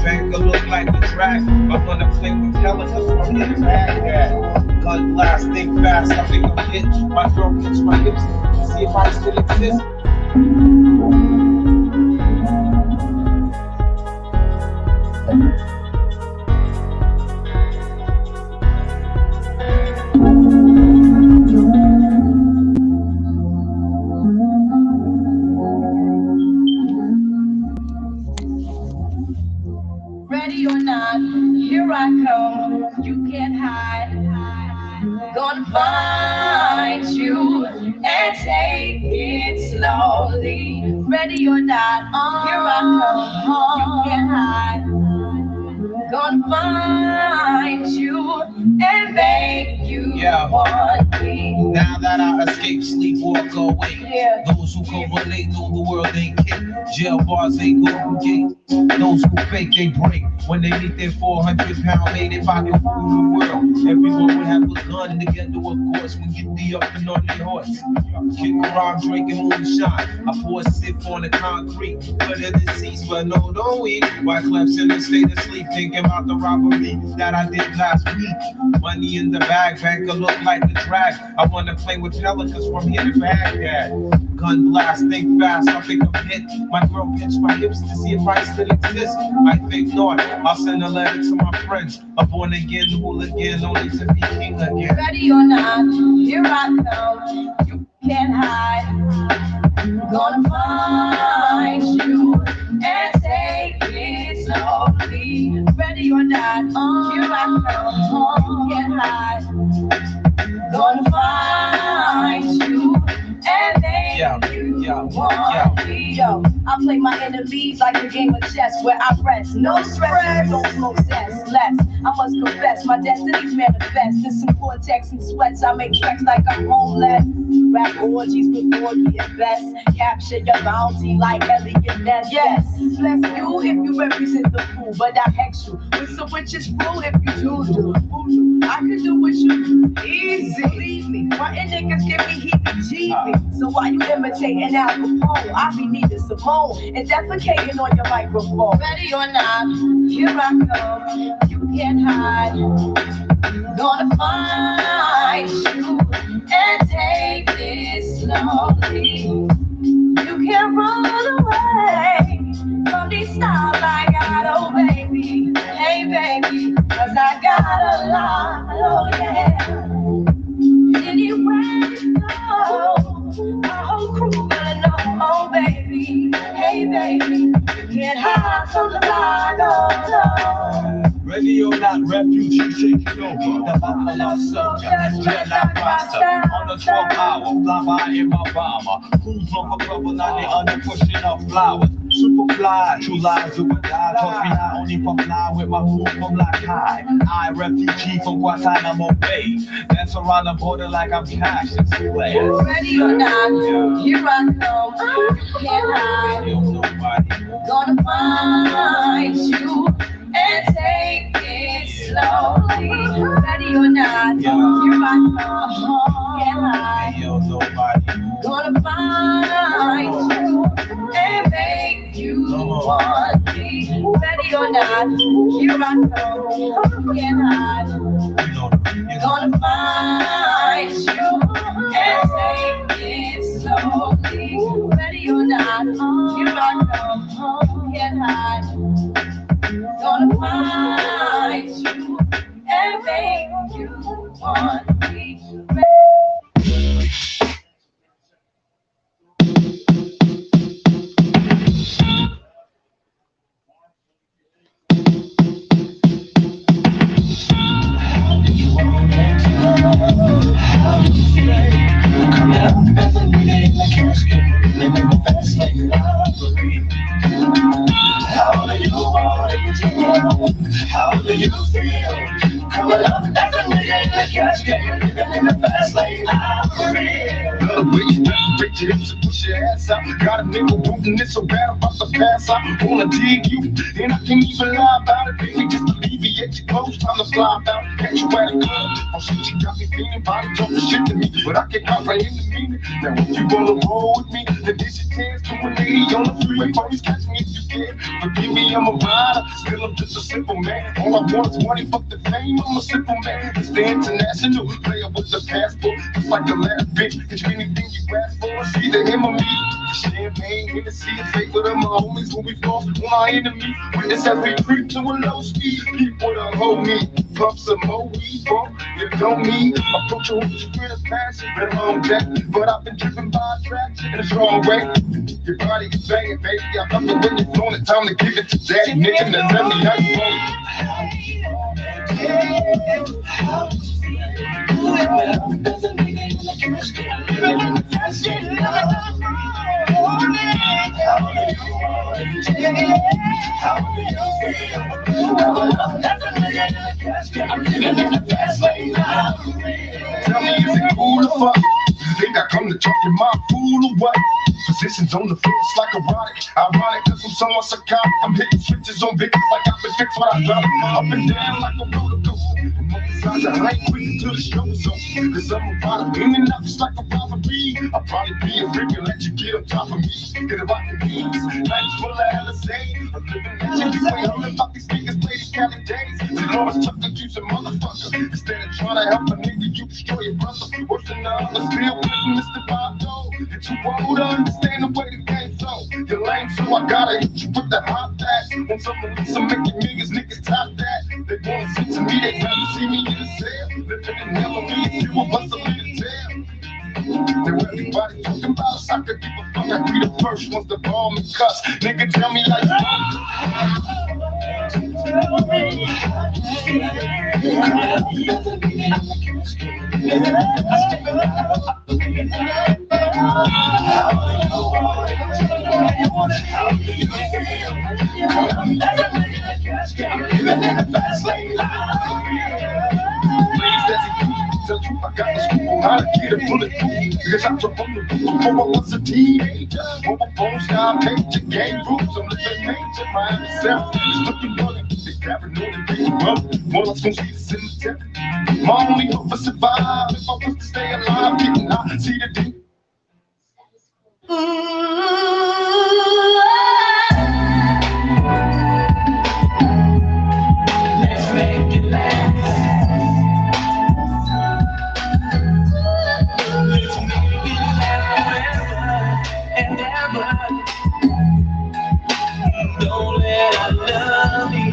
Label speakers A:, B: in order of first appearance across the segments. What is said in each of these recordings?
A: banker look like a track. I wanna play with pelicans from in Baghdad. Gun blast, think fast, I think I'm hit. My girl pinch my hips to see if I still exist.
B: Ready or not, here I come. You can't hide. Gonna find you and take it slowly. Ready or not, here I come. You can't hide. Gonna find you and make you want me.
A: Now that I escape, sleep, walk away.
B: Yeah.
A: Those who correlate know the world ain't kick. Jail bars ain't golden gate. Those who fake, they break. When they meet their 400-pound mate, if I could rule the world, everyone would have a gun together, of course. When get the up and on their horse. Kick around drinking moonshine. I pour a sip on the concrete. For the deceased, but no, don't we? Why Clem's in a state of sleep, thinking about the robbery that I did last week. Money in the bag, banker look like a drag. I wanna play with pelicans from here to Baghdad. Gun blast, think fast, I think I'm hit. My girl pinch my hips to see if I still exist. I think not. I'll send a letter to my friends. A born again hooligan, only to be king again.
B: Ready or not, here I come. You can't hide. Gonna find you and take it slowly. Ready or not, here I come. You can't hide. Gonna find you and make you want me. Yo, I play my enemies like a game of chess where I rest. No stress, don't smoke cess. Less, I must confess, my destinies manifest. In some cortex and sweats, I make tracks like I'm homeless. Rap orgies before you invest. Capture your bounty like Elliot Ness. Yes, bless you if you represent the fool, but I hex you with some witches brew if you do. I can do what you do, easy. Believe me, frontin' niggas give me heebie-jeebie. So why you imitating Al Capone? I be needing Simone and defecating on your microphone. Ready or not, here I come. You can't hide. Gonna find you and take it slowly. You can't run away from these stars I got, oh baby. Hey baby, 'cause I got a lot, oh yeah. Anywhere you go, my whole crew gonna know, oh baby. Hey baby, you can't hide from the light, oh no.
C: Ready or not, refugee taking over. The Buffalo Soldier, jet like pasta. On the 12 hour, fly by in my bomber. Cruise on the cover, now they under pushing up flowers. Super fly, true lies do or die. Toss me high, only pop fly with my food from like high. I, refugee from Guantanamo Bay. Dance around the border like I'm Cassius Clay.
B: Ready or not, here I come. Can't hide. Gonna find you and take it slowly. Ready or not, here I come. Can't hide. Gonna find you and make you want me. Ready or not, here I come. Can't hide. Gonna find you and take it slowly. Ready or not, here I come. Can't hide. Gonna find you and make you want me.
D: How do you feel? Coming up every day in the casket, living in the fast lane. I'm free. Rich hips and push your ass out. Got a nigga rooting it so bad I'm about to pass out. Wanna dig you, and I can't even lie about it. Baby, just alleviate your clothes, time to fly out. Catch you at a club. Oh shit, you got me feeling, body talking shit to me, but I can't comprehend the meaning. Now if you wanna roll with me, then this is chance to a lady on the freeway. Always catch me if you can. scared. Forgive me, I'm a rider, still I'm just a simple man. All I want is money, fuck the fame, I'm a simple man. It's the international player with the passport. It's like the last bitch, get you anything you ask for. It's either him or me. Champagne, Hennessy, and take with them, my homies when we lost on our enemies. Witness as we creep to a low speed. People that hold me, pump some more weed, bump. You don't need approach a with a passion, been a long day, but I've been driven by attraction in a strong way. Your body is banging, baby. I love the way you're doing it. Time to give it to daddy, nigga. Now tell me how you want Tell me, is it cool to fuck? You think I come to talk to my fool or what? Positions on the floor, it's like erotic. Ironic, cause I'm somewhat psychotic. I'm hitting switches on victims like I've been fixed what I drop. Up and down like a roller coaster. I ain't quick to the show zone. Cause I'm about to in and out just like a robbery. I'll probably be a freak and let you get on top of me. Get about the beats, nights full of LSA. I'm living that shit, you ain't holding about these niggas, play these Cali days. You always chuck the juice a motherfucker. Instead of trying to help a nigga, you destroy your brother. Worse than the others, still with Mr. Bob Dole. You're too old to understand the way the game's on. You're lame, so I gotta hit you with the hot facts. Want some release, I'm making niggas top that. They wanna see to me, they rather see me in the cell. Living in hell on me, if you a bust a little tail. Now everybody talking about us, I could give a fuck. I be the first ones to bomb and cuss. Nigga, tell me like I got the scoop on how to get a bulletproof. Because I took on the roof before I was a teenager. Mobile phone style, pager, game rules. I'm living major, my myself. It's looking money. They grabbing on the big bump. More like some Jesus in the temple. My only hope for survive if I was to stay alive. Getting out, see the deep. Let's make it last. Let's make it last forever and ever. Don't let our love be.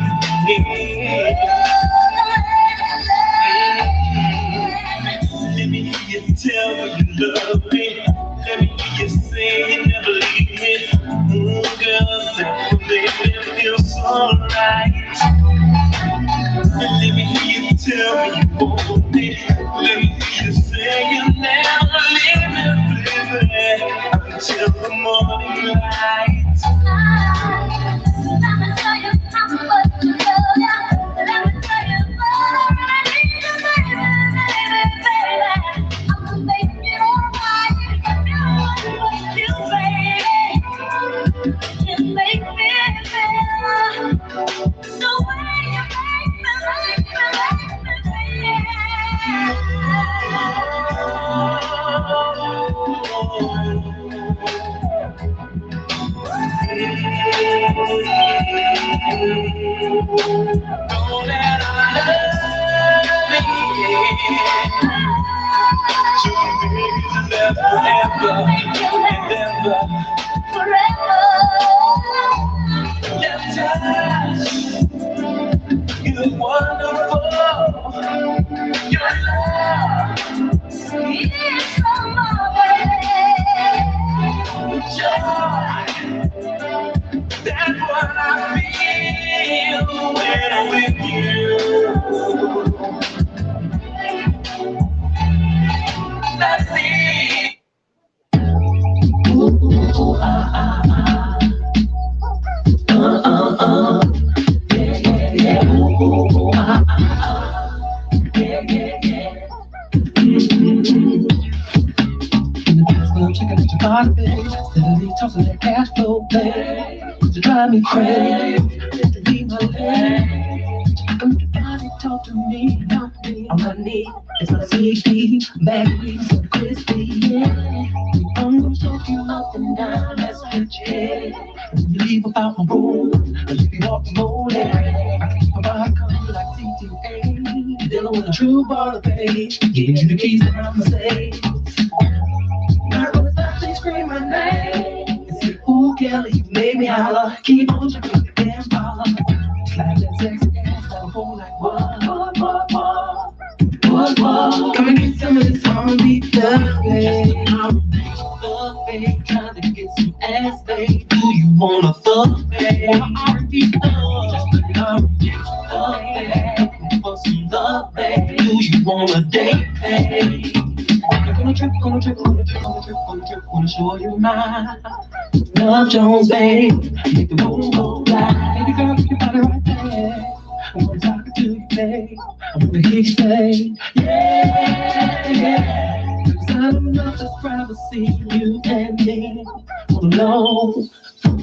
D: Let me hear you tell me you love me. Let me hear you say you never leave me. Girl, that will make me feel so right. Let me hear you tell me you want me. Let me hear you say you never leave me, baby, until the morning light. Let me tell you how much you love ya. Let me tell you what I need you, baby, baby, baby. I'ma make it alright. You, baby, you make me feel the way you make me, Don't let our love be to make it last forever and ever. Let's touch. You're wonderful. Your love is from my joy. That's what I feel when I'm with you. That's it. Checking out your body, baby. Steadily tossing that cash flow, baby. You drive me crazy. Just to leave my leg. Your body talk to me.
B: All I need is my sweetie, baby, so crispy, yeah. I'm gonna show you up and down, let's switch it. When you leave about my room, I leave you up rolling. I keep my body coming like CTA. Dealing with a true baller, baby. Giving you the keys that I'ma say. Now I'm gonna stop and scream my name. And say, ooh, Kelly, you made me holler. Keep on jumping the damn baller. Slide that sexy ass down, hold like what? Come and get some of this R&B love, babe. Love, babe, trying to get some ass, babe. Do you wanna fuck, babe? Wanna R&B love? Just R&B love, babe. For some love, babe. Do you wanna date, babe? Gonna trip, wanna show you my Love Jones, babe. Make the room go blind. Baby girl, keep your body right there. I'm gonna talk to you, babe. I'm gonna hear you say, yeah. Cause I don't know this privacy, you and me. Wanna know,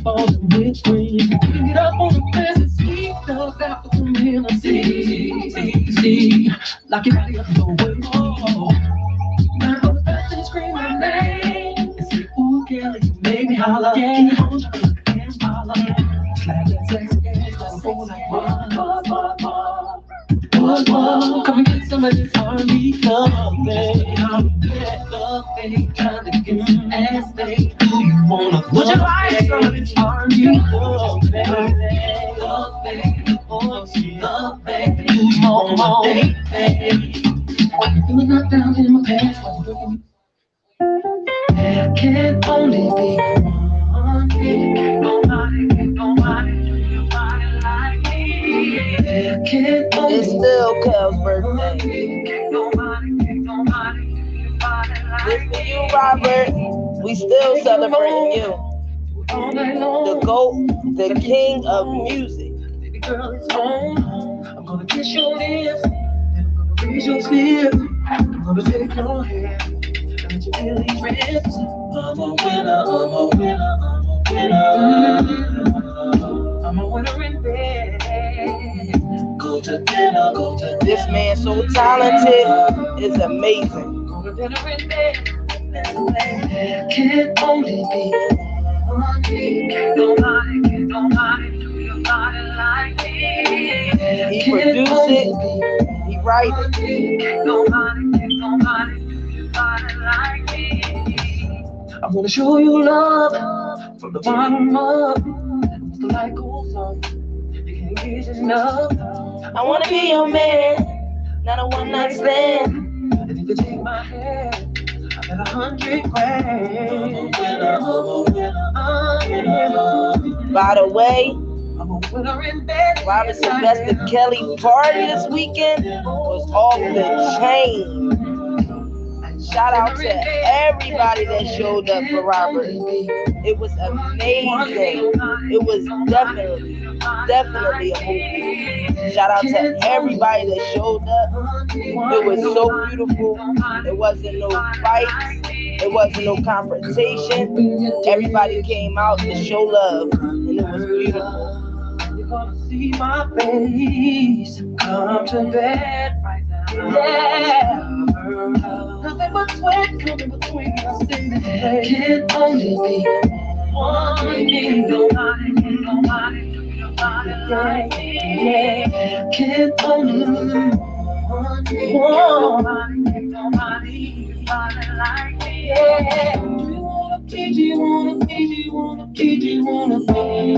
B: falling with green. Get up on the fence and sweet love after some see. Lock your body up and go away. Now I'm gonna start and scream my name. And say, ooh, Kelly, you made me holler. Yeah, hold you like a damn holler. Slap that sexy ass, let 'em go like what? Come and get some of this R&B love, babe. Love, babe, trying to get some ass, babe. Do you wanna would you like some of this R&B love, babe? Love, babe, love, babe. Do you wanna date, babe? Feeling knocked down in my pants while you're looking. There can only be one thing. Nobody do your body like me. There can only
E: It's still Kel's birthday. This for you, Robert. We still celebrating you. The GOAT, the king of music.
B: Baby girl, it's on. I'm gonna kiss your lips. Raise your slip. I'm gonna take your hand. Let you feel these ribs. I'm a winner, I'm a winner, I'm a winner. I'm a winner in bed. Go to dinner, go to dinner.
E: This man so talented is amazing.
B: Go to dinner in bed. There can only be one thing. Nobody do your body like me.
E: He produced it. He write it.
B: Nobody do your body like me. I'm gonna show you love from the bottom up. The light goes on. You can't get enough.
E: I wanna be your man, not a one night stand.
B: If you could take my hand, I bet 100 grand.
E: By the way,
B: I'm a winner in bed.
E: Robert Sylvester Kelly party this weekend was off the chain. Shout out to everybody that showed up for Robert. It was amazing. It was definitely a movie. Shout out to everybody that showed up. It was so beautiful. It wasn't no fights. It wasn't no confrontation. Everybody came out to show love, and it was beautiful.
B: You're gonna see my face. Come to bed right now. Yeah. Nothing but sweat coming between us. There can only be one thing. Nobody do your body like me. There can only be one thing. Nobody do your body like me. Yeah. Do you wanna be? Do you wanna be? Do you wanna be? Do you wanna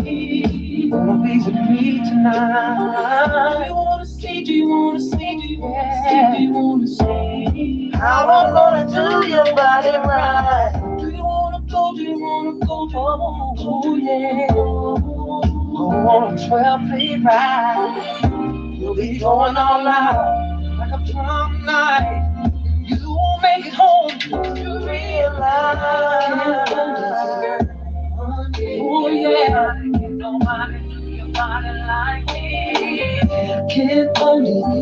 B: be? Wanna be with me tonight? Do you wanna see? Do you wanna see? Do you wanna see? Do you wanna see?
E: How I'm gonna do your body right.
B: Do you wanna go? Do you wanna go? Do you wanna go? Yeah. Go on a 12-play ride. You'll be going all out like a prom night. You won't make it home. You realize. Oh yeah. Nobody do your body like me. Can't only be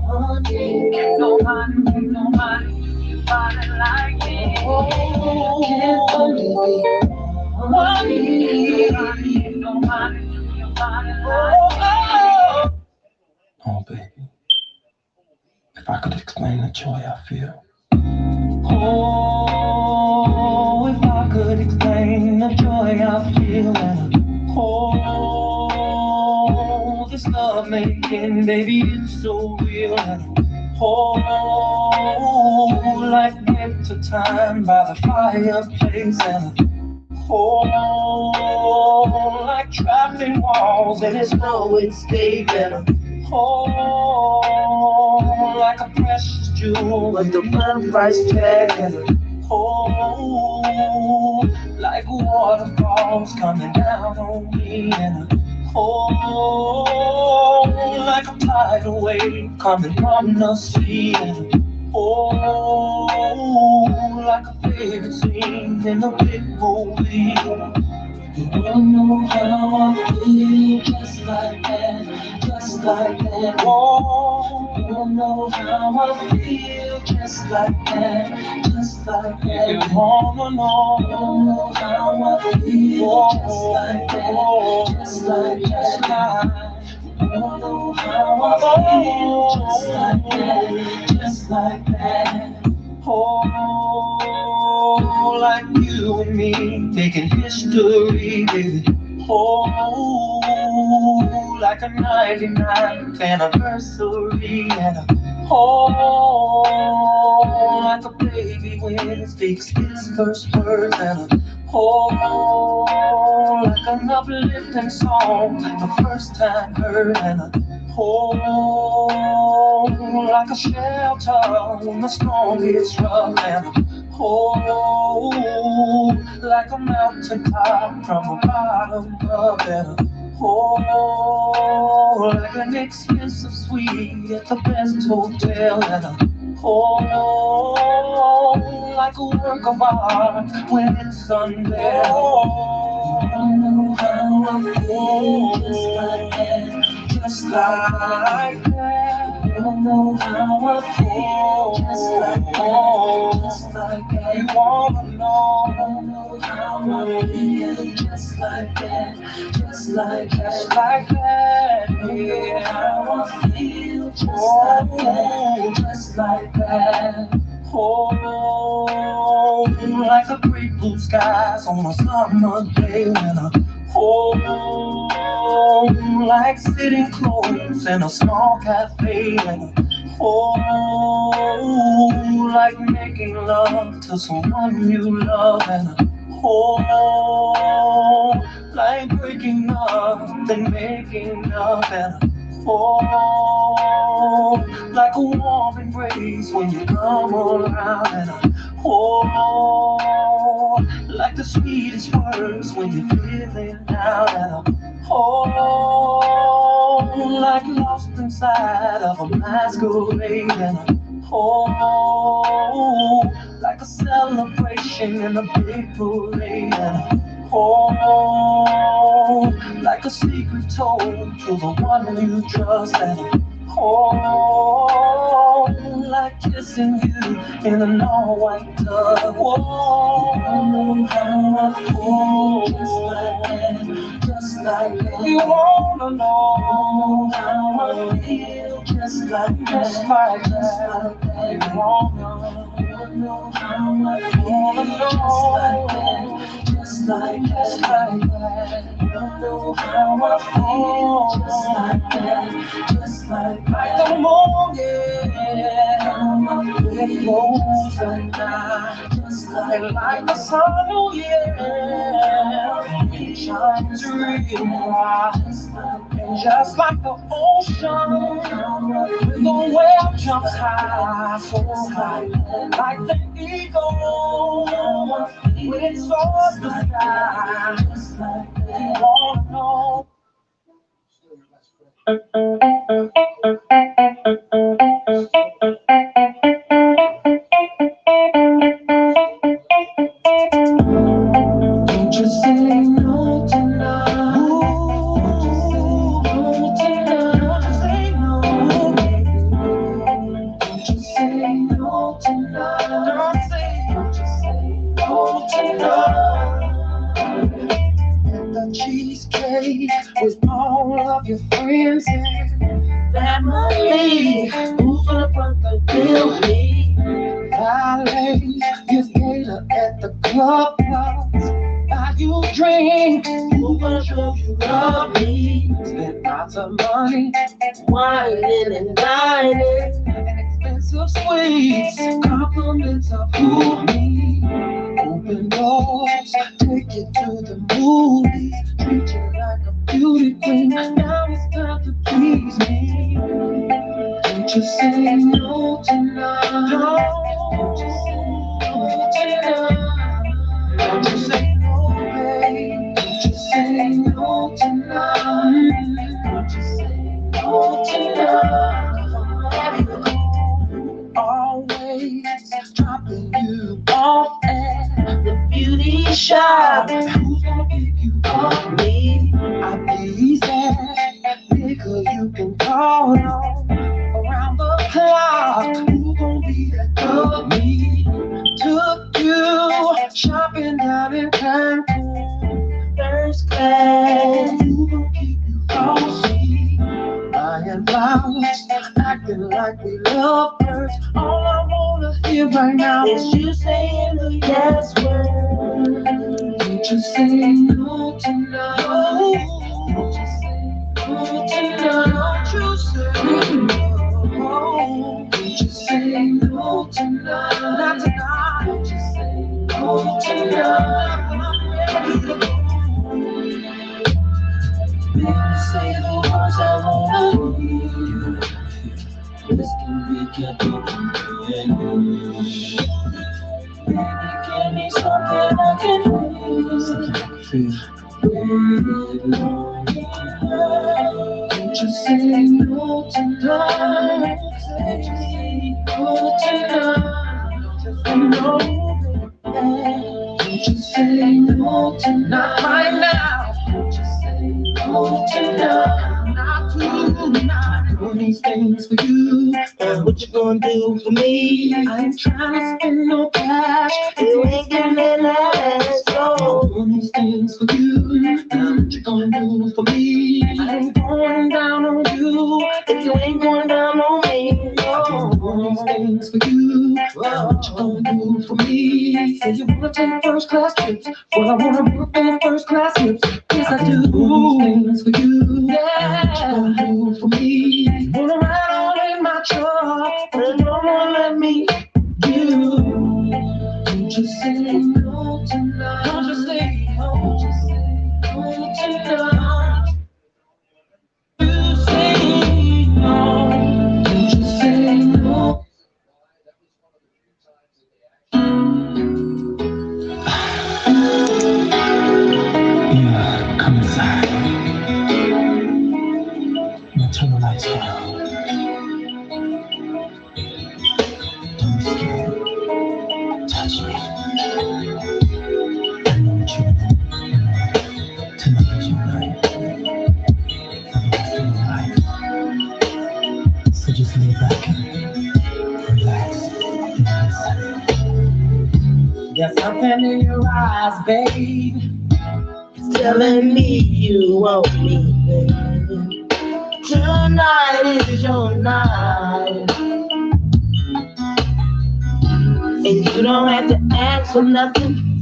B: one thing. Nobody do your body like me. Oh, can't only be one thing. Nobody do your body like me. Oh, baby.
C: If I could explain the joy I feel.
F: Oh, if I could explain the joy I feel, and oh, this love making, baby, it's so real, and oh, like winter time by the fireplace, and oh, like trapped in walls and there's no escape, and oh, like a precious jewel with a one price tag, and oh, like waterfalls coming down on me, and oh, like a tidal wave coming from the sea, and oh, like a favorite scene in a big movie. You don't know how I feel, just like that, just like that. Oh, you don't know how I feel, just like that, just like that. You wanna know, you don't know how I feel, just like that, just like that. You don't know how I feel, just like that, just like that. Oh, like you and me making history, baby. Oh, like a 99th anniversary, and oh, like a baby when it speaks its first words, and oh, like an uplifting song the first time heard, and oh, like a shelter when the storm gets rough, and oh, like a mountain top from the bottom up, and oh, like an expensive suite at the best hotel, and oh, like a work of art when it's unveiled. Oh, I know how I feel, just like that, just like that. You don't know how I feel, just like that, just like that. You wanna know, you don't know how I feel, just like that, just like that, just like that. Yeah, how I feel, just like that, just like that. Oh, like a great blue skies on a summer day, when oh, like sitting close in a small cafe, and oh, like making love to someone you love, and oh, like breaking up and making up, and oh, like a warm embrace when you come around, and oh, like the sweetest words when you're feeling down, and oh, like lost inside of a masquerade, and oh, like a celebration in a big parade, and oh, like a secret told to the one you trust, and oh, like kissing you in an all-white tub. Oh, I know how I feel, just like that, just like that. You wanna know how I feel, just like that, just like that. You wanna know how I feel, just like that, just like that. You know how I feel, just like that, just like the morning, it glows at night, just like the sun, oh yeah, it shines real bright, and just like the ocean, the wave jumps high, so high, like the eagle when it soars the sky, just like you wanna know. Don't you say no tonight. Ooh, no tonight. Say no, baby. Don't you say no tonight. Don't you say no tonight. And the cheesecake with all of your friends and family. Ooh, for the front, the real me. Valet, get gator at the club. Buy you a drink, who gonna show you love me? Spend lots of money, whining and dining, and expensive sweets, compliments of who me. Open doors, take you to the movies, treat you like a beauty queen. Now it's time to please me. Don't you say no tonight. Don't you say no tonight. Don't you say no, babe. Don't you say no tonight. Don't you say no tonight. Always dropping you off at the beauty shop. Who's gonna pick you up? Me. I'll be there. Nigga, you can call on around the clock. Who gon' be that girl? Me. Took you shopping down in Cancun, first class. Who gon' keep you cozy? Buying flowers, acting like we love birds. All I wanna hear right now is you saying the yes word. Don't you say no tonight. Don't you say no tonight. Don't you say no. Don't you say no tonight. Not tonight. Don't you say no tonight. Baby, say the words I wanna hear. This can be kept open. Baby, give me something I can feel. Don't you say no tonight. Don't you say no tonight. Don't you say no tonight. Right now. Don't you say no tonight. Not tonight. Doing these things for you. And what you gonna do for me? I ain't trying to spend no cash. You ain't giving me last. So doing these things for you. And what you gonna do for me? I ain't going down on you if you ain't going down on me. No. Doing these things for you. What you gonna do for me? Say you wanna take first class trips. Well, I wanna work on first class trips. Yes, I do. Doing things for you. Yeah. What you gonna do for me? You wanna ride all in my truck, but you don't wanna let me. Don't you say no tonight. Don't you say no. Don't you say no tonight. You say no. Don't you say no.
G: Yeah, come inside. Now turn the lights down. Don't be scared. Touch me. I know what you want. Tonight is your night. For the rest of your life. So just lay back and relax and listen.
F: There's something in your eyes, babe.
E: It's telling me you want me, baby. Tonight is your night. And you don't have to ask for nothing.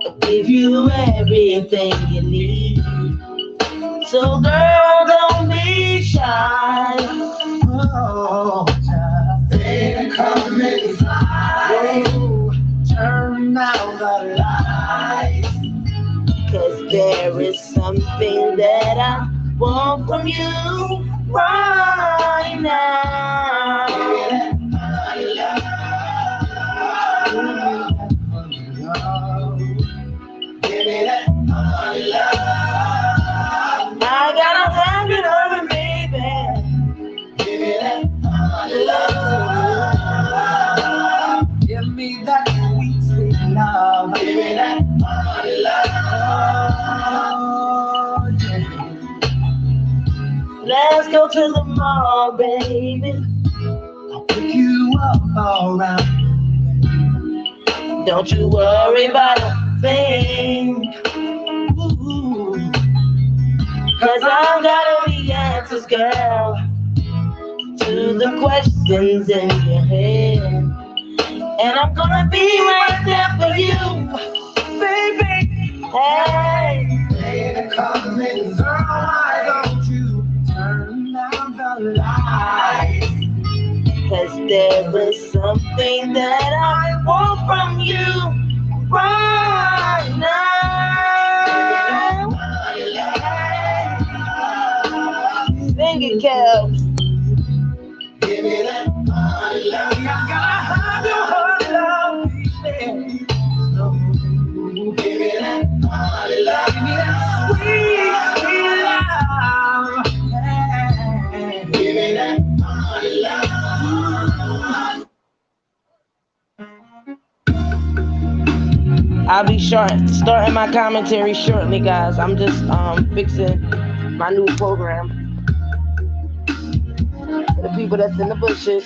E: I'll give you everything you need. So girl, don't be shy.
F: Oh, baby, come inside. Turn out the lights.
E: 'Cause there is something that I want from you right now. I gotta have it over, baby.
F: Give me that sweet, sweet love. Give me that love.
E: Let's go to the mall, baby.
F: I'll pick you up alright.
E: Don't you worry about a thing. Ooh. 'Cause I got all the answers, girl, to to the questions in your head. And I'm gonna be right there for you, baby. Hey.
F: Lady, come in, girl, why don't you turn down the lights?
E: 'Cause there is something that I want from you right now. Sing it, Kel.
F: Give me that money love. I gotta have your heart love, baby. So, give me that money love. Give me that sweet, sweet love. Give me that money love.
E: I'll be starting my commentary shortly, guys. I'm just fixing my new program for the people that's in the bushes.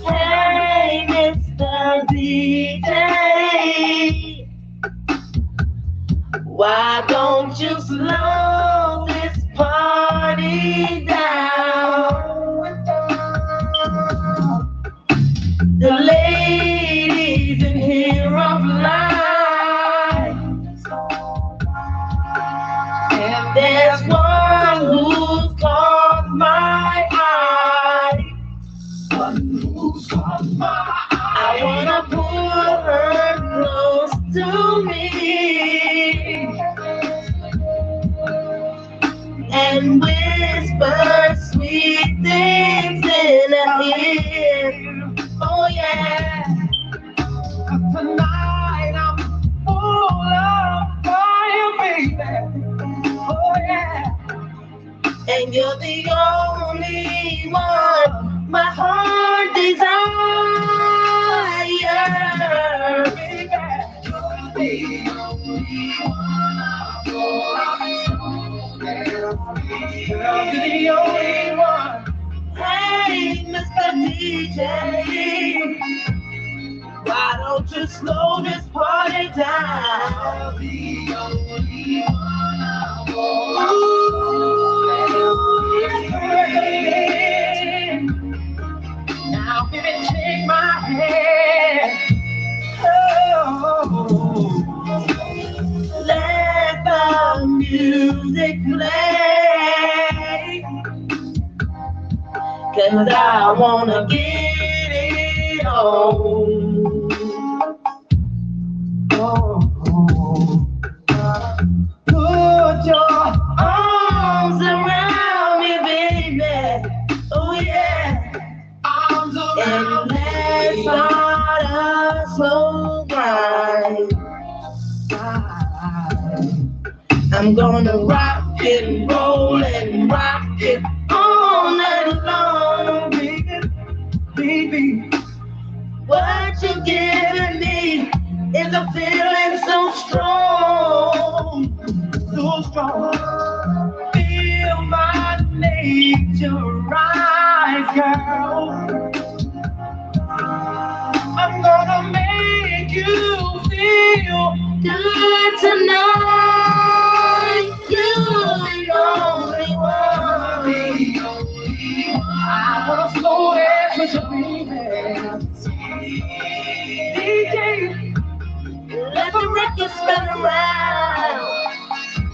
E: Hey, Mr. DJ, why don't you slow this party down? The ladies in here of life, and there's one who's caught my eye. I wanna pull her close to me and whisper sweet things in her ear. Oh yeah, 'cause tonight I'm full of fire, baby. Oh yeah, and you're the only one my heart desires. Baby, you're the only one I want. You're the only one. Hey, Mr. DJ, why don't you slow this party down? You're the only one I want. Now, baby, take my hand. Oh, let the music play. 'Cause I wanna get it on. Oh, put your arms around me, baby. Oh yeah, arms around me. And let's start a slow grind. I'm gonna rock and roll and rock it all night long, baby. What you giving me is a feeling so strong, so strong. Feel my nature rise, girl. I'm gonna make you feel good tonight. You're the only one. I wanna slow it with you, baby. DJ, let the record spin around,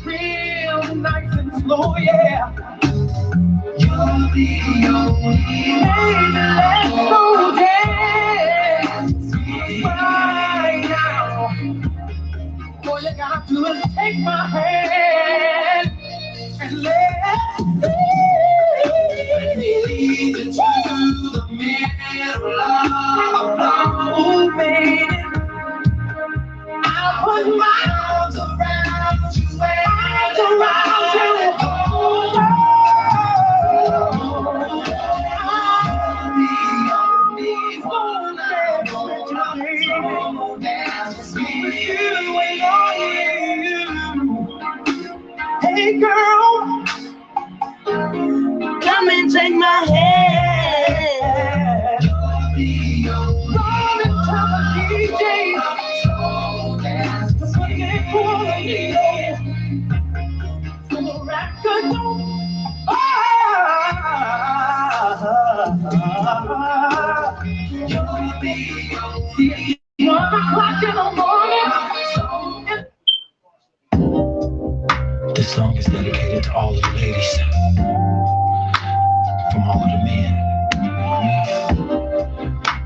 E: real nice and slow, yeah. You're the only one. Baby, let's go dance right now. All you gotta do is take my hand and let's lead into the middle of the road, baby. I'll put my arms around you and around you. Hey girl, my head.
F: Rolling top of DJ. The Sunday morning. The record don't.
G: This song is dedicated to all of the ladies, from all of the men.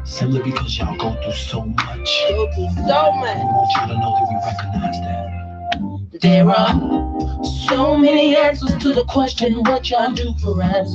G: Simply because y'all go through so much.
E: Go through so
G: We
E: much.
G: want y'all to know that we recognize that.
F: There are so many answers to the question what y'all do for us,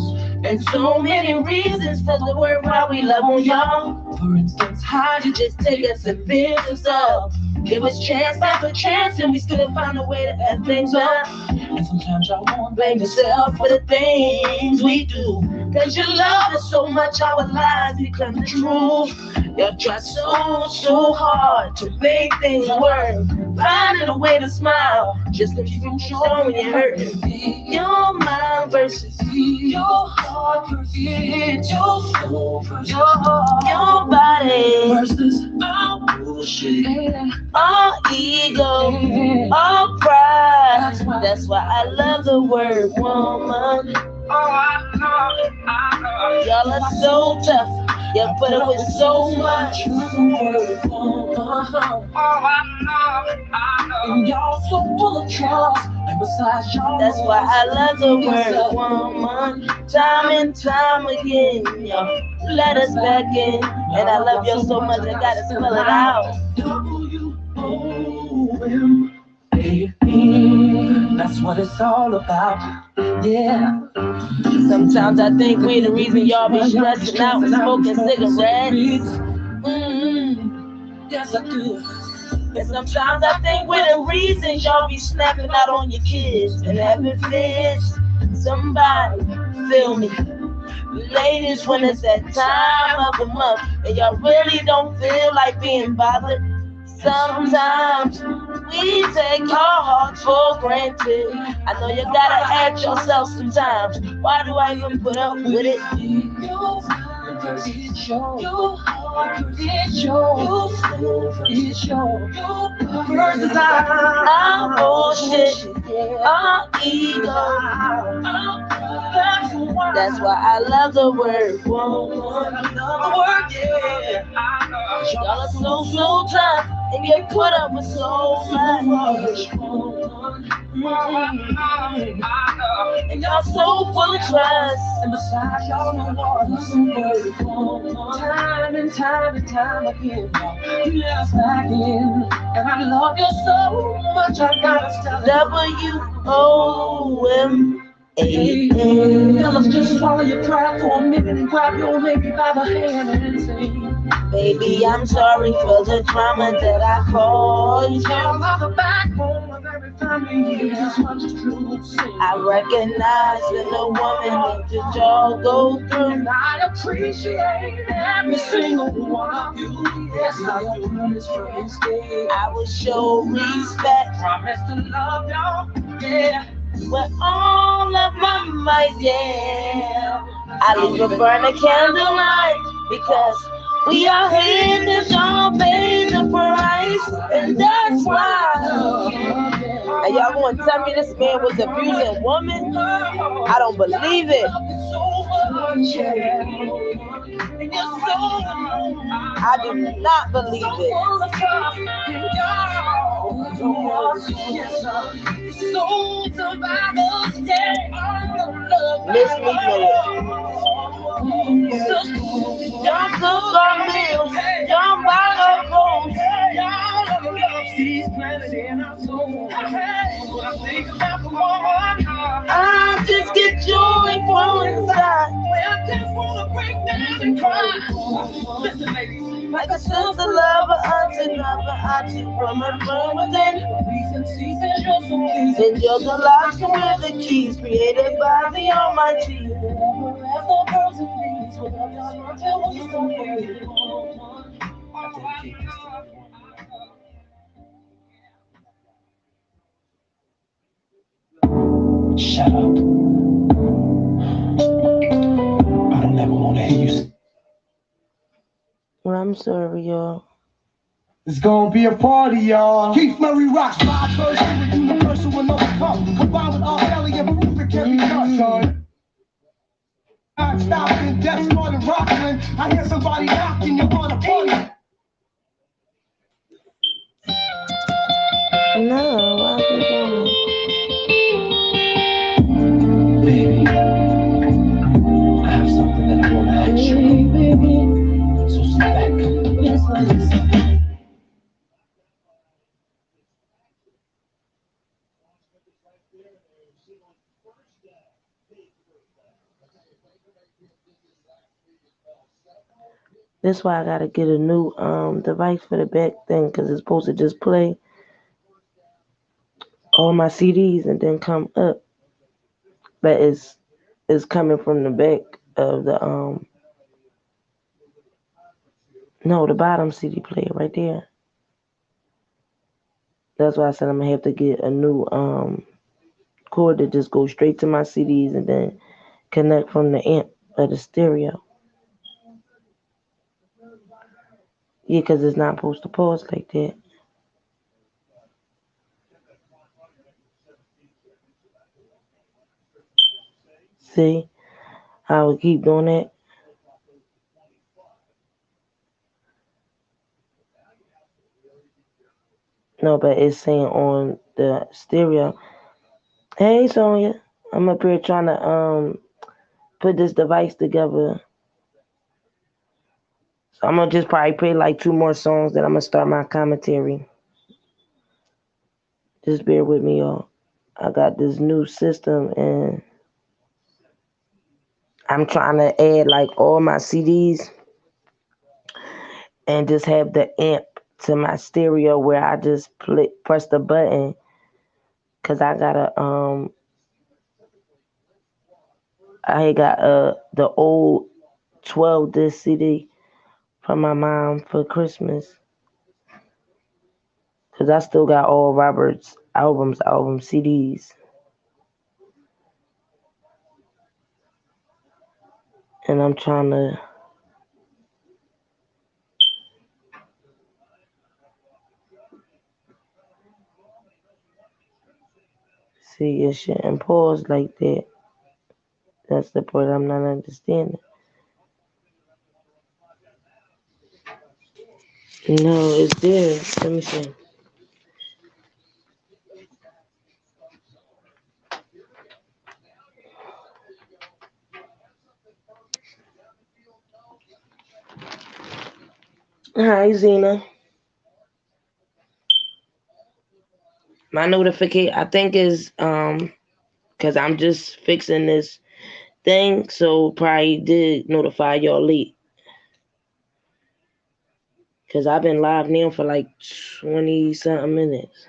F: and so many reasons for the word why we love on y'all. For instance, how'd you just take us and business up? Give us chance after chance, and we still find a way to add things up. And sometimes y'all won't blame yourself for the things we do, cause you love us so much, our lives become the truth. Y'all try so hard to make things work, finding a way to smile, just to keep from showing you're hurting. Your mind versus your heart versus your soul versus your body versus our bullshit, our ego, our pride. That's why I love the word woman. Y'all are so tough. You put up with so much. And y'all so full of trust. And besides y'all, that's why I love the word woman. Time and time again, y'all let us back in. And I love you so much, I gotta spell it out. W-O-M-A-N. That's what it's all about. Yeah. Sometimes I think we the reason y'all be stressing out and smoking cigarettes. Yes, I do. And sometimes I think we're the reason y'all be snapping out on your kids and having fits. Somebody feel me. Ladies, when it's that time of the month and y'all really don't feel like being bothered, sometimes we take our hearts for granted. I know you gotta ask yourself sometimes, why do I even put up with it? It's your versus our bullshit, our ego. That's why I love the word woman. I love the word, yeah. Y'all are so tough, and you put up with so much. And y'all so full of trust. And besides, y'all know what some word woman. Time and time again, you let us back in. And I love you so much, I gotta tell you. W-O-M-A-N. Tell us just swallow your pride for a minute and grab your lady by the hand and sing. Baby, I'm sorry for the drama that I caused you. I'm the backbone of every family. That's what it's true. I recognize that no woman needs to y'all go through. And I appreciate every single one of you. Yes, I do this for this day. I will show respect. Promise to love y'all. Yeah. With all of my might, yeah. I even burn a candlelight because we are here that y'all pay the price, and that's why. And y'all gonna tell me this man was abusing women? I don't believe it. I do not believe it. Miss me with it. Y'all cook our meals, y'all buy our clothes, y'all love she's planted in our soul. When I think about the woman, I just get joy from inside. I just wanna break down and cry. Listen, ladies, like a sister, lover, auntie, lover, auntie from her firm within. And you're the locks with the keys created by the Almighty. Shut up.
E: Well, I'm sorry, y'all.
F: It's gonna be a party, y'all. Keith Murray rocks live version with universal and overcome. Combined with R. Kelly and Rufus Kerry son. Not stopping, Death Squad and Rockland. I hear somebody knocking, you wanna party?
E: No, why are you doing that?
G: Baby, I have something that I want to ask you. So sit back and listen.
E: That's why I gotta get a new device for the back thing, because it's supposed to just play all my CDs and then come up. But it's coming from the back of the no, the bottom CD player right there. That's why I said I'm gonna have to get a new cord that just goes straight to my CDs and then connect from the amp of the stereo. Yeah, because it's not supposed to pause like that. See, I would keep doing that. No, but it's saying on the stereo. Hey Sonya, I'm up here trying to put this device together. So I'm gonna just probably play like 2 more songs, then I'm gonna start my commentary. Just bear with me, y'all. I got this new system and I'm trying to add like all my CDs and just have the amp to my stereo where I just press the button, cause I got the old 12 disc CD from my mom for Christmas, cause I still got all Robert's album CDs, and I'm trying to see it shouldn't pause like that. That's the part I'm not understanding. No, it's there. Let me see. Hi, Zena. My notification, I think, is because I'm just fixing this thing, so probably did notify y'all late. Because I've been live now for like 20 something minutes.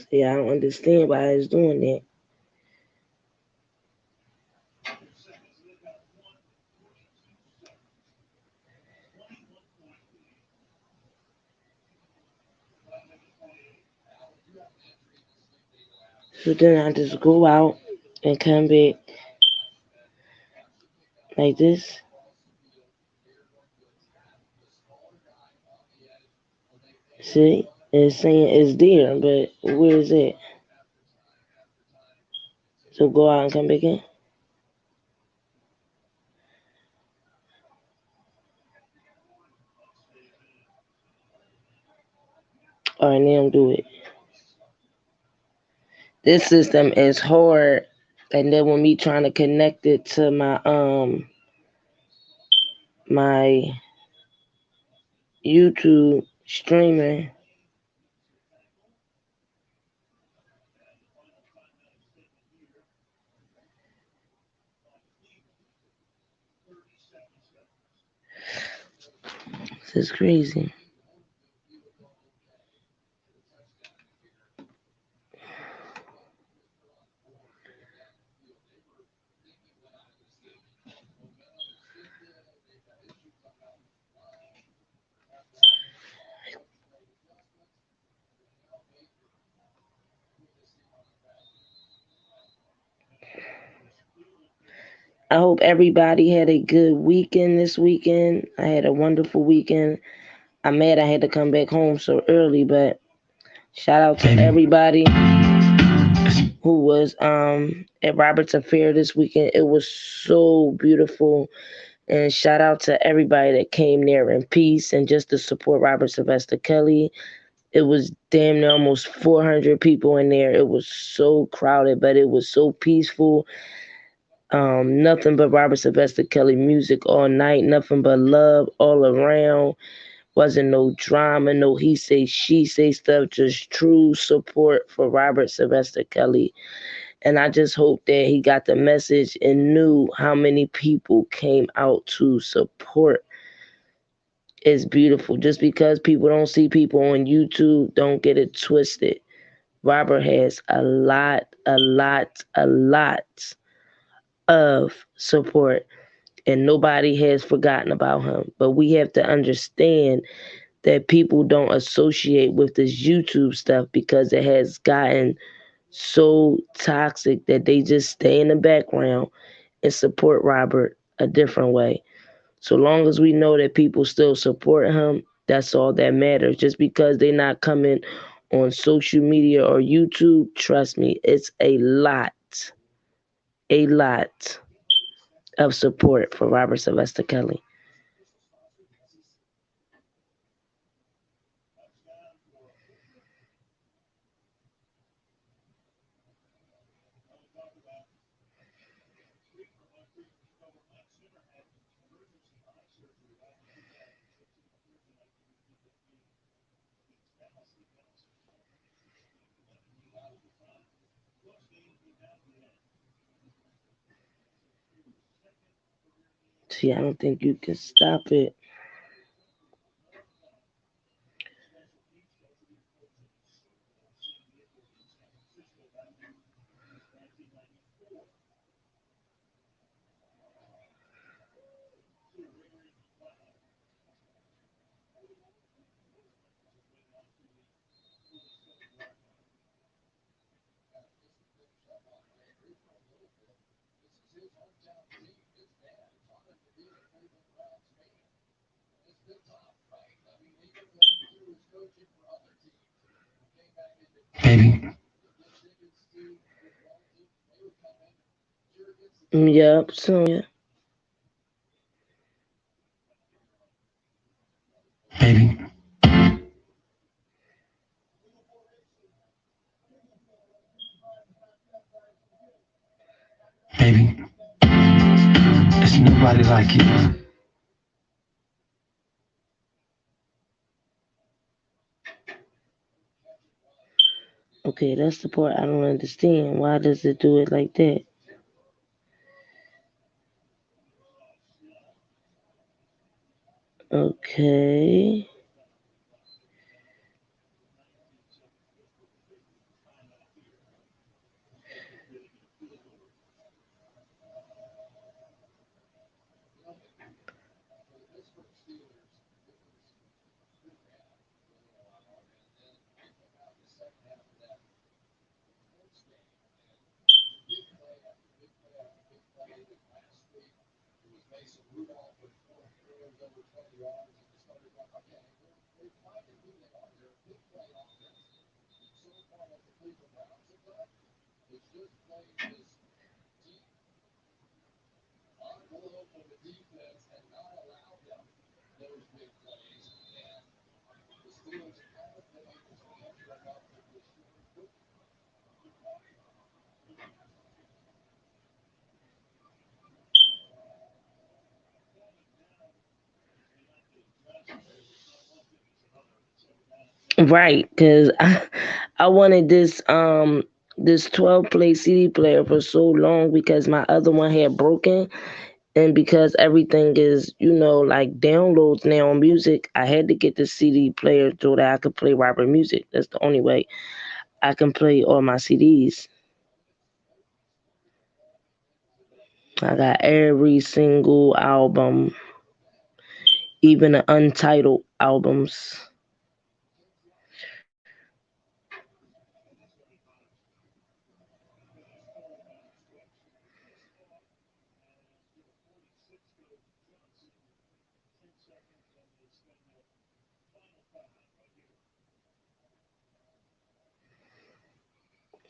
E: See, I don't understand why it's doing that. So then I just go out and come back like this. See, it's saying it's there, but where is it? So go out and come back in. All right, now do it. This system is hard, and then when me trying to connect it to my YouTube streaming. This is crazy. I hope everybody had a good weekend this weekend. I had a wonderful weekend. I'm mad I had to come back home so early, but shout out to everybody who was at Robertson Fair this weekend. It was so beautiful. And shout out to everybody that came there in peace and just to support Robert Sylvester Kelly. It was damn near almost 400 people in there. It was so crowded, but it was so peaceful. Nothing but Robert Sylvester Kelly music all night. Nothing but love all around. Wasn't no drama, no he say, she say stuff. Just true support for Robert Sylvester Kelly. And I just hope that he got the message and knew how many people came out to support. It's beautiful. Just because people don't see people on YouTube, don't get it twisted. Robert has a lot of support, and nobody has forgotten about him. But we have to understand that people don't associate with this YouTube stuff because it has gotten so toxic that they just stay in the background and support Robert a different way. So long as we know that people still support him, that's all that matters. Just because they're not coming on social media or YouTube, trust me, it's a lot of support for Robert Sylvester Kelly. See, I don't think you can stop it.
G: Baby,
E: Yep, so yeah.
G: baby, baby, there's nobody like you.
E: Okay, that's the part I don't understand. Why does it do it like that? Okay. Right, because I wanted this 12 play CD player for so long because my other one had broken, And because everything is, like downloads now on music, I had to get the CD player so that I could play rapper music. That's the only way I can play all my CDs. I got every single album, even the untitled albums.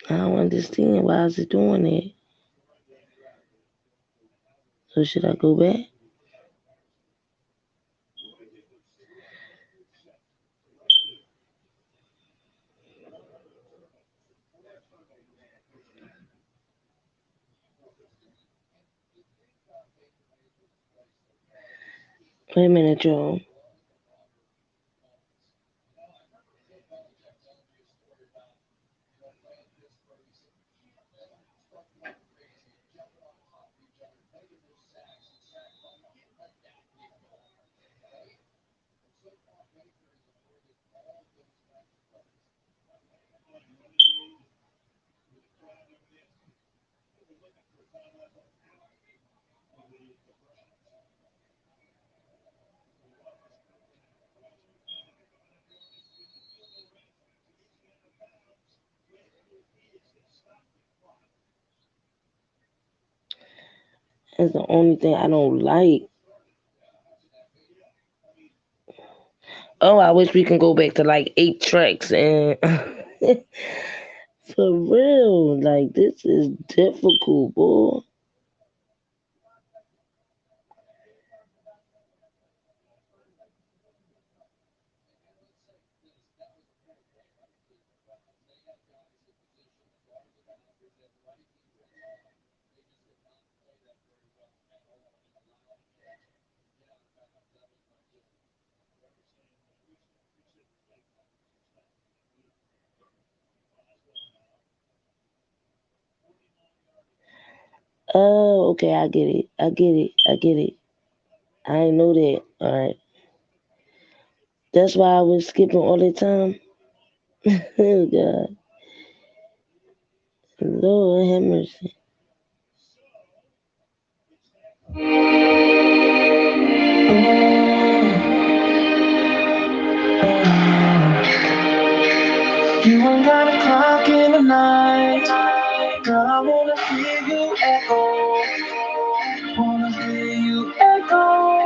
E: I don't understand why is it doing it. So should I go back? Wait a minute, y'all. That's the only thing I don't like. Oh, I wish we can go back to like 8 tracks and for real, like this is difficult, boy. Oh, okay, I get it. I get it. I get it. I ain't know that. All right. That's why I was skipping all the time. Oh God, Lord have mercy.
F: You ain't got a clock in the night. Girl, I wanna hear you echo. Wanna hear you echo.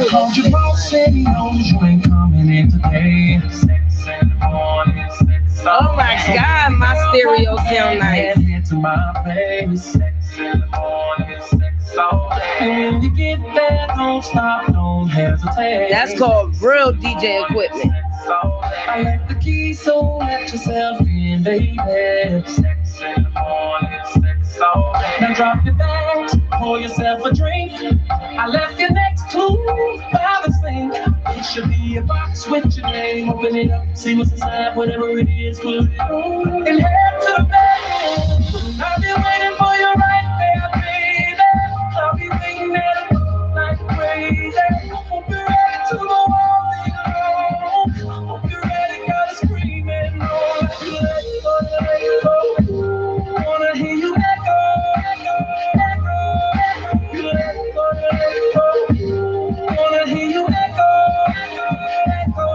F: Called your boss, said he knows you ain't coming in today. 6 in the morning, 6
E: Oh my God, my stereo sound nice.
F: To my face, 6 in the morning, 6 all day. And when you get there, don't stop, don't hesitate.
E: That's called real DJ equipment.
F: I left the key, so let yourself in, baby. 6 in the morning, 6 all day. Now drop your bags, pour yourself a drink. I left you next to by the sink. It should be a box with your name. Open it up, see what's inside, whatever it is, put it on and head to the bed. I'll be waiting for you right there, baby. I'll be waiting there like crazy. Hope you're ready to go all day long. Hope you're ready, gotta scream and roll. Let go. Wanna hear you echo, echo, echo, echo. You let go. Wanna hear you echo, echo, echo.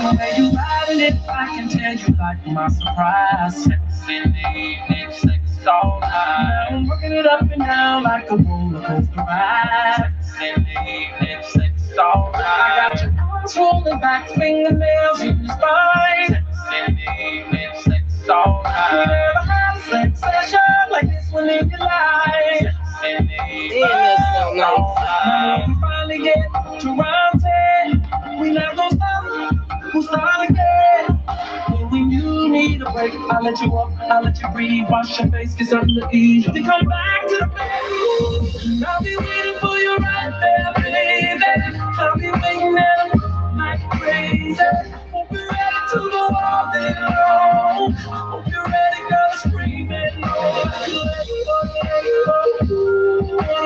F: The way you riding it, I can tell you like my surprise. 6 in the evening, 6 all night. I'm working it up and down like a roller coaster ride. 6 in the evening, 6 all night. I got your arms rolling back, fingernails in your spine. 6 in the evening, 6 all night. We never had a sex session like this one in your life. 6 in the evening,
E: Damn, that sound nice.
F: now we finally get to round 10. We never gonna stop, we'll start again. When you need a break, I'll let you up, I'll let you breathe, wash your face, get something to eat. Then come back to the bed. I'll be waiting for you right there, baby. I'll be waiting there like crazy. Hope you're ready to go all day long. Hope you're ready, gotta scream and roll. Wanna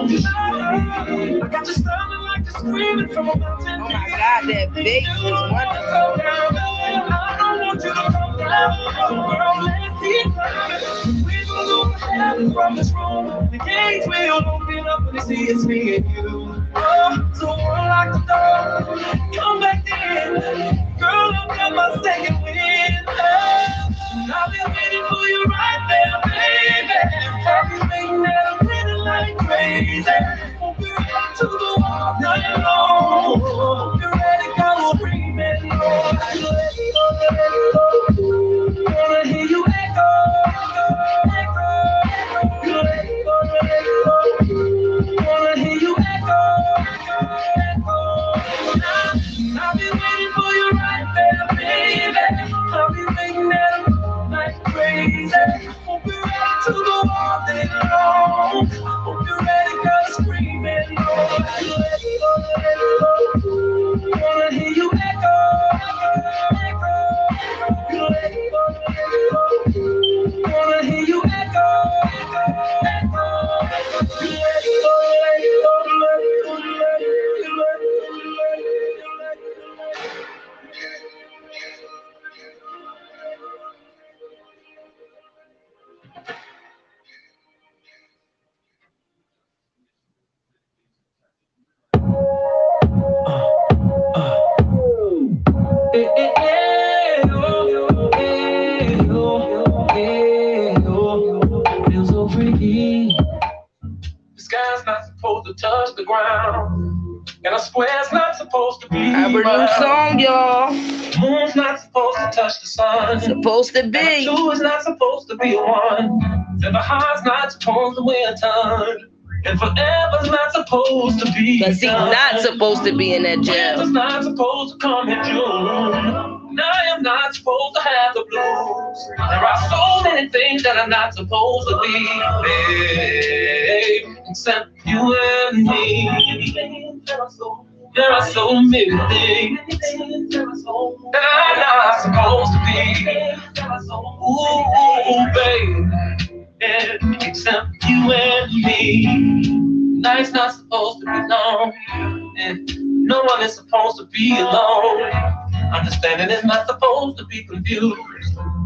F: got you sounding like you're screaming from a mountain.
E: Oh my God, that bass is wonderful.
F: I don't want you to come down. Girl, let's keep climbing. We will go heaven from this room. The gates will open up and they see it's me and you. Oh, so unlock the door. Come back in. Girl, I'm got my second wind. I'll be waiting for you right there, baby. I'll be waiting there, I'm feeling like crazy. Won't be right to the wall, night long. Won't be ready, come screaming. Wanna hear you echo, echo, echo. Wanna hear you echo, echo. I'll be waiting for you right there, baby. I'll be waiting there like crazy. Won't be ready to go all day long. Won't be ready, girl, screaming. Wanna hear you echo, echo, echo. Wanna hear you echo, echo, feels so freaky. The sky's not supposed to touch the ground, and I swear it's not supposed to be.
E: I have a new
F: round.
E: song, y'all.
F: Moon's not supposed to touch the sun.
E: Supposed to
F: And a
E: be.
F: two is not supposed to be a one. And the heart's not supposed to wear a ton. And forever's not supposed to be.
E: Cause he's not supposed to be in that jail.
F: Winter's not supposed to come in June. And I am not supposed to have the blues. There are so many things that I'm not supposed to be, babe, except you and me. There are so many things that I'm not supposed to be. Ooh, babe, yeah, except you and me. Night's not supposed to be long, and no one is supposed to be alone. Understanding is not supposed to be confused,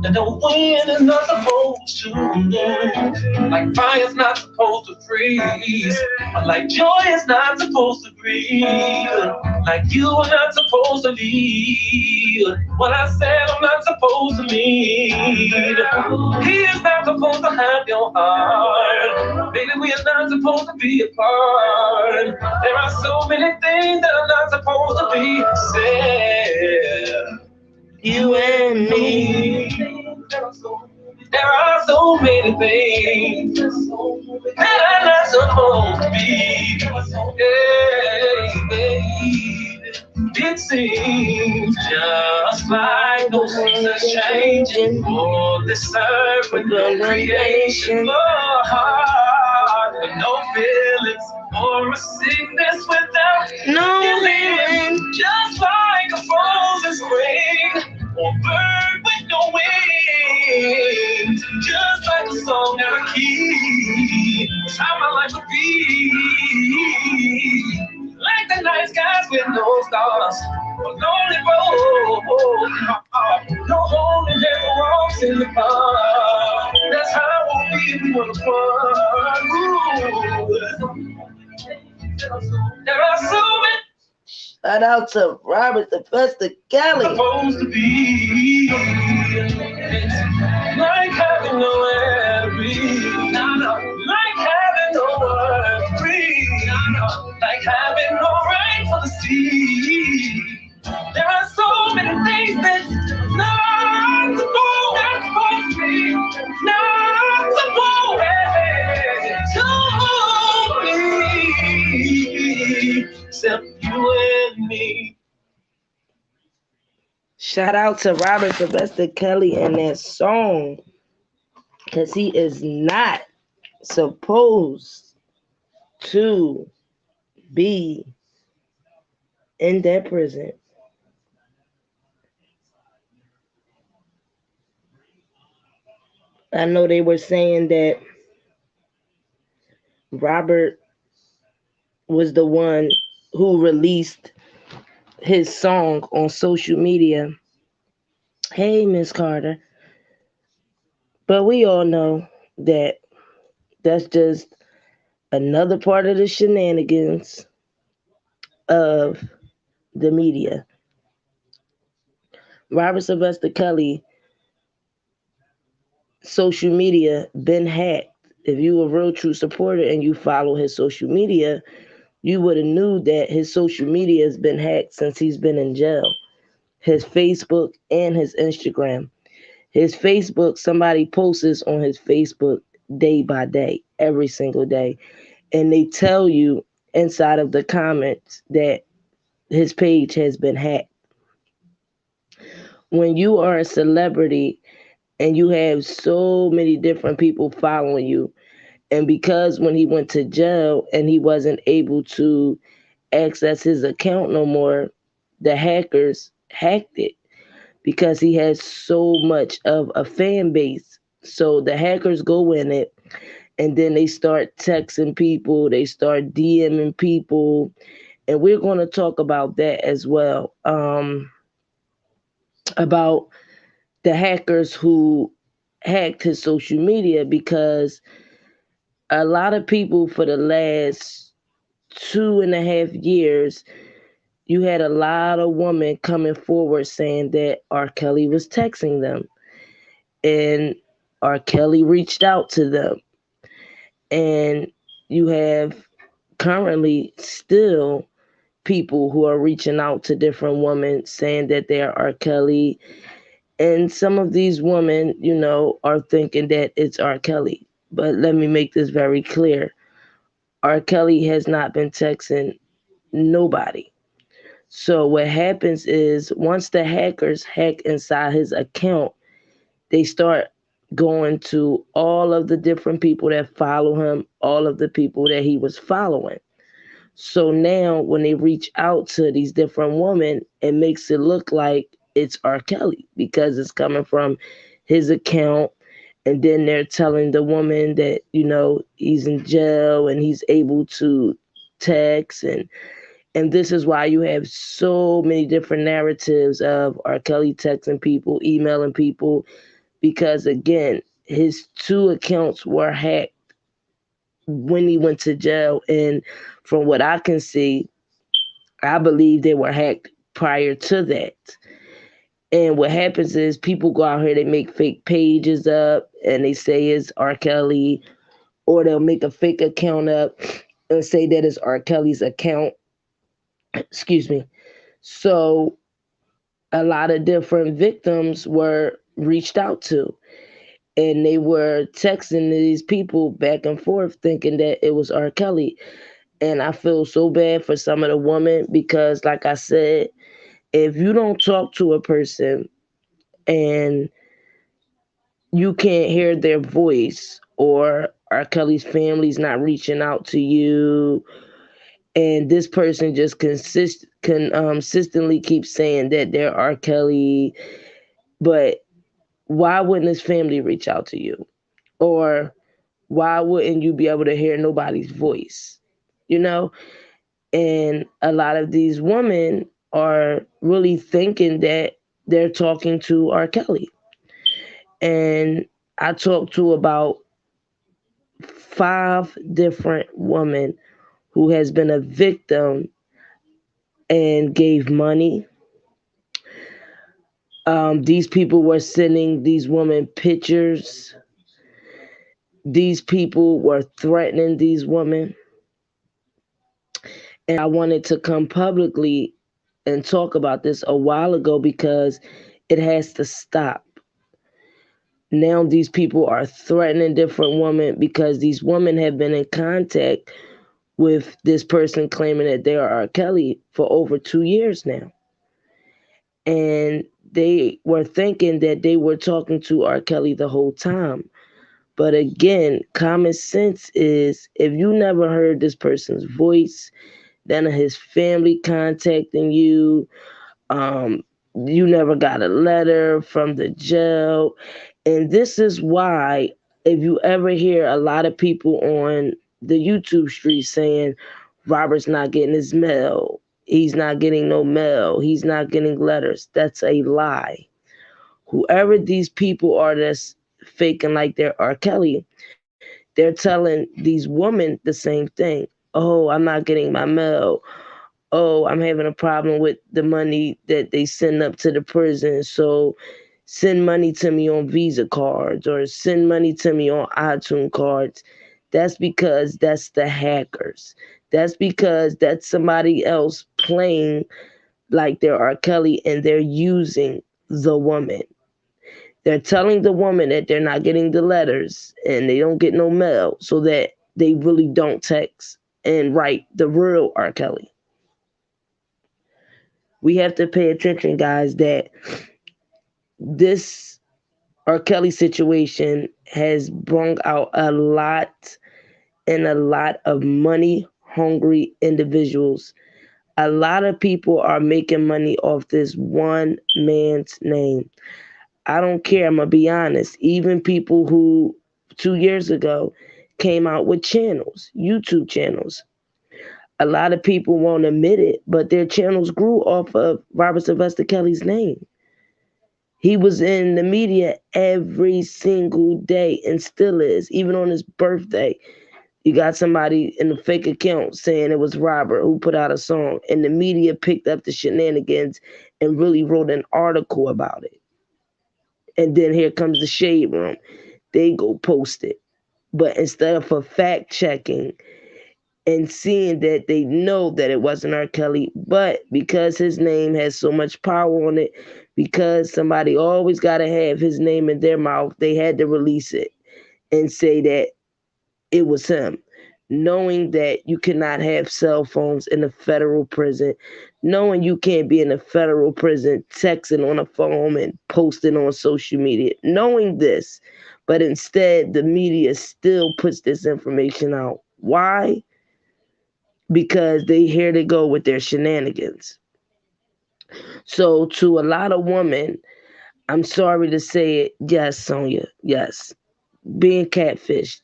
F: and the wind is not supposed to lose. Like fire's not supposed to freeze, like joy is not supposed to breathe, like you are not supposed to leave. What I said I'm not supposed to lead. He is not supposed to have your heart. Baby, we are not supposed to be apart. There are so many things that are not supposed to be said. You and me. There are so many things that are not supposed to be. Hey, it seems just like the seasons changing on this earth with no creation, no heart with no feelings, or a sickness without
E: No
F: healing. Just like a frozen spring, or bird with no wings. Just like a song out of key. That's how my life would be. Like the night skies with no stars, a lonely road, no home and never walks in the park. That's how I won't be if we wanna fun. There are so many
E: Shout out to Robert the Festa Kelly.
F: supposed to be. It's like having nowhere to breathe. Like having nowhere to breathe. Like having no rain for the sea. There are so many things that not supposed to be. Not supposed to be. Except you and me.
E: Shout out to Robert Sylvester Kelly and that song. Because he is not supposed to be in that prison. I know they were saying that Robert was the one who released his song on social media. Hey, Miss Carter. But we all know that that's just another part of the shenanigans of the media. Robert Sylvester Kelly social media been hacked. If you a real true supporter and you follow his social media, you would have knew that his social media has been hacked since he's been in jail. His Facebook and his Instagram. His Facebook, somebody posts on his Facebook day by day, every single day. And they tell you inside of the comments that his page has been hacked. When you are a celebrity and you have so many different people following you, and because when he went to jail and he wasn't able to access his account no more, the hackers hacked it because he has so much of a fan base. So the hackers go in it and then they start texting people, they start DMing people, and we're going to talk about that as well. About the hackers who hacked his social media because a lot of people for the last 2.5 years, you had a lot of women coming forward saying that R. Kelly was texting them and R. Kelly reached out to them. And you have currently still people who are reaching out to different women saying that they are R. Kelly. And some of these women, are thinking that it's R. Kelly. But let me make this very clear. R. Kelly has not been texting nobody. So what happens is once the hackers hack inside his account, they start going to all of the different people that follow him, all of the people that he was following. So now when they reach out to these different women, it makes it look like it's R. Kelly because it's coming from his account. And then they're telling the woman that, he's in jail and he's able to text and this is why you have so many different narratives of R. Kelly texting people, emailing people, because again, his two accounts were hacked when he went to jail. And from what I can see, I believe they were hacked prior to that. And what happens is people go out here, they make fake pages up and they say it's R. Kelly, or they'll make a fake account up and say that it's R. Kelly's account. Excuse me. So a lot of different victims were reached out to and they were texting these people back and forth thinking that it was R. Kelly. And I feel so bad for some of the women because, like I said, if you don't talk to a person and you can't hear their voice, or R. Kelly's family's not reaching out to you, and this person just consistently keeps saying that they're R. Kelly, but why wouldn't his family reach out to you? Or why wouldn't you be able to hear nobody's voice? You know? And a lot of these women are really thinking that they're talking to R. Kelly. And I talked to about 5 different women who has been a victim and gave money. These people were sending these women pictures. These people were threatening these women. And I wanted to come publicly and talk about this a while ago because it has to stop. Now these people are threatening different women because these women have been in contact with this person claiming that they are R. Kelly for over 2 years now. And they were thinking that they were talking to R. Kelly the whole time. But again, common sense is if you never heard this person's voice, none of his family contacting you, you never got a letter from the jail. And this is why, if you ever hear a lot of people on the YouTube street saying, Robert's not getting his mail. He's not getting no mail. He's not getting letters. That's a lie. Whoever these people are that's faking like they're R. Kelly, they're telling these women the same thing. Oh, I'm not getting my mail. Oh, I'm having a problem with the money that they send up to the prison. So send money to me on Visa cards or send money to me on iTunes cards. That's because that's the hackers. That's because that's somebody else playing like they're R. Kelly and they're using the woman. They're telling the woman that they're not getting the letters and they don't get no mail so that they really don't text and write the real R. Kelly. We have to pay attention, guys, that this R. Kelly situation has brought out a lot and a lot of money hungry individuals. A lot of people are making money off this one man's name. I don't care. I'm going to be honest. Even people who 2 years ago came out with channels, YouTube channels. A lot of people won't admit it, but their channels grew off of Robert Sylvester Kelly's name. He was in the media every single day and still is, even on his birthday. You got somebody in a fake account saying it was Robert who put out a song, and the media picked up the shenanigans and really wrote an article about it. And then here comes the shade room. They go post it. But instead of for fact checking and seeing that they know that it wasn't R. Kelly, but because his name has so much power on it, because somebody always got to have his name in their mouth, they had to release it and say that it was him. Knowing that you cannot have cell phones in a federal prison, knowing you can't be in a federal prison texting on a phone and posting on social media, knowing this, but instead the media still puts this information out. Why? Because they here to go with their shenanigans. So to a lot of women, I'm sorry to say it, yes, Sonia, yes, being catfished.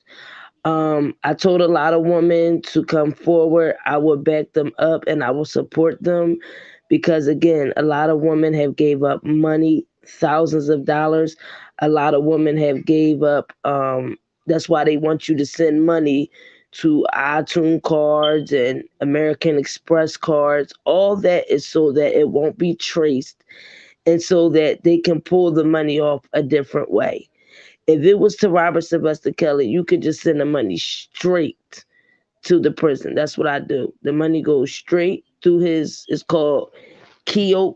E: I told a lot of women to come forward. I will back them up and I will support them because again, a lot of women have gave up money, thousands of dollars. A lot of women have gave up. That's why they want you to send money to iTunes cards and American Express cards. All that is so that it won't be traced and so that they can pull the money off a different way. If it was to Robert Sylvester Kelly, you could just send the money straight to the prison. That's what I do. The money goes straight through his. It's called kiosk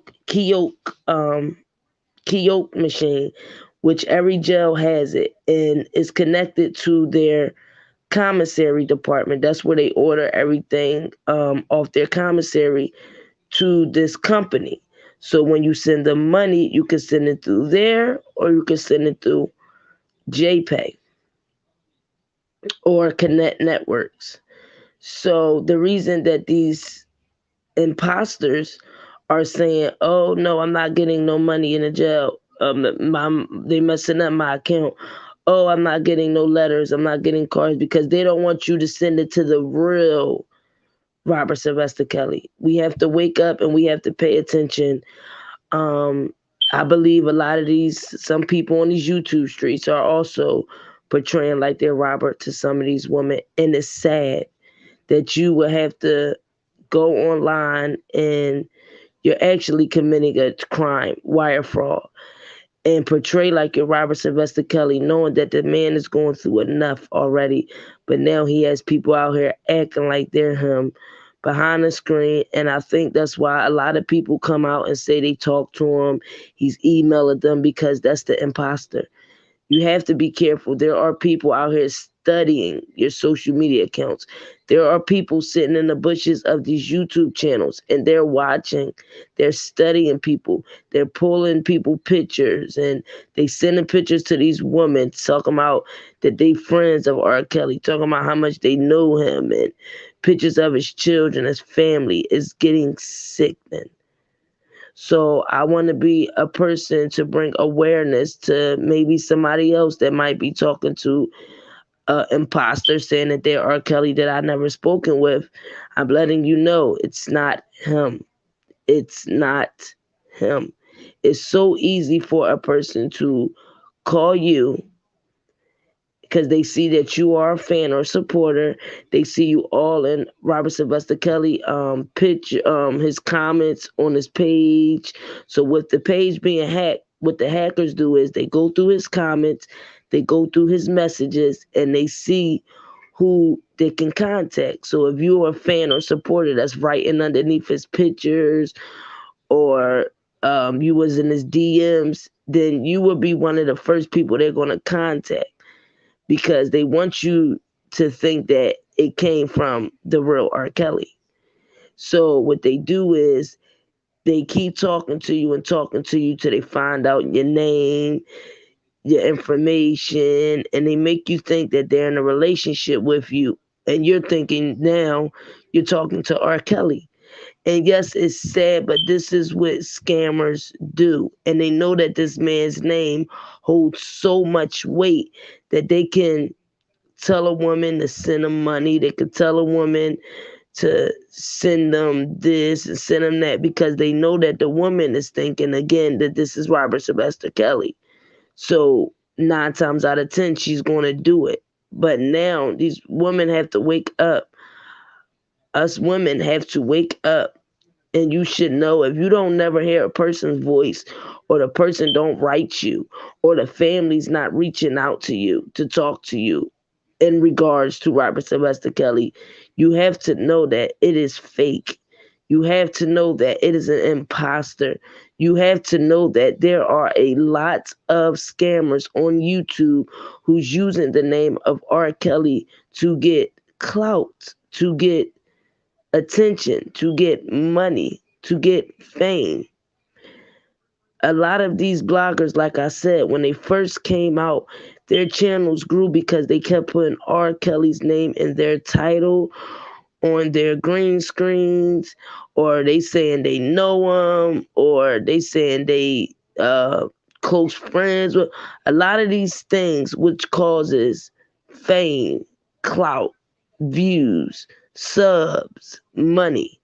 E: machine, which every jail has it, and it's connected to their commissary department. That's where they order everything off their commissary to this company. So when you send the money, you can send it through there, or you can send it through JPay or Connect Networks. So the reason that these imposters are saying, "Oh no, I'm not getting no money in the jail. They messing up my account. Oh, I'm not getting no letters. I'm not getting cards," because they don't want you to send it to the real Robert Sylvester Kelly. We have to wake up and we have to pay attention. Um, I believe a lot of some people on these YouTube streets are also portraying like they're Robert to some of these women. And it's sad that you will have to go online and you're actually committing a crime, wire fraud, and portray like you're Robert Sylvester Kelly, knowing that the man is going through enough already. But now he has people out here acting like they're him behind the screen. And I think that's why a lot of people come out and say they talk to him. He's emailing them because that's the imposter. You have to be careful. There are people out here studying your social media accounts. There are people sitting in the bushes of these YouTube channels and they're watching. They're studying people. They're pulling people pictures and they sending pictures to these women talking about that they friends of R. Kelly, talking about how much they know him and pictures of his children, his family. Is getting sickening. So I want to be a person to bring awareness to maybe somebody else that might be talking to imposter saying that they're R. Kelly that I never spoken with, I'm letting you know it's not him. It's not him. It's so easy for a person to call you because they see that you are a fan or supporter. They see you all in Robert Sylvester Kelly pitch his comments on his page. So with the page being hacked, what the hackers do is they go through his comments, they go through his messages, and they see who they can contact. So if you're a fan or supporter that's writing underneath his pictures, or you was in his DMs, then you will be one of the first people they're gonna contact because they want you to think that it came from the real R. Kelly. So what they do is they keep talking to you and talking to you till they find out your name, your information, and they make you think that they're in a relationship with you. And you're thinking now you're talking to R. Kelly. And yes, it's sad, but this is what scammers do. And they know that this man's name holds so much weight that they can tell a woman to send them money. They could tell a woman to send them this and send them that because they know that the woman is thinking again that this is Robert Sylvester Kelly. So 9 times out of 10, she's going to do it. But now these women have to wake up. Us women have to wake up. And you should know if you don't never hear a person's voice or the person don't write you or the family's not reaching out to you to talk to you in regards to Robert Sylvester Kelly, you have to know that it is fake. You have to know that it is an imposter. You have to know that there are a lot of scammers on YouTube who's using the name of R. Kelly to get clout, to get attention, to get money, to get fame. A lot of these bloggers, like I said, when they first came out, their channels grew because they kept putting R. Kelly's name in their title, on their green screens, or they saying they know him, or they saying they close friends with a lot of these things, which causes fame, clout, views, subs, money.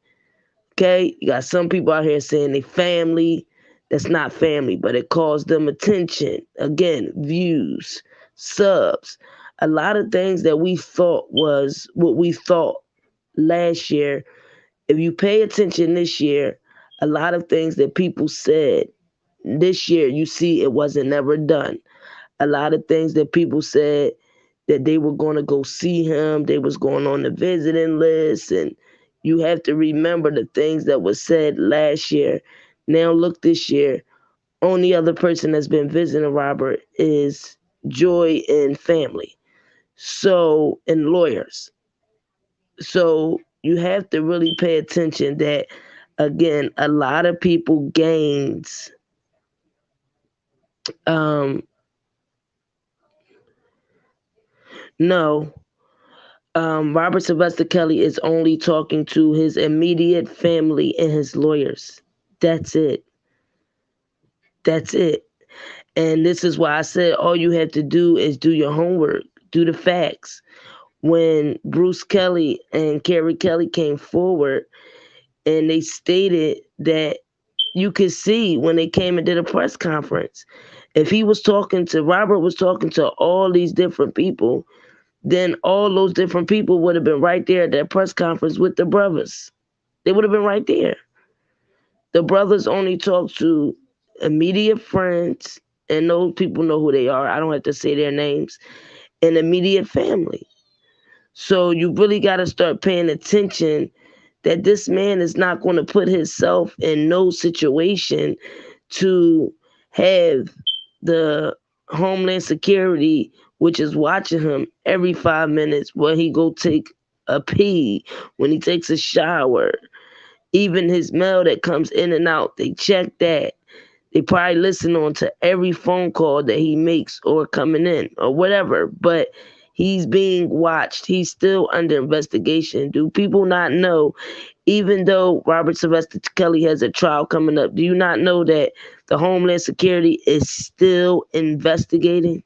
E: Okay, you got some people out here saying they family. That's not family, but it calls them attention. Again, views, subs. A lot of things that we thought was what we thought last year. If you pay attention this year, a lot of things that people said this year, you see it wasn't never done. A lot of things that people said that they were going to go see him, they was going on the visiting list, and you have to remember the things that was said last year. Now look this year, only other person that's been visiting Robert is Joy and family. So, and lawyers. So you have to really pay attention that again, a lot of people gains um no Robert Sylvester Kelly is only talking to his immediate family and his lawyers. That's it. That's it. And this is why I said all you have to do is do your homework, do the facts. When Bruce Kelly and Carrie Kelly came forward and they stated that you could see when they came and did a press conference, if he was talking to, Robert was talking to all these different people, then all those different people would have been right there at that press conference with the brothers. They would have been right there. The brothers only talk to immediate friends, and those people know who they are. I don't have to say their names, and immediate family. So you really got to start paying attention that this man is not going to put himself in no situation to have the Homeland Security, which is watching him every 5 minutes when he go take a pee, when he takes a shower, even his mail that comes in and out, they check that. They probably listen on to every phone call that he makes or coming in or whatever, but he's being watched. He's still under investigation. Do people not know, even though Robert Sylvester Kelly has a trial coming up, do you not know that the Homeland Security is still investigating?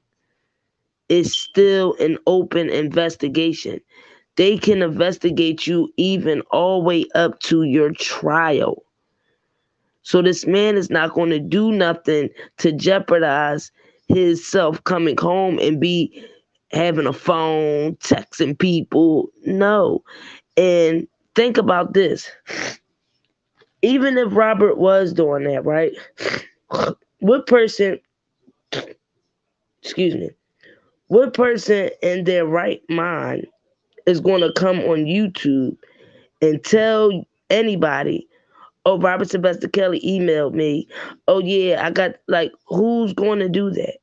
E: is still an open investigation. They can investigate you even all the way up to your trial. So this man is not going to do nothing to jeopardize his self coming home and be having a phone, texting people. No. And think about this. Even if Robert was doing that, right? What person, excuse me, what person in their right mind is going to come on YouTube and tell anybody, oh, Robert Sylvester Kelly emailed me. Oh, yeah, I got, like, who's going to do that?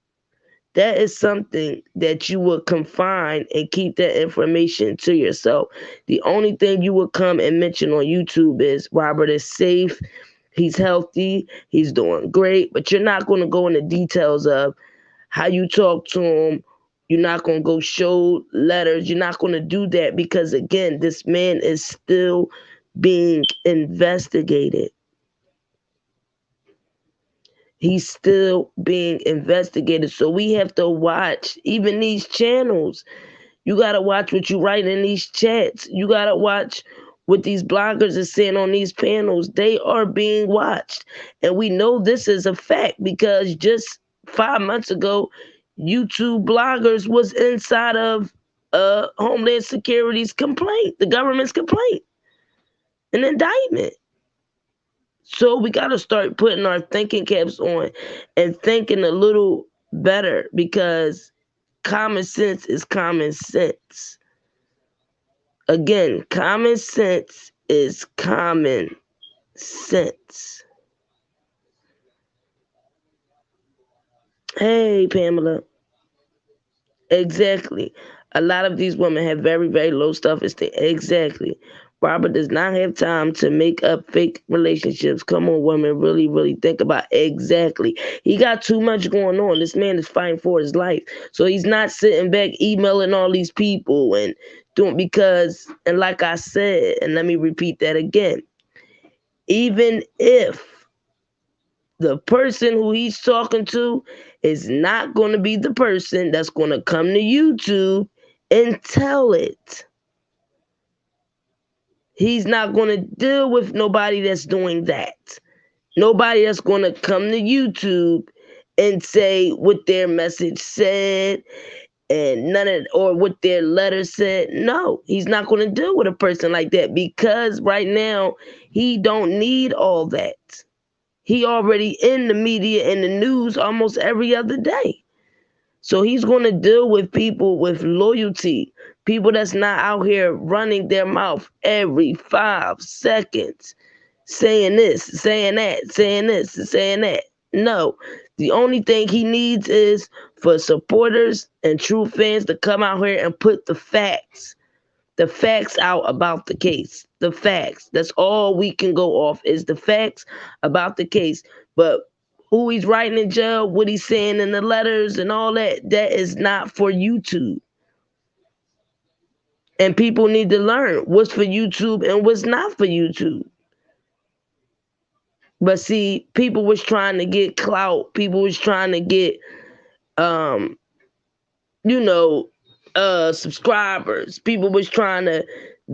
E: That is something that you would confine and keep that information to yourself. The only thing you would come and mention on YouTube is Robert is safe, he's healthy, he's doing great, but you're not going to go into details of how you talk to him. You're not going to go show letters. You're not going to do that because, again, this man is still being investigated. He's still being investigated. So we have to watch even these channels. You got to watch what you write in these chats. You got to watch what these bloggers are saying on these panels. They are being watched. And we know this is a fact because just 5 months ago, YouTube bloggers was inside of Homeland Security's complaint, the government's complaint, an indictment. So we got to start putting our thinking caps on and thinking a little better because common sense is common sense. Again, common sense is common sense. Hey, Pamela. Exactly. A lot of these women have very, very low self-esteem. Exactly. Robert does not have time to make up fake relationships. Come on, women, really, really think about it. Exactly. He got too much going on. This man is fighting for his life. So he's not sitting back emailing all these people and doing because, and like I said, and let me repeat that again, even if the person who he's talking to is not going to be the person that's going to come to YouTube and tell it. He's not going to deal with nobody that's doing that. Nobody that's going to come to YouTube and say what their message said and or what their letter said. No, he's not going to deal with a person like that because right now he don't need all that. He already in the media and the news almost every other day. So he's going to deal with people with loyalty, people that's not out here running their mouth every 5 seconds, saying this, saying that, saying this, saying that. No, the only thing he needs is for supporters and true fans to come out here and put the facts out about the case. The facts. That's all we can go off is the facts about the case. But who he's writing in jail, what he's saying in the letters and all that, that is not for YouTube. And people need to learn what's for YouTube and what's not for YouTube. But see, people was trying to get clout. People was trying to get, subscribers. People was trying to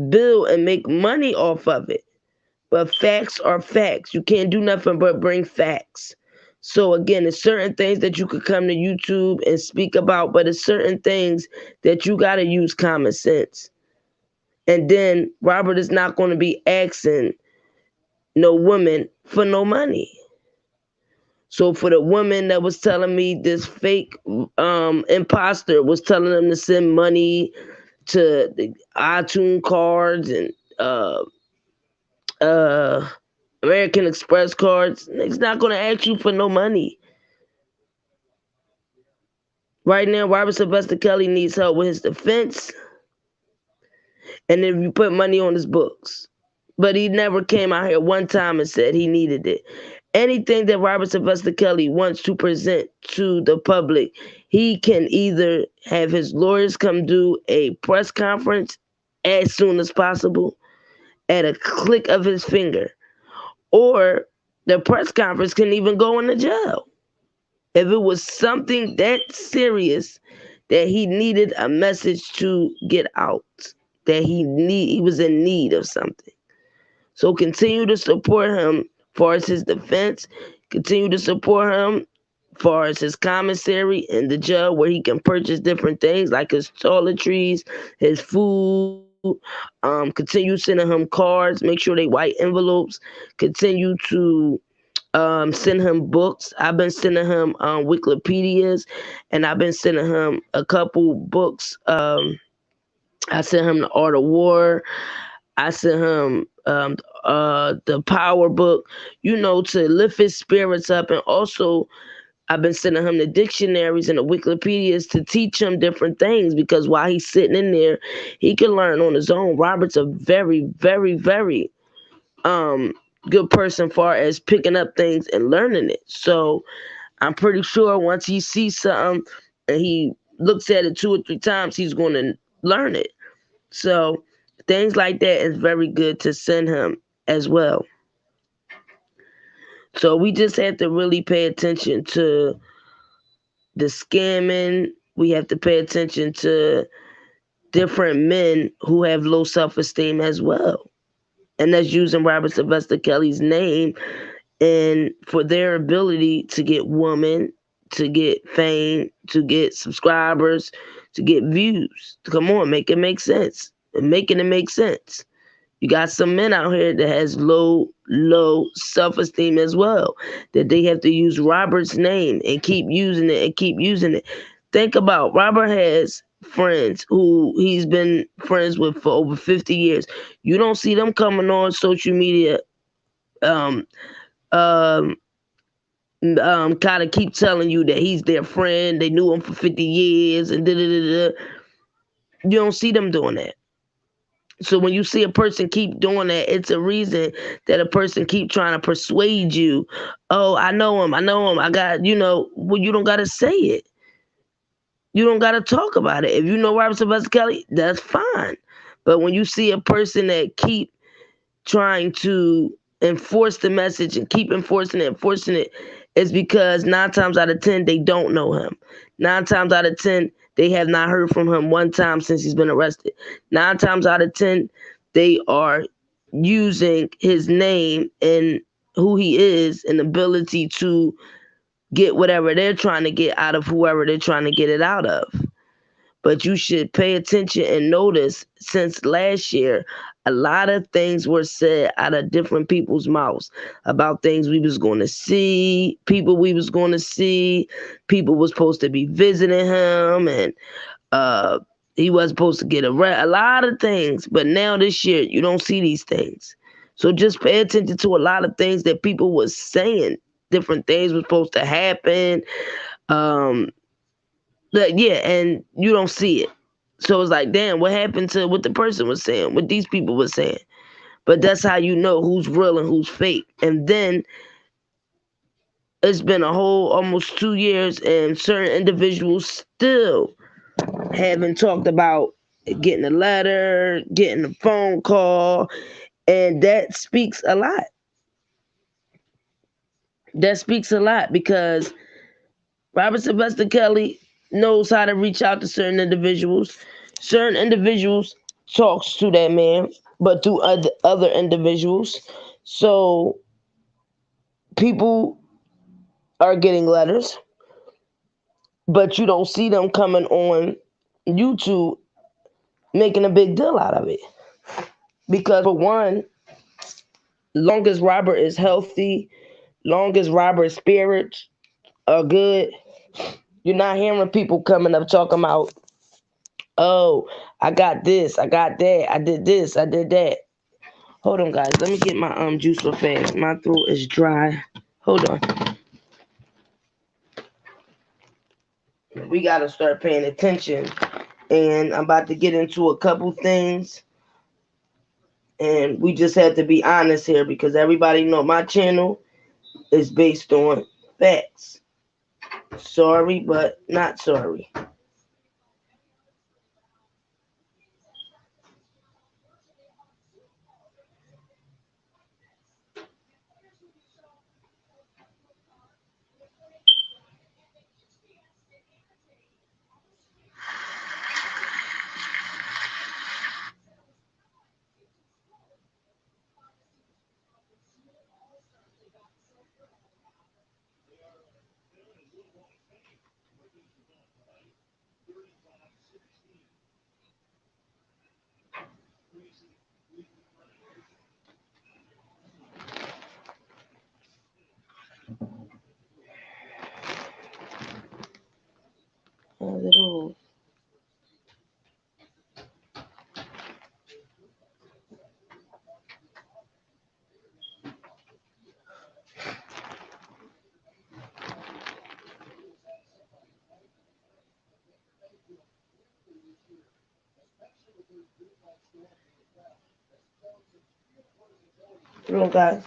E: build and make money off of it. But facts are facts. You can't do nothing but bring facts. So again, there's certain things that you could come to YouTube and speak about, but there's certain things that you got to use common sense. And then Robert is not going to be asking no woman for no money. So for the woman that was telling me this fake imposter was telling them to send money to the iTunes cards and American Express cards, he's not going to ask you for no money. Right now, Robert Sylvester Kelly needs help with his defense. And if you put money on his books. But he never came out here one time and said he needed it. Anything that Robert Sylvester Kelly wants to present to the public, he can either have his lawyers come do a press conference as soon as possible at a click of his finger. Or the press conference can even go into jail. If it was something that serious that he needed a message to get out, that he was in need of something. So continue to support him far as his defense. Continue to support him far as his commissary in the jail where he can purchase different things like his toiletries, his food. Continue sending him cards. Make sure they white envelopes. Continue to send him books. I've been sending him Wikipedias, and I've been sending him a couple books. I sent him the Art of War. I sent him the Power book, to lift his spirits up. And also, I've been sending him the dictionaries and the Wikipedias to teach him different things because while he's sitting in there, he can learn on his own. Robert's a very, very, very um, good person far as picking up things and learning it. So I'm pretty sure once he sees something and he looks at it 2 or 3 times, he's going to learn it. So things like that is very good to send him as well. So we just have to really pay attention to the scamming. We have to pay attention to different men who have low self-esteem as well. And that's using Robert Sylvester Kelly's name and for their ability to get women, to get fame, to get subscribers, to get views. Come on, make it make sense. And making it make sense. You got some men out here that has low self-esteem as well. That they have to use Robert's name and keep using it and keep using it. Think about Robert has friends who he's been friends with for over 50 years. You don't see them coming on social media um um kind of keep telling you that he's their friend. They knew him for 50 years and da da da da. You don't see them doing that. So when you see a person keep doing that, it's a reason that a person keep trying to persuade you. Oh, I know him. I got, well, you don't got to say it. You don't got to talk about it. If you know Robert Sylvester Kelly, that's fine. But when you see a person that keep trying to enforce the message and keep enforcing it, it's because 9 times out of 10, they don't know him. 9 times out of 10, they have not heard from him one time since he's been arrested. 9 times out of 10, they are using his name and who he is and ability to get whatever they're trying to get out of whoever they're trying to get it out of. But you should pay attention and notice since last year, a lot of things were said out of different people's mouths about things we was going to see, people we was going to see, people was supposed to be visiting him, and he was supposed to get a lot of things. But now this year, you don't see these things. So just pay attention to a lot of things that people was saying. Different things were supposed to happen. And you don't see it. So it's like, damn, what happened to what the person was saying, what these people were saying? But that's how you know who's real and who's fake. And then it's been a whole almost 2 years, and certain individuals still haven't talked about getting a letter, getting a phone call, and that speaks a lot. That speaks a lot because Robert Sylvester Kelly knows how to reach out to certain individuals. Certain individuals talks to that man, but through other individuals. So people are getting letters, but you don't see them coming on YouTube making a big deal out of it. Because for one, long as Robert is healthy, long as Robert's spirits are good, you're not hearing people coming up talking about, oh, I got this, I got that, I did this, I did that. Hold on, guys. Let me get my juice real fast. My throat is dry. Hold on. We gotta start paying attention. And I'm about to get into a couple things. And we just have to be honest here because everybody know my channel is based on facts. Sorry, but not sorry. Okay.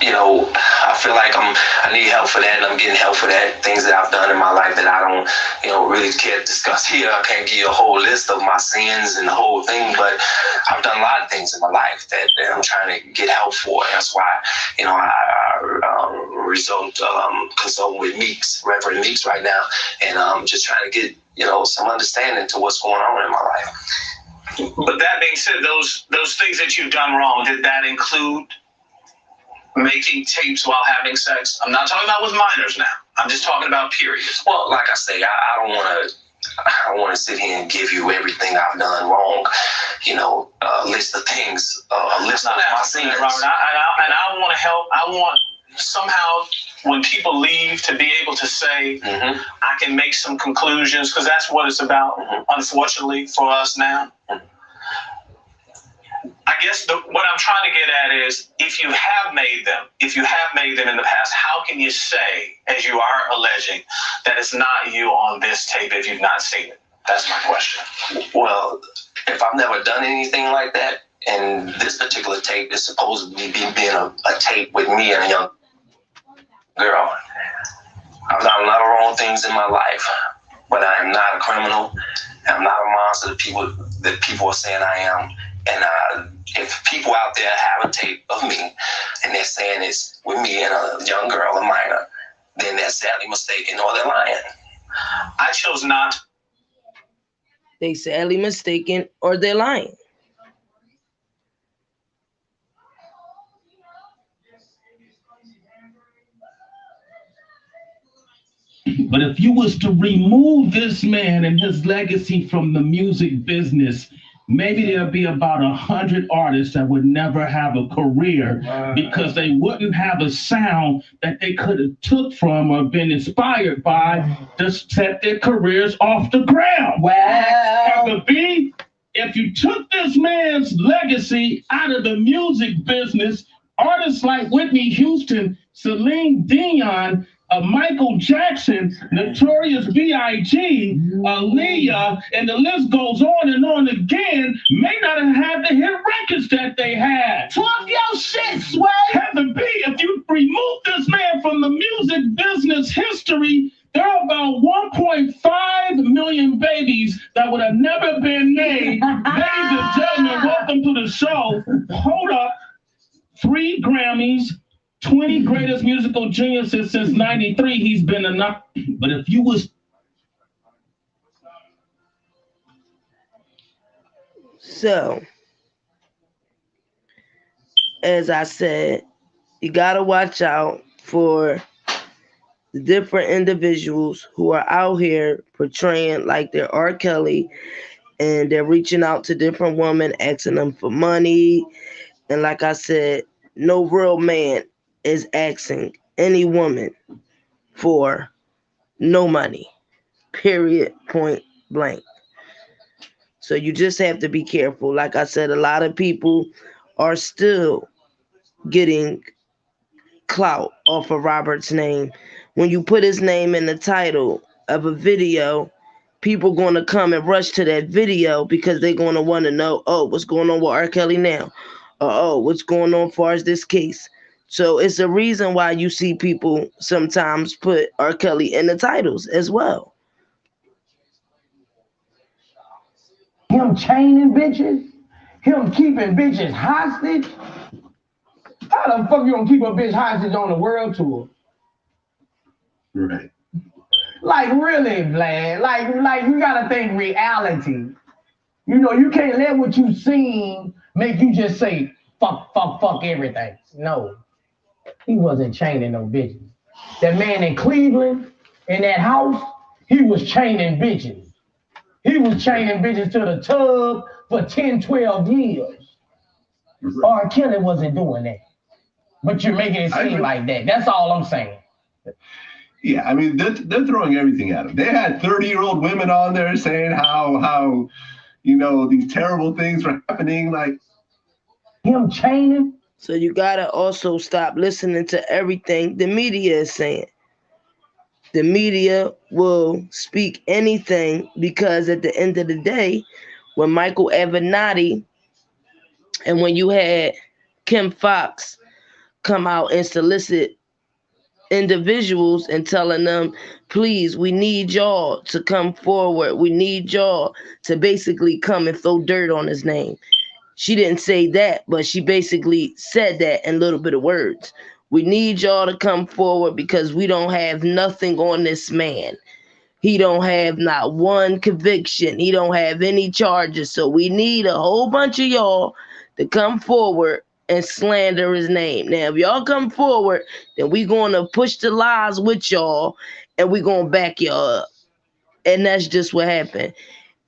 C: You know, I feel like I need help for that, and I'm getting help for that. Things that I've done in my life that I don't, really care to discuss here. I can't give you a whole list of my sins and the whole thing, but I've done a lot of things in my life that I'm trying to get help for. That's why, consulting with Meeks, Reverend Meeks, right now, and I'm just trying to get some understanding to what's going on in my life. But that being said, those things that you've done wrong, did that include making tapes while having sex? I'm not talking about with minors now. I'm just talking about periods. Well, like I say, I don't want to sit here and give you everything I've done wrong. List of things, list of my sins. Robert, and I want to help. I want somehow when people leave to be able to say, I can make some conclusions, because that's what it's about, unfortunately, for us now. I guess what I'm trying to get at is, if you have made them in the past, how can you say, as you are alleging, that it's not you on this tape if you've not seen it? That's my question. Well, if I've never done anything like that, and this particular tape is supposedly being a tape with me and a young girl, I've done a lot of wrong things in my life, but I am not a criminal. I'm not a monster that people are saying I am. And if people out there have a tape of me and they're saying it's with me and a young girl, a minor, then they're sadly mistaken or they're lying. I chose not.
E: They sadly mistaken or they're lying.
H: But if you was to remove this man and his legacy from the music business, maybe there'll be about 100 artists that would never have a career because they wouldn't have a sound that they could have took from or been inspired by to set their careers off the ground. Well, B, if you took this man's legacy out of the music business, artists like Whitney Houston, Celine Dion, Michael Jackson, Notorious B.I.G., Aaliyah, and the list goes on and on again, may not have had the hit records that they had.
E: Talk your shit, Sway.
H: Heather B, if you remove this man from the music business history, there are about 1.5 million babies that would have never been made. Ladies and gentlemen, welcome to the show. Hold up. 3 Grammys, 20 greatest musical geniuses since 93. He's been enough. But if you was...
E: So, as I said, you got to watch out for the different individuals who are out here portraying like they're R. Kelly, and they're reaching out to different women, asking them for money. And like I said, no real man is asking any woman for no money, period, point blank. So you just have to be careful. Like I said, a lot of people are still getting clout off of Robert's name. When you put his name in the title of a video, people going to come and rush to that video because they're going to want to know, oh, what's going on with R. Kelly now? Or, oh, what's going on as far as this case? So it's a reason why you see people sometimes put R. Kelly in the titles as well.
I: Him chaining bitches, him keeping bitches hostage. How the fuck you gonna keep a bitch hostage on the world tour?
J: Right.
I: Like really, Vlad. Like you gotta think reality. You know, you can't let what you seen make you just say fuck everything. No, he wasn't chaining no bitches. That man in Cleveland, in that house, he was chaining bitches. He was chaining bitches to the tub for 10, 12 years. R. Kelly wasn't doing that. But you're making it seem like that. That's all I'm saying.
J: Yeah, I mean, they're throwing everything at him. They had 30-year-old women on there saying how you know, these terrible things were happening, like
I: him chaining.
E: So you gotta also stop listening to everything the media is saying. The media will speak anything because at the end of the day, when Michael Avenatti and when you had Kim Fox come out and solicit individuals and telling them, please, we need y'all to come forward. We need y'all to basically come and throw dirt on his name. She didn't say that, but she basically said that in a little bit of words. We need y'all to come forward because we don't have nothing on this man. He don't have not one conviction. He don't have any charges. So we need a whole bunch of y'all to come forward and slander his name. Now, if y'all come forward, then we going to push the lies with y'all and we going to back y'all up. And that's just what happened.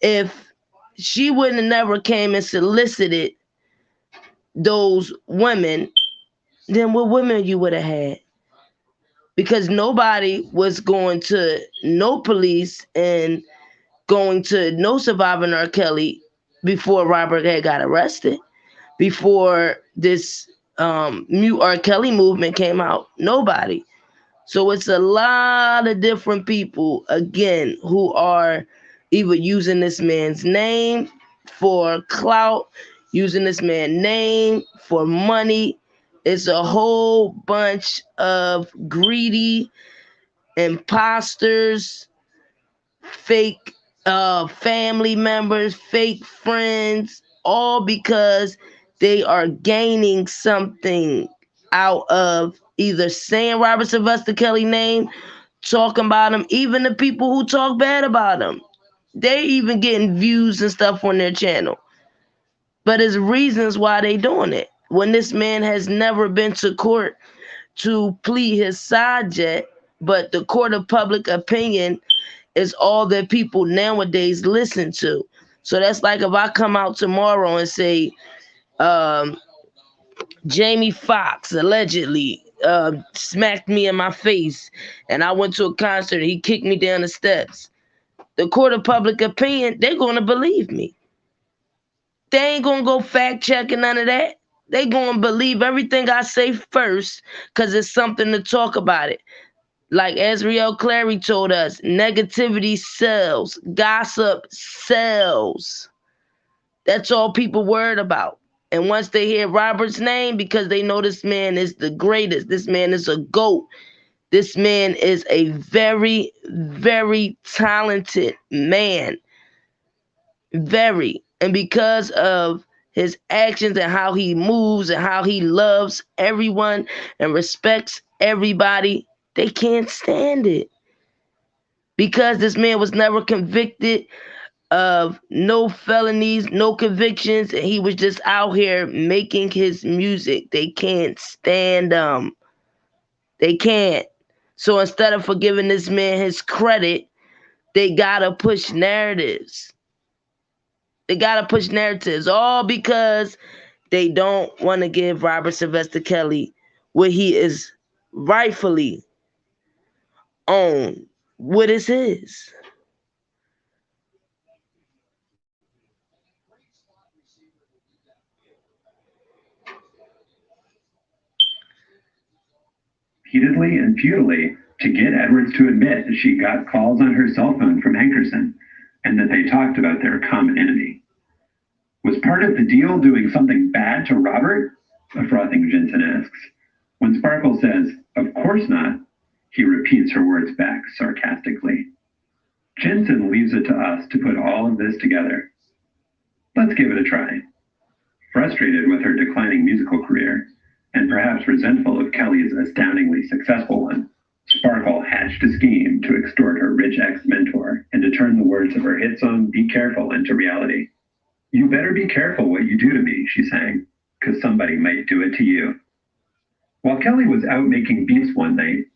E: If she wouldn't have never came and solicited those women, then what women you would have had? Because nobody was going to no police and going to no surviving R. Kelly before Robert had got arrested, before this Mute R. Kelly movement came out. Nobody. So it's a lot of different people, again, who are either using this man's name for clout, using this man's name for money. It's a whole bunch of greedy imposters, fake family members, fake friends, all because they are gaining something out of either saying Robert Sylvester Kelly's name, talking about him, even the people who talk bad about him. They even getting views and stuff on their channel. But there's reasons why they doing it. When this man has never been to court to plead his side yet, but the court of public opinion is all that people nowadays listen to. So that's like if I come out tomorrow and say, Jamie Foxx allegedly smacked me in my face and I went to a concert and he kicked me down the steps. The court of public opinion, they're going to believe me. They ain't going to go fact check and none of that. They going to believe everything I say first because it's something to talk about it. Like Azriel Clary told us, negativity sells, gossip sells. That's all people worried about. And once they hear Robert's name, because they know this man is the greatest, this man is a GOAT, this man is a very, very talented man. Very. And because of his actions and how he moves and how he loves everyone and respects everybody, they can't stand it. Because this man was never convicted of no felonies, no convictions, and he was just out here making his music. They can't stand him. They can't. So instead of forgiving this man his credit, they gotta push narratives. They gotta push narratives, all because they don't want to give Robert Sylvester Kelly what he is rightfully owned. What is his?
K: Repeatedly and futilely to get Edwards to admit that she got calls on her cell phone from Hankerson and that they talked about their common enemy. Was part of the deal doing something bad to Robert? A frothing Jensen asks. When Sparkle says, of course not, he repeats her words back sarcastically. Jensen leaves it to us to put all of this together. Let's give it a try. Frustrated with her declining musical career, and perhaps resentful of Kelly's astoundingly successful one, Sparkle hatched a scheme to extort her rich ex-mentor and to turn the words of her hit song Be Careful into reality. You better be careful what you do to me, she sang, because somebody might do it to you. While Kelly was out making beats one night,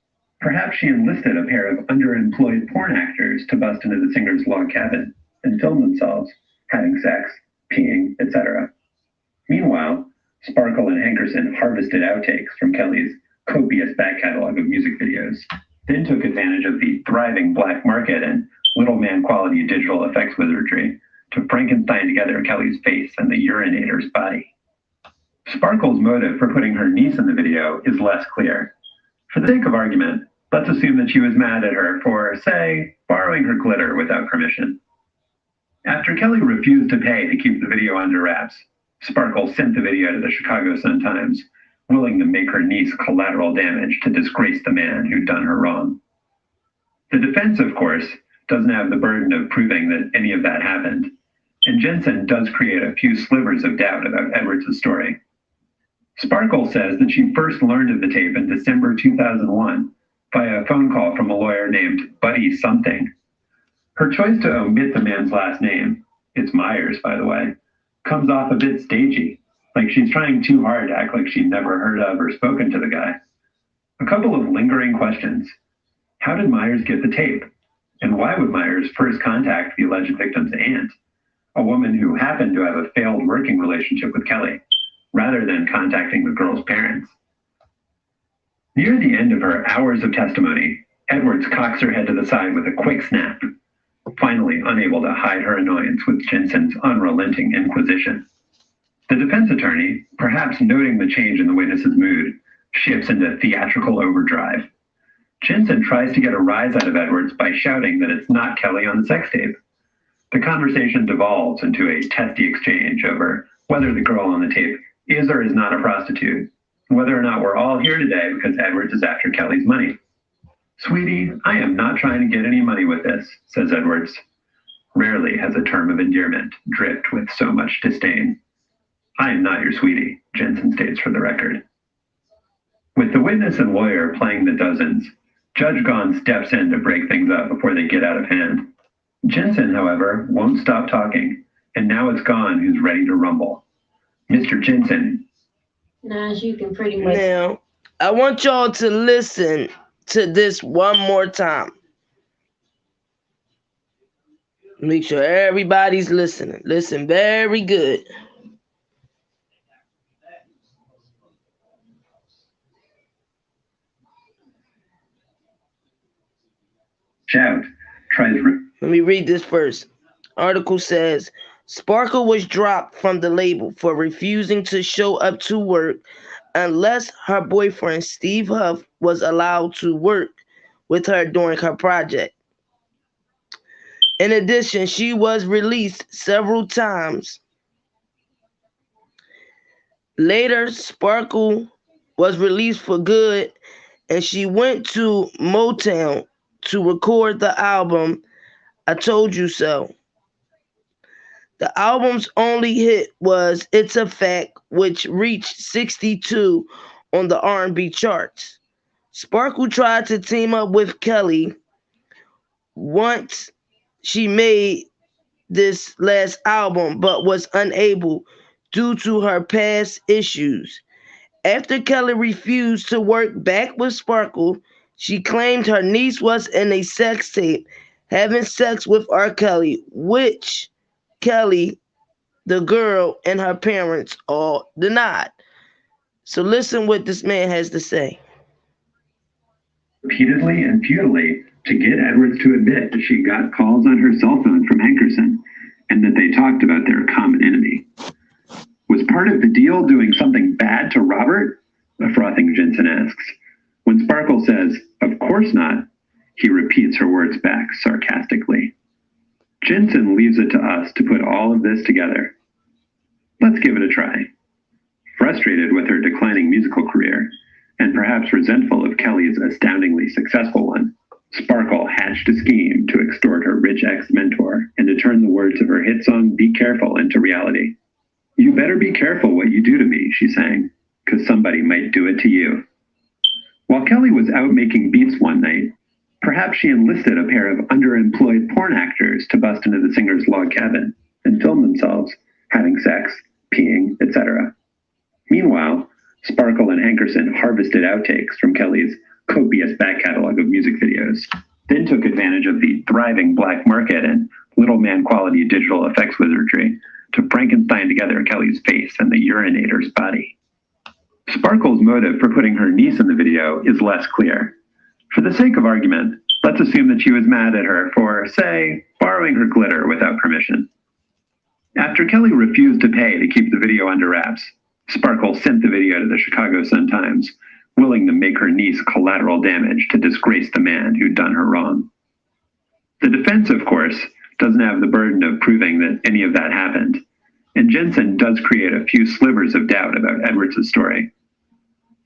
K: perhaps she enlisted a pair of underemployed porn actors to bust into the singer's log cabin and film themselves having sex, peeing, etc. Meanwhile, Sparkle and Hankerson harvested outtakes from Kelly's copious back catalog of music videos, then took advantage of the thriving black market and little man quality digital effects wizardry to Frankenstein together Kelly's face and the urinator's body. Sparkle's motive for putting her niece in the video is less clear. For the sake of argument, let's assume that she was mad at her for, say, borrowing her glitter without permission. After Kelly refused to pay to keep the video under wraps, Sparkle sent the video to the Chicago Sun-Times, willing to make her niece collateral damage to disgrace the man who'd done her wrong. The defense, of course, doesn't have the burden of proving that any of that happened, and Jensen does create a few slivers of doubt about Edwards' story. Sparkle says that she first learned of the tape in December 2001 via a phone call from a lawyer named Buddy Something. Her choice to omit the man's last name, it's Myers, by the way, comes off a bit stagey, like she's trying too hard to act like she'd never heard of or spoken to the guy. A couple of lingering questions. How did Myers get the tape? And why would Myers first contact the alleged victim's aunt, a woman who happened to have a failed working relationship with Kelly, rather than contacting the girl's parents? Near the end of her hours of testimony, Edwards cocks her head to the side with a quick snap, finally unable to hide her annoyance with Jensen's unrelenting inquisition. The defense attorney, perhaps noting the change in the witness's mood, shifts into theatrical overdrive. Jensen tries to get a rise out of Edwards by shouting that it's not Kelly on the sex tape. The conversation devolves into a testy exchange over whether the girl on the tape is or is not a prostitute, and whether or not we're all here today because Edwards is after Kelly's money. Sweetie, I am not trying to get any money with this, says Edwards. Rarely has a term of endearment dripped with so much disdain. I am not your sweetie, Jensen states for the record. With the witness and lawyer playing the dozens, Judge Gahn steps in to break things up before they get out of hand. Jensen, however, won't stop talking, and now it's Gahn who's ready to rumble. Mr. Jensen.
L: Now, as you can pretty much...
E: Now, I want y'all to listen to this one more time. Make sure everybody's listening. Listen very good.
K: Shout.
E: Let me read this first. Article says, Sparkle was dropped from the label for refusing to show up to work unless her boyfriend Steve Huff was allowed to work with her during her project. In addition, she was released several times. Later, Sparkle was released for good, and she went to Motown to record the album I Told You So. The album's only hit was It's a Fact, which reached 62 on the R&B charts. Sparkle tried to team up with Kelly once she made this last album, but was unable due to her past issues. After Kelly refused to work back with Sparkle, she claimed her niece was in a sex tape having sex with R. Kelly, which Kelly, the girl, and her parents all denied. So listen what this man has to say.
K: Repeatedly and futilely to get Edwards to admit that she got calls on her cell phone from Hankerson and that they talked about their common enemy. Was part of the deal doing something bad to Robert? A frothing Jensen asks. When Sparkle says, of course not, he repeats her words back sarcastically. Jensen leaves it to us to put all of this together. Let's give it a try. Frustrated with her declining musical career, and perhaps resentful of Kelly's astoundingly successful one, Sparkle hatched a scheme to extort her rich ex-mentor and to turn the words of her hit song Be Careful into reality. You better be careful what you do to me, she sang, because somebody might do it to you. While Kelly was out making beats one night, perhaps she enlisted a pair of underemployed porn actors to bust into the singer's log cabin and film themselves having sex, peeing, etc. Meanwhile, Sparkle and Hankerson harvested outtakes from Kelly's copious back catalog of music videos, then took advantage of the thriving black market and little man quality digital effects wizardry to Frankenstein together Kelly's face and the urinator's body. Sparkle's motive for putting her niece in the video is less clear. For the sake of argument, let's assume that she was mad at her for, say, borrowing her glitter without permission. After Kelly refused to pay to keep the video under wraps, Sparkle sent the video to the Chicago Sun-Times, willing to make her niece collateral damage to disgrace the man who'd done her wrong. The defense, of course, doesn't have the burden of proving that any of that happened, and Jensen does create a few slivers of doubt about Edwards' story.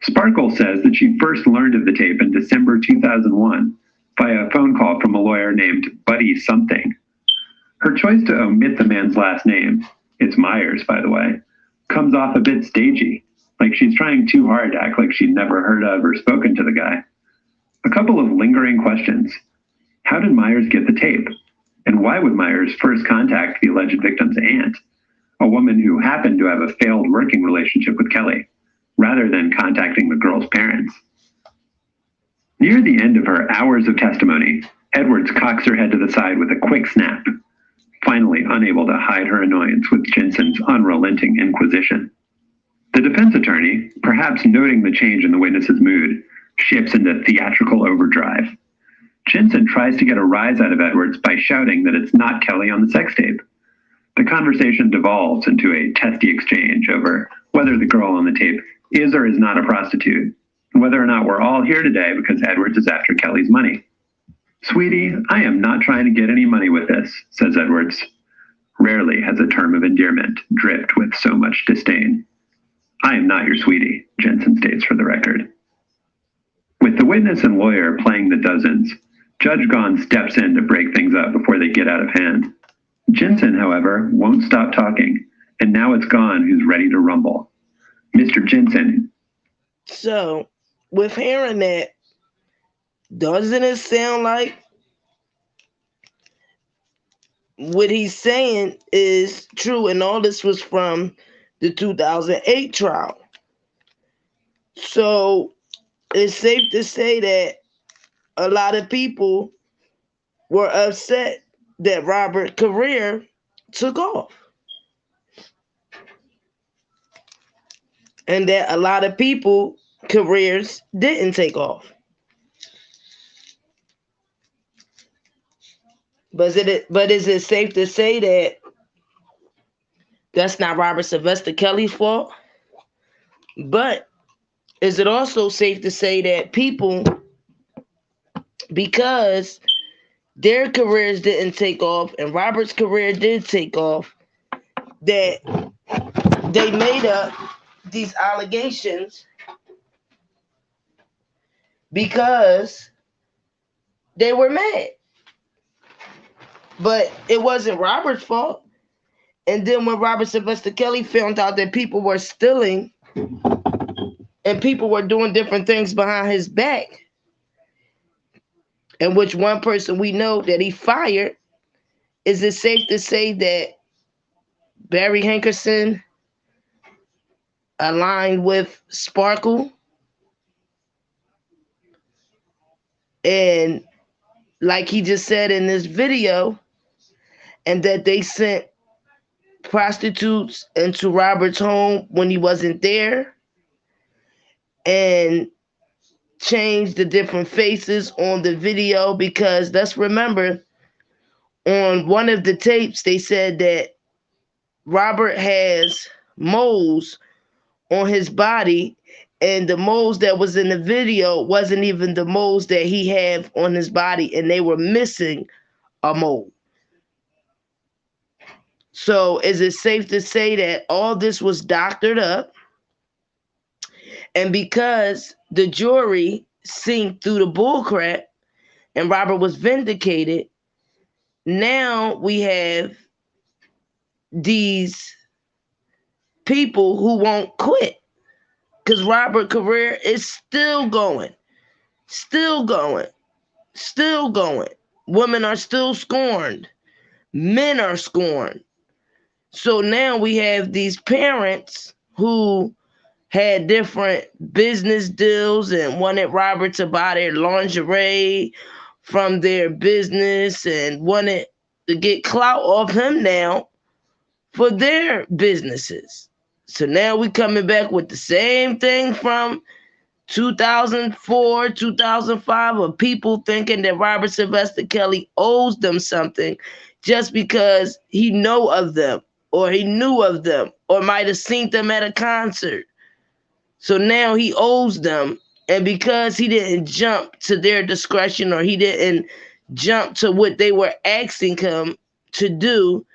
K: Sparkle says that she first learned of the tape in December 2001 via a phone call from a lawyer named Buddy Something. Her choice to omit the man's last name, it's Myers, by the way, comes off a bit stagey, like she's trying too hard to act like she'd never heard of or spoken to the guy. A couple of lingering questions. How did Myers get the tape? And why would Myers first contact the alleged victim's aunt, a woman who happened to have a failed working relationship with Kelly, rather than contacting the girl's parents? Near the end of her hours of testimony, Edwards cocks her head to the side with a quick snap, finally unable to hide her annoyance with Jensen's unrelenting inquisition. The defense attorney, perhaps noting the change in the witness's mood, shifts into theatrical overdrive. Jensen tries to get a rise out of Edwards by shouting that it's not Kelly on the sex tape. The conversation devolves into a testy exchange over whether the girl on the tape is or is not a prostitute, and whether or not we're all here today because Edwards is after Kelly's money. Sweetie, I am not trying to get any money with this, says Edwards. Rarely has a term of endearment dripped with so much disdain. I am not your sweetie, Jensen states for the record. With the witness and lawyer playing the dozens, Judge Gahn steps in to break things up before they get out of hand. Jensen, however, won't stop talking, and now it's Gahn who's ready to rumble. Mr. Jensen.
E: So, with hearing that, doesn't it sound like what he's saying is true, and all this was from the 2008 trial? So it's safe to say that a lot of people were upset that Robert's career took off, and that a lot of people careers didn't take off. But is it safe to say that that's not Robert Sylvester Kelly's fault? But is it also safe to say that people, because their careers didn't take off and Robert's career did take off, that they made up these allegations because they were mad? But it wasn't Robert's fault. And then when Robert Sylvester Kelly found out that people were stealing and people were doing different things behind his back, and which one person we know that he fired, is it safe to say that Barry Hankerson aligned with Sparkle? And like he just said in this video, and that they sent prostitutes into Robert's home when he wasn't there and changed the different faces on the video, because let's remember, on one of the tapes, they said that Robert has moles on his body, and the moles that was in the video wasn't even the moles that he had on his body, and they were missing a mole. So is it safe to say that all this was doctored up, and because the jury seen through the bullcrap, and Robert was vindicated, now we have these people who won't quit because Robert's career is still going. Women are still scorned. Men are scorned. So now we have these parents who had different business deals and wanted Robert to buy their lingerie from their business and wanted to get clout off him now for their businesses. So now we coming back with the same thing from 2004, 2005 of people thinking that Robert Sylvester Kelly owes them something just because he know of them or he knew of them or might have seen them at a concert. So now he owes them, and because he didn't jump to their discretion or he didn't jump to what they were asking him to do,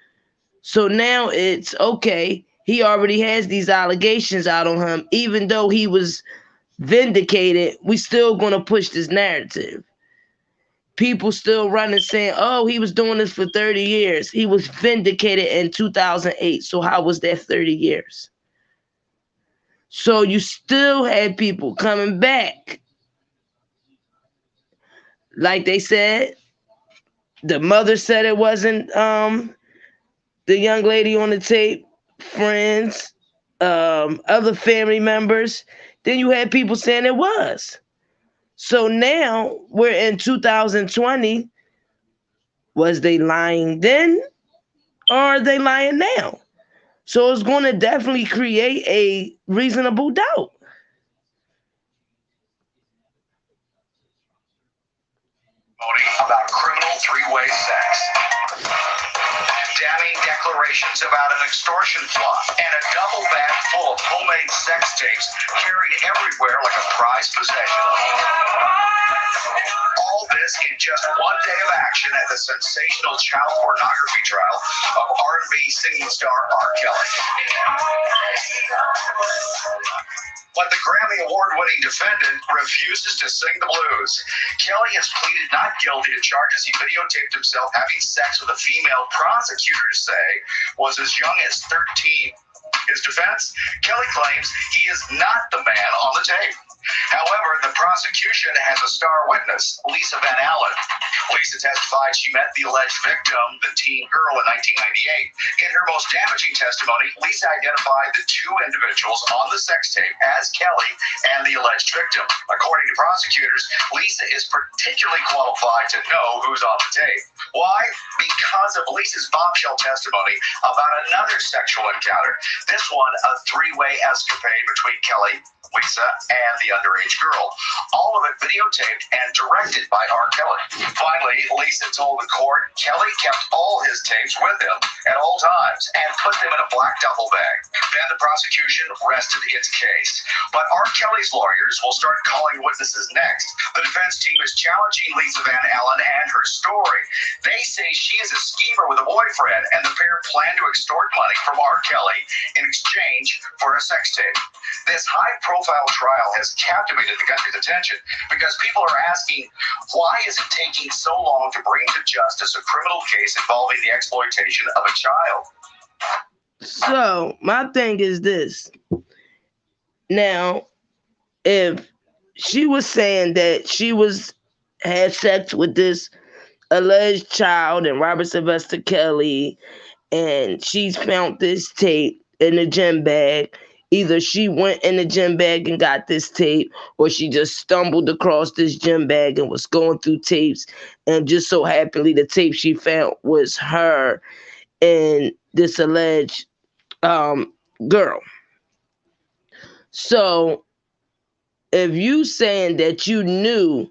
E: so now it's okay, he already has these allegations out on him. Even though he was vindicated, we still gonna push this narrative. People still running saying, oh, he was doing this for 30 years. He was vindicated in 2008. So how was that 30 years? So you still had people coming back. Like they said, the mother said it wasn't the young lady on the tape, friends, other family members. Then you had people saying it was. So now we're in 2020. Was they lying then or are they lying now? So it's going to definitely create a reasonable doubt.
M: About criminal three-way sex. Damning declarations about an extortion plot and a double bag full of homemade sex tapes carried everywhere like a prized possession. All this in just one day of action at the sensational child pornography trial of R&B singing star R. Kelly. But the Grammy Award-winning defendant refuses to sing the blues. Kelly has pleaded not guilty to charges he videotaped himself having sex with a female prosecutors say was as young as 13. His defense, Kelly claims he is not the man on the tape. However, the prosecution has a star witness, Lisa Van Allen. Lisa testified she met the alleged victim, the teen girl, in 1998. In her most damaging testimony, Lisa identified the two individuals on the sex tape as Kelly and the alleged victim. According to prosecutors, Lisa is particularly qualified to know who's on the tape. Why? Because of Lisa's bombshell testimony about another sexual encounter, this one a three-way escapade between Kelly, Lisa, and the underage girl. All of it videotaped and directed by R. Kelly. Finally, Lisa told the court Kelly kept all his tapes with him at all times and put them in a black duffel bag. Then the prosecution rested its case. But R. Kelly's lawyers will start calling witnesses next. The defense team is challenging Lisa Van Allen and her story. They say she is a schemer with a boyfriend, and the pair plan to extort money from R. Kelly in exchange for a sex tape. This high-profile trial has captivated the country's attention because people are asking, why is it taking so long to bring to justice a criminal case involving the exploitation of a child?
E: So my thing is this. Now, if she was saying that she had sex with this alleged child and Robert Sylvester Kelly, and she's found this tape in the gym bag, either she went in the gym bag and got this tape, or she just stumbled across this gym bag and was going through tapes, and just so happily the tape she found was her and this alleged girl. So if you saying that you knew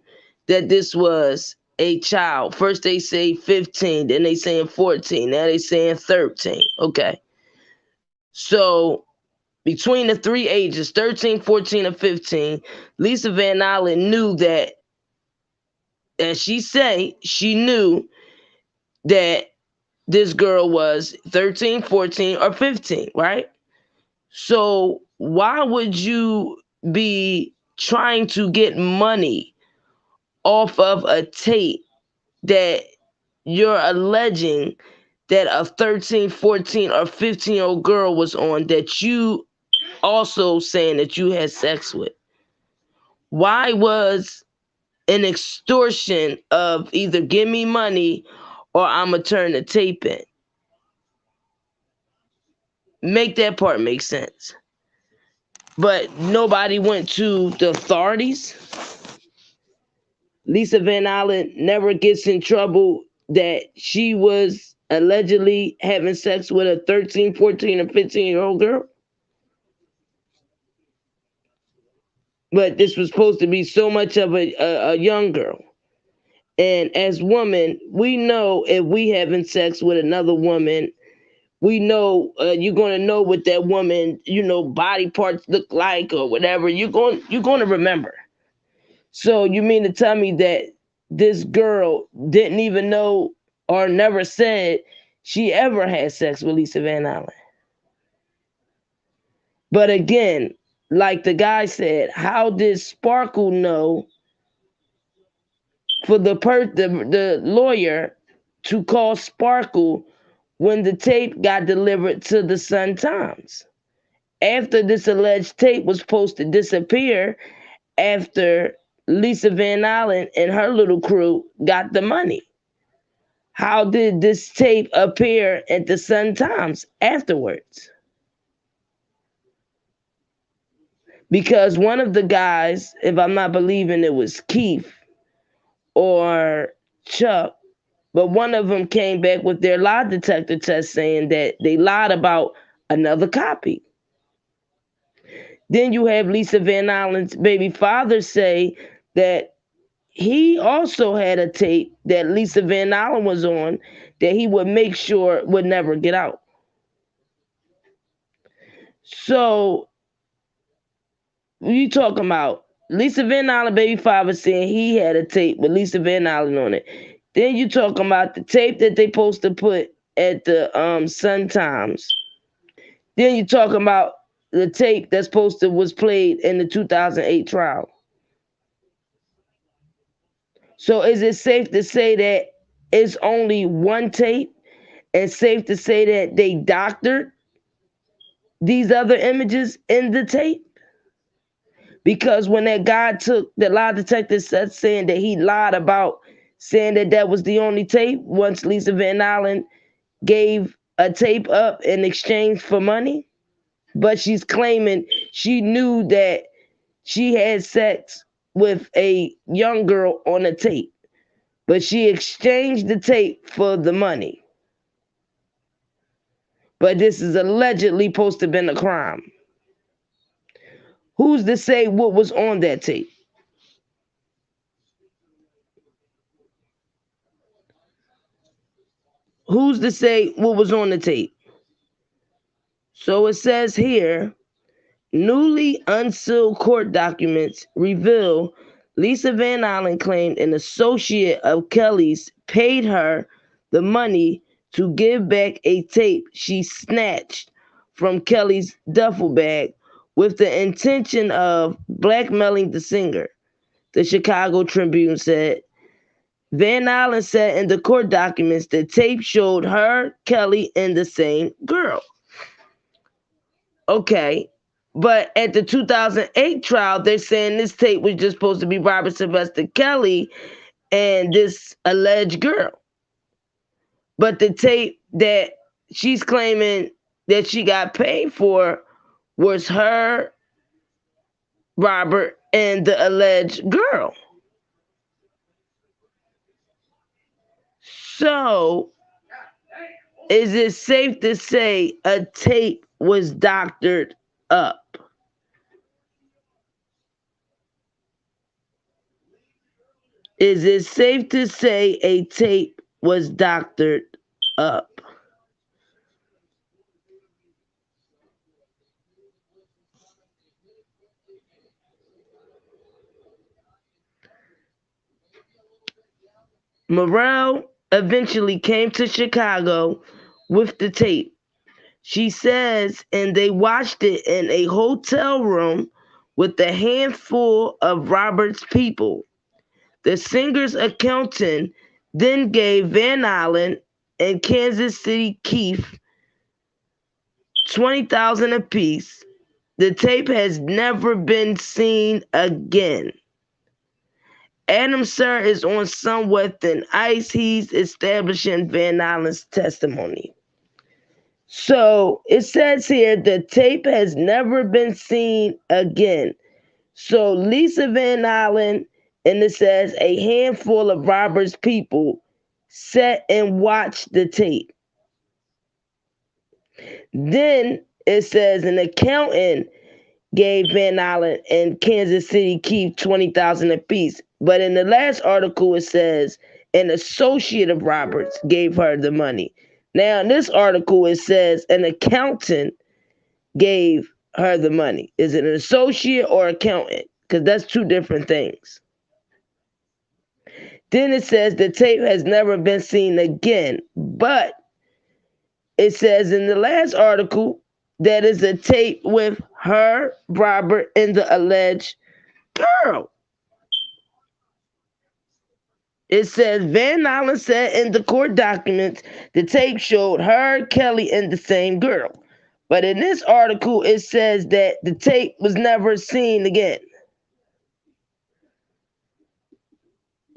E: that this was a child, first they say 15, then they saying 14, now they saying 13. Okay. So between the three ages, 13, 14, and 15, Lisa Van Allen knew that, as she say, she knew that this girl was 13, 14, or 15, right? So why would you be trying to get money off of a tape that you're alleging that a 13, 14, or 15-year-old girl was on that you also saying that you had sex with? Why was an extortion of either give me money or I'm going to turn the tape in? Make that part make sense. But nobody went to the authorities. Lisa Van Allen never gets in trouble that she was allegedly having sex with a 13, 14, or 15-year-old girl. But this was supposed to be so much of a young girl. And as women, we know if we having sex with another woman, we know you're going to know what that woman, body parts look like or whatever. You're going to remember. So you mean to tell me that this girl didn't even know or never said she ever had sex with Lisa Van Allen? But again, like the guy said, how did Sparkle know for the lawyer to call Sparkle when the tape got delivered to the Sun-Times? After this alleged tape was supposed to disappear, after Lisa Van Allen and her little crew got the money. How did this tape appear at the Sun-Times afterwards? Because one of the guys, if I'm not believing it was Keith or Chuck, but one of them came back with their lie detector test saying that they lied about another copy. Then you have Lisa Van Allen's baby father say that he also had a tape that Lisa Van Allen was on that he would make sure would never get out. So you talking about Lisa Van Allen baby father saying he had a tape with Lisa Van Allen on it. Then you talking about the tape that they supposed to put at the Sun-Times. Then you talking about the tape that's was played in the 2008 trial. So is it safe to say that it's only one tape, and safe to say that they doctored these other images in the tape? Because when that guy took the lie detector said saying that he lied about saying that was the only tape once Lisa Van Allen gave a tape up in exchange for money, but she's claiming she knew that she had sex with a young girl on a tape, but she exchanged the tape for the money. But this is allegedly supposed to have been a crime. Who's to say what was on that tape? Who's to say what was on the tape? So it says here, newly unsealed court documents reveal Lisa Van Allen claimed an associate of Kelly's paid her the money to give back a tape she snatched from Kelly's duffel bag with the intention of blackmailing the singer, the Chicago Tribune said. Van Allen said in the court documents the tape showed her, Kelly, and the same girl. Okay, but at the 2008 trial, they're saying this tape was just supposed to be Robert Sylvester Kelly and this alleged girl. But the tape that she's claiming that she got paid for was her, Robert, and the alleged girl. So, is it safe to say a tape was doctored up? Is it safe to say a tape was doctored up? Morrell eventually came to Chicago with the tape. She says, and they watched it in a hotel room with a handful of Robert's people. The singer's accountant then gave Van Allen and Kansas City Keith $20,000 apiece. The tape has never been seen again. Adam Sir is on somewhat thin ice. He's establishing Van Allen's testimony. So it says here the tape has never been seen again. So Lisa Van Allen, and it says a handful of Robert's people sat and watched the tape. Then it says an accountant gave Van Allen and Kansas City Keith $20,000 apiece. But in the last article, it says an associate of Roberts gave her the money. Now, in this article, it says an accountant gave her the money. Is it an associate or accountant? Because that's two different things. Then it says the tape has never been seen again. But it says in the last article that is a tape with her, Robert, and the alleged girl. It says Van Allen said in the court documents the tape showed her, Kelly, and the same girl. But in this article, it says that the tape was never seen again.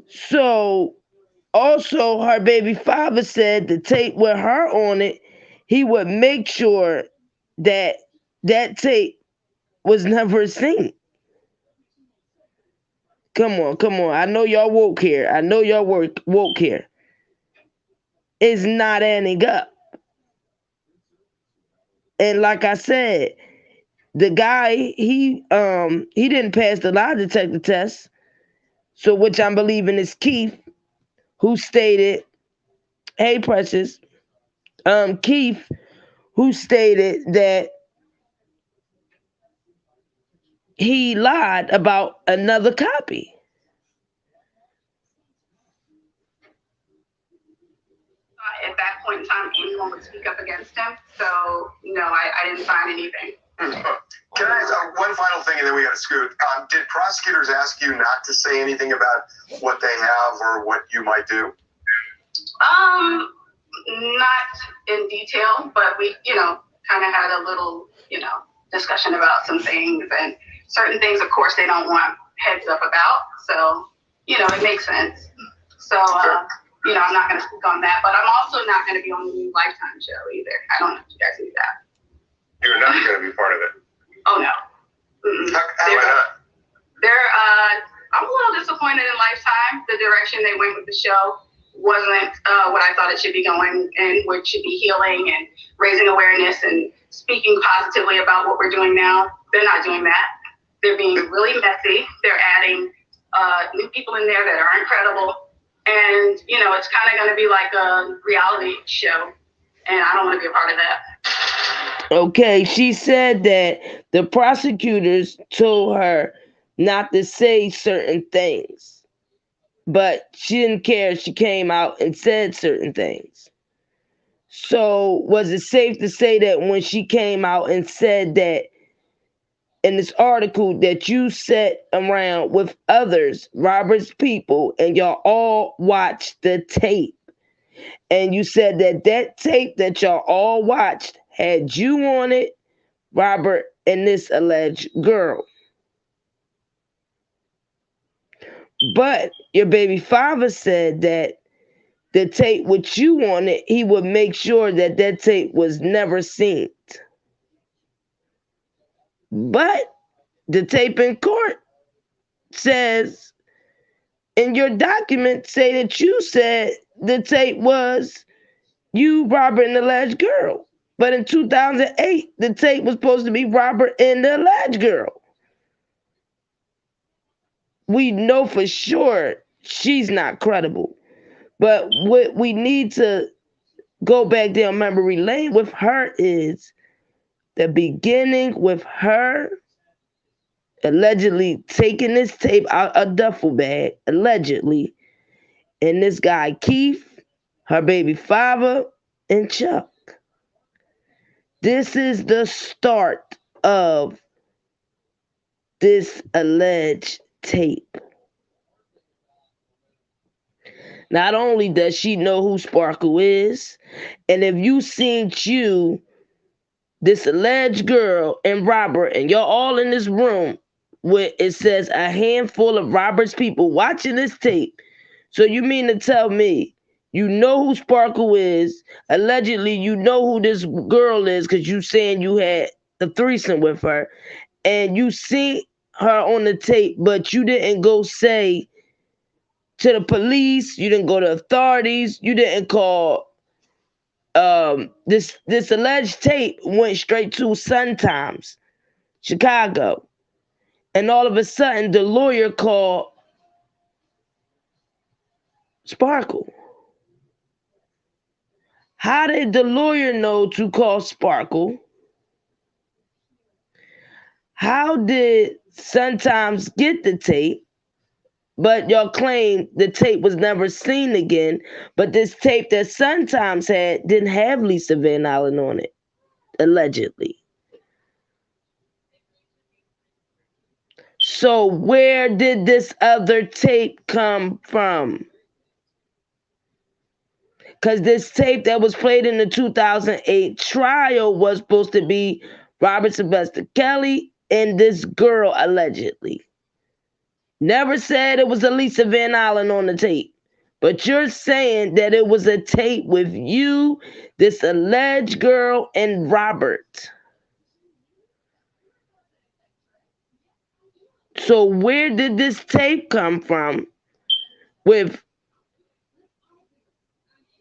E: So, also, her baby father said the tape with her on it, he would make sure that that tape was never seen. Come on. I know y'all woke here. Woke here. It's not adding up. And like I said, the guy, he didn't pass the lie detector test. So which I'm believing is Keith, who stated, hey Precious, Keith, who stated that he lied about another copy.
N: At that point in time, anyone would speak up against him. So, no, I didn't find anything.
M: Can I one final thing, and then we got to scoot. Did prosecutors ask you not to say anything about what they have or what you might do?
N: Not in detail, but we, kind of had a little, discussion about some things, and certain things, of course, they don't want heads up about. So, it makes sense. So, I'm not going to speak on that, but I'm also not going to be on the new Lifetime show either. I don't know if you guys knew that.
M: You're not going to be part of it.
N: Oh no. Why not? I'm a little disappointed in Lifetime. The direction they went with the show wasn't what I thought it should be going in, which should be healing and raising awareness and speaking positively about what we're doing now. They're not doing that. They're being really messy. They're adding new people in there that aren't credible. And, it's kind of going to be like a reality show. And I don't want to be a part of that.
E: Okay, she said that the prosecutors told her not to say certain things, but she didn't care. She came out and said certain things. So was it safe to say that when she came out and said that in this article that you sat around with others, Robert's people, and y'all all watched the tape, and you said that that tape that y'all all watched had you on it, Robert, and this alleged girl. But your baby father said that the tape with you on it, he would make sure that that tape was never seen. But the tape in court says, in your document, say that you said the tape was you, Robert, and the alleged girl. But in 2008, the tape was supposed to be Robert and the alleged girl. We know for sure she's not credible. But what we need to go back down memory lane with her is the beginning with her allegedly taking this tape out a duffel bag, allegedly, and this guy Keith, her baby father, and Chuck. This is the start of this alleged tape. Not only does she know who Sparkle is, and if you seen you, this alleged girl and Robert, and you're all in this room where it says a handful of Robert's people watching this tape. So you mean to tell me you know who Sparkle is? Allegedly, you know who this girl is because you saying you had the threesome with her, and you see her on the tape, but you didn't go say to the police, you didn't go to authorities, you didn't call. This alleged tape went straight to Sun Times, Chicago, and all of a sudden the lawyer called Sparkle. How did the lawyer know to call Sparkle? How did Sun Times get the tape? But y'all claim the tape was never seen again. But this tape that Sun Times had didn't have Lisa Van Allen on it, allegedly. So where did this other tape come from? Because this tape that was played in the 2008 trial was supposed to be Robert Sylvester Kelly and this girl, allegedly. Never said it was Lisa Van Allen on the tape. But you're saying that it was a tape with you, this alleged girl, and Robert. So where did this tape come from with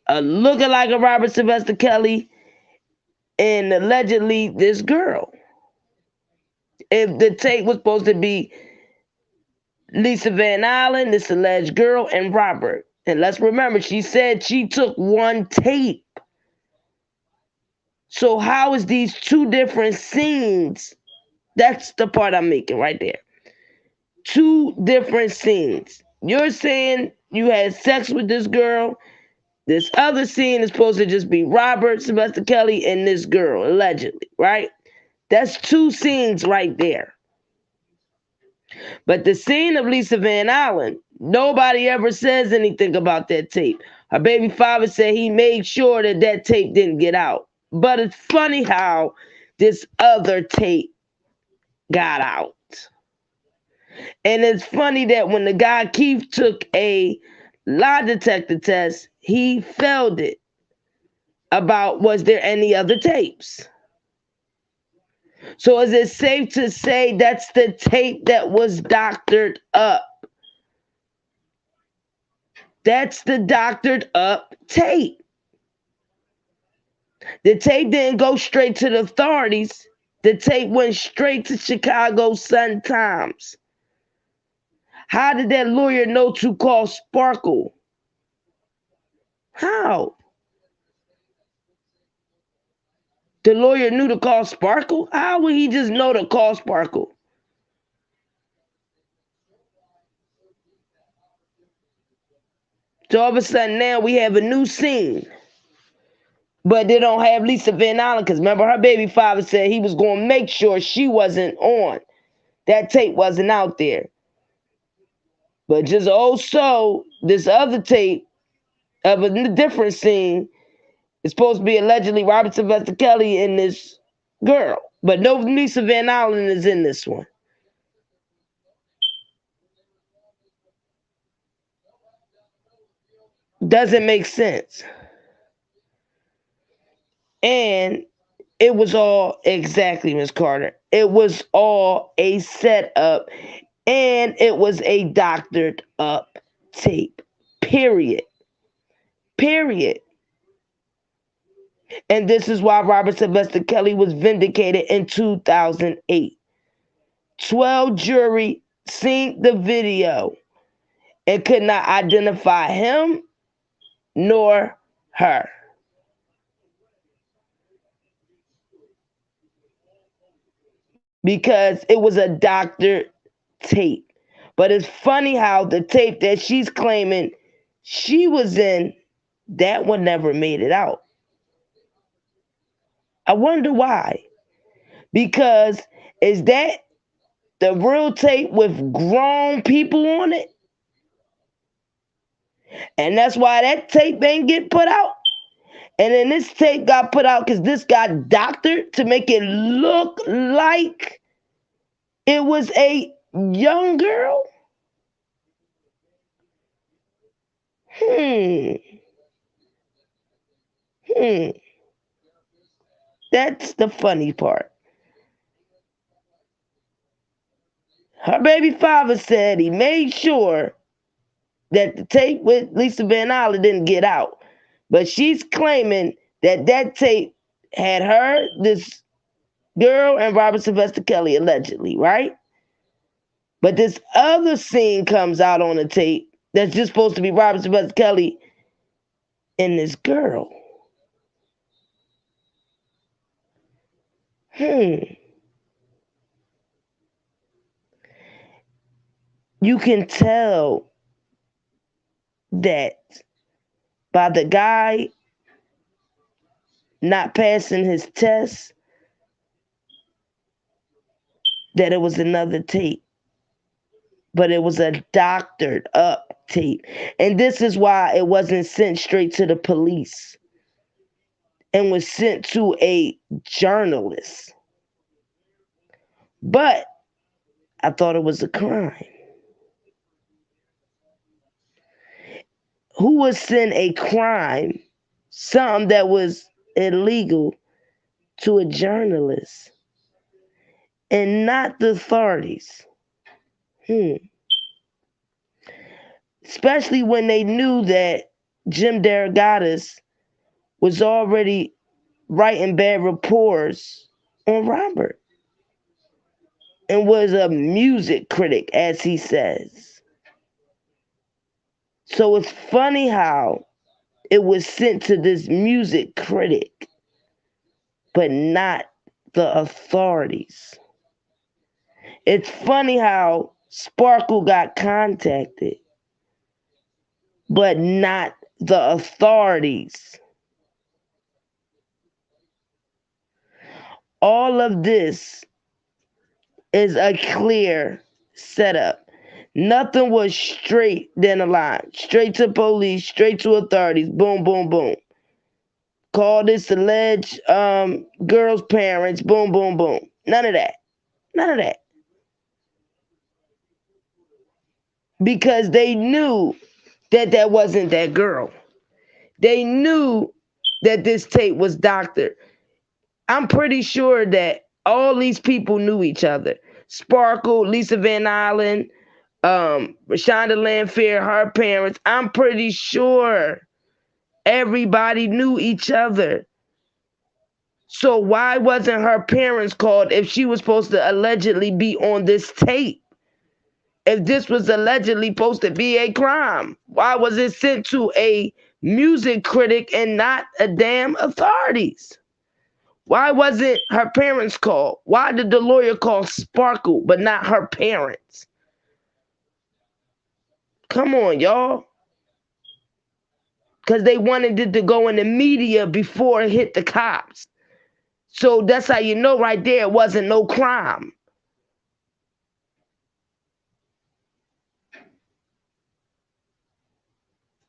E: a looking like a Robert Sylvester Kelly and allegedly this girl? If the tape was supposed to be Lisa Van Allen, this alleged girl, and Robert. And let's remember, she said she took one tape. So how is these two different scenes? That's the part I'm making right there. Two different scenes. You're saying you had sex with this girl. This other scene is supposed to just be Robert Sylvester Kelly and this girl, allegedly, right? That's two scenes right there. But the scene of Lisa Van Allen, nobody ever says anything about that tape. Her baby father said he made sure that that tape didn't get out. But it's funny how this other tape got out. And it's funny that when the guy Keith took a lie detector test, he failed it about was there any other tapes. So is it safe to say that's the tape that was doctored up? That's the doctored up tape. The tape didn't go straight to the authorities. The tape went straight to Chicago Sun-Times. How did that lawyer know to call Sparkle? How? The lawyer knew to call Sparkle? How would he just know to call Sparkle? So all of a sudden now we have a new scene. But they don't have Lisa Van Allen because remember her baby father said he was going to make sure she wasn't on. That tape wasn't out there. But just also this other tape of a different scene is supposed to be allegedly Robert Sylvester Kelly and this girl. But no Lisa Van Allen is in this one. Doesn't make sense. And it was all exactly, Ms. Carter. It was all a setup. And it was a doctored up tape. Period. Period. And this is why Robert Sylvester Kelly was vindicated in 2008. 12 jury seen the video and could not identify him nor her. Because it was a doctored tape. But it's funny how the tape that she's claiming she was in, that one never made it out. I wonder why. Because is that the real tape with grown people on it? And that's why that tape ain't get put out. And then this tape got put out because this got doctored to make it look like it was a young girl. That's the funny part. Her baby father said he made sure that the tape with Lisa Van Allen didn't get out. But she's claiming that that tape had her, this girl, and Robert Sylvester Kelly allegedly, right? But this other scene comes out on the tape that's just supposed to be Robert Sylvester Kelly and this girl. You can tell that by the guy not passing his test that it was another tape. But it was a doctored up tape. And this is why it wasn't sent straight to the police and was sent to a journalist. But I thought it was a crime. Who would send a crime, something that was illegal, to a journalist and not the authorities? Especially when they knew that Jim Derogatis was already writing bad reports on Robert and was a music critic, as he says. So it's funny how it was sent to this music critic, but not the authorities. It's funny how Sparkle got contacted, but not the authorities. All of this is a clear setup. Nothing was straight down the line. Straight to police, straight to authorities. Boom, boom, boom. Call this alleged girl's parents. Boom, boom, boom. None of that. None of that. Because they knew that that wasn't that girl. They knew that this tape was doctored. I'm pretty sure that all these people knew each other. Sparkle, Lisa Van Allen, Rashonda Landfair, her parents. I'm pretty sure everybody knew each other. So why wasn't her parents called if she was supposed to allegedly be on this tape? If this was allegedly supposed to be a crime, why was it sent to a music critic and not a damn authorities? Why wasn't her parents called? Why did the lawyer call Sparkle but not her parents? Come on, y'all. Because they wanted it to go in the media before it hit the cops. So that's how you know right there it wasn't no crime.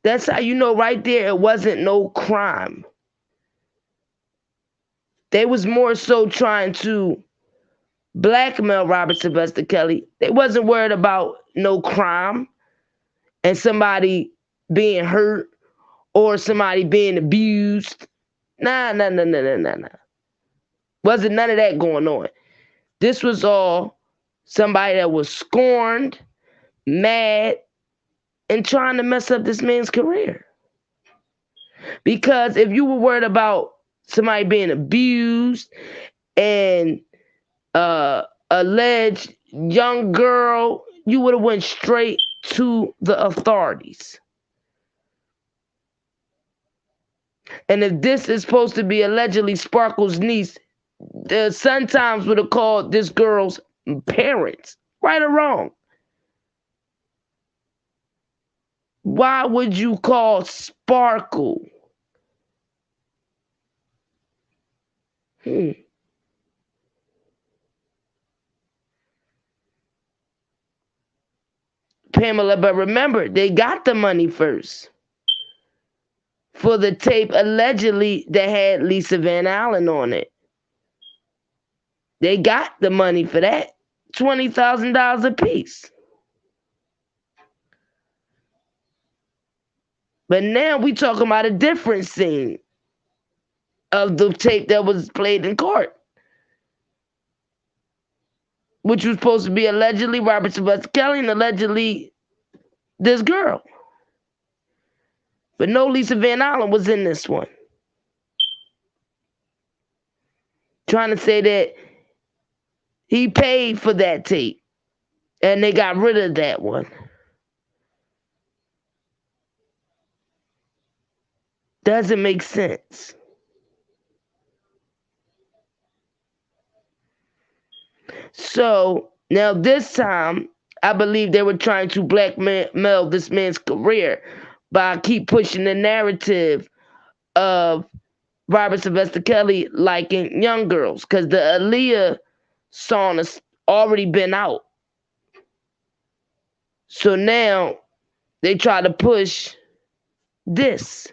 E: That's how you know right there it wasn't no crime. They was more so trying to blackmail Robert Sylvester Kelly. They wasn't worried about no crime and somebody being hurt or somebody being abused. Nah. Wasn't none of that going on. This was all somebody that was scorned, mad, and trying to mess up this man's career. Because if you were worried about somebody being abused and alleged young girl, you would have went straight to the authorities. And if this is supposed to be allegedly Sparkle's niece, the Sun Times would have called this girl's parents, right or wrong. Why would you call Sparkle? Pamela, but remember, they got the money first. for the tape allegedly that had Lisa Van Allen on it. They got the money for that. $20,000 a piece. But now we talking about a different scene of the tape that was played in court, which was supposed to be allegedly Robert Sylvester Kelly and allegedly this girl. But no Lisa Van Allen was in this one. Trying to say that he paid for that tape and they got rid of that one. Doesn't make sense. So now this time, I believe they were trying to blackmail this man's career by keep pushing the narrative of Robert Sylvester Kelly liking young girls, because the Aaliyah song has already been out. So now they try to push this.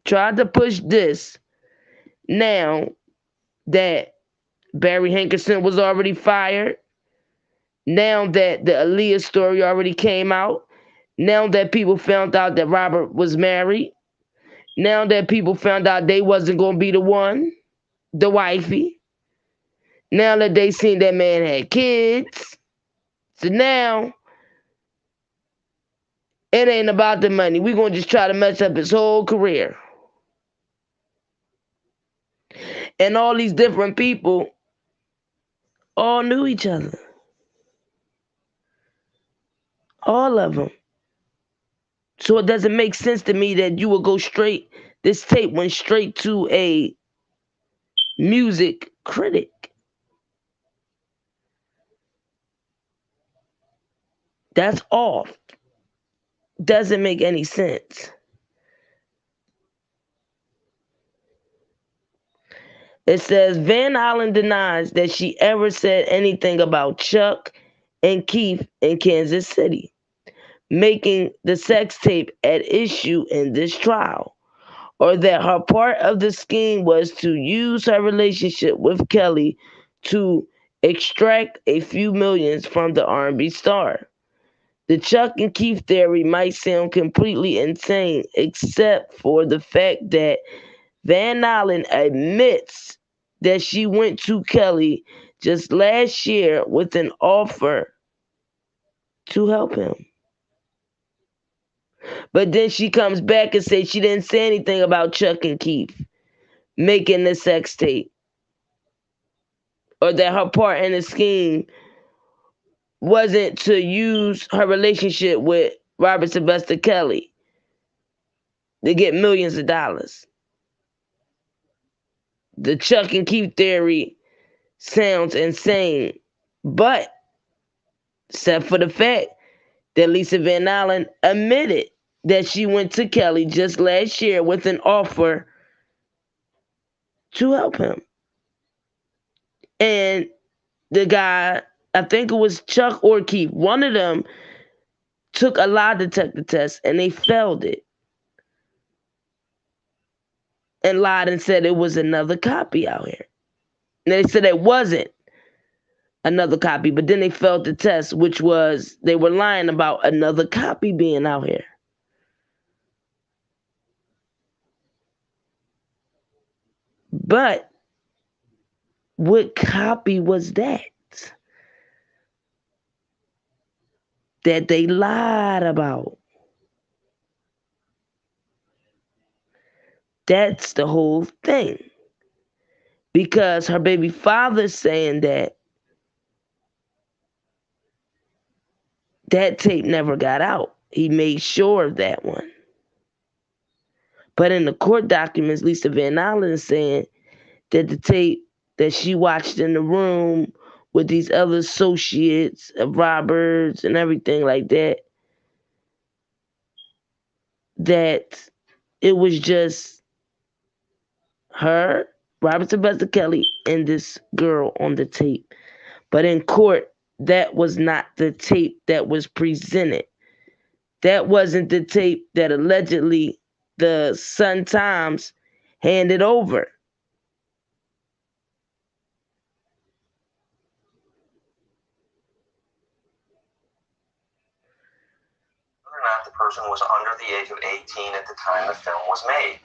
E: Tried to push this now that Barry Hankerson was already fired. Now that the Aaliyah story already came out. Now that people found out that Robert was married. Now that people found out they wasn't going to be the one, the wifey. Now that they seen that man had kids. So now it ain't about the money. We're going to just try to mess up his whole career. And all these different people all knew each other. All of them. So it doesn't make sense to me that you would go straight, this tape went straight to a music critic. That's off. Doesn't make any sense. It says Van Allen denies that she ever said anything about Chuck and Keith in Kansas City, making the sex tape at issue in this trial, or that her part of the scheme was to use her relationship with Kelly to extract a few millions from the R&B star. The Chuck and Keith theory might sound completely insane, except for the fact that Van Allen admits that she went to Kelly just last year with an offer to help him. But then she comes back and says she didn't say anything about Chuck and Keith making the sex tape, or that her part in the scheme wasn't to use her relationship with Robert Sylvester Kelly to get millions of dollars. The Chuck and Keith theory sounds insane, but except for the fact that Lisa Van Allen admitted that she went to Kelly just last year with an offer to help him. And the guy, I think it was Chuck or Keith, one of them took a lie detector test and they failed it. And lied and said it was another copy out here. And they said it wasn't another copy, but then they failed the test, which was they were lying about another copy being out here. But what copy was that? That they lied about? That's the whole thing. Because her baby father's saying that that tape never got out. He made sure of that one. But in the court documents, Lisa Van Allen is saying that the tape that she watched in the room with these other associates of Roberts and everything like that, that it was just her, Robert Sylvester Kelly, and this girl on the tape. But in court, that was not the tape that was presented. That wasn't the tape that allegedly the Sun-Times handed over.
O: Not the person was under the age of 18 at the time the film was made.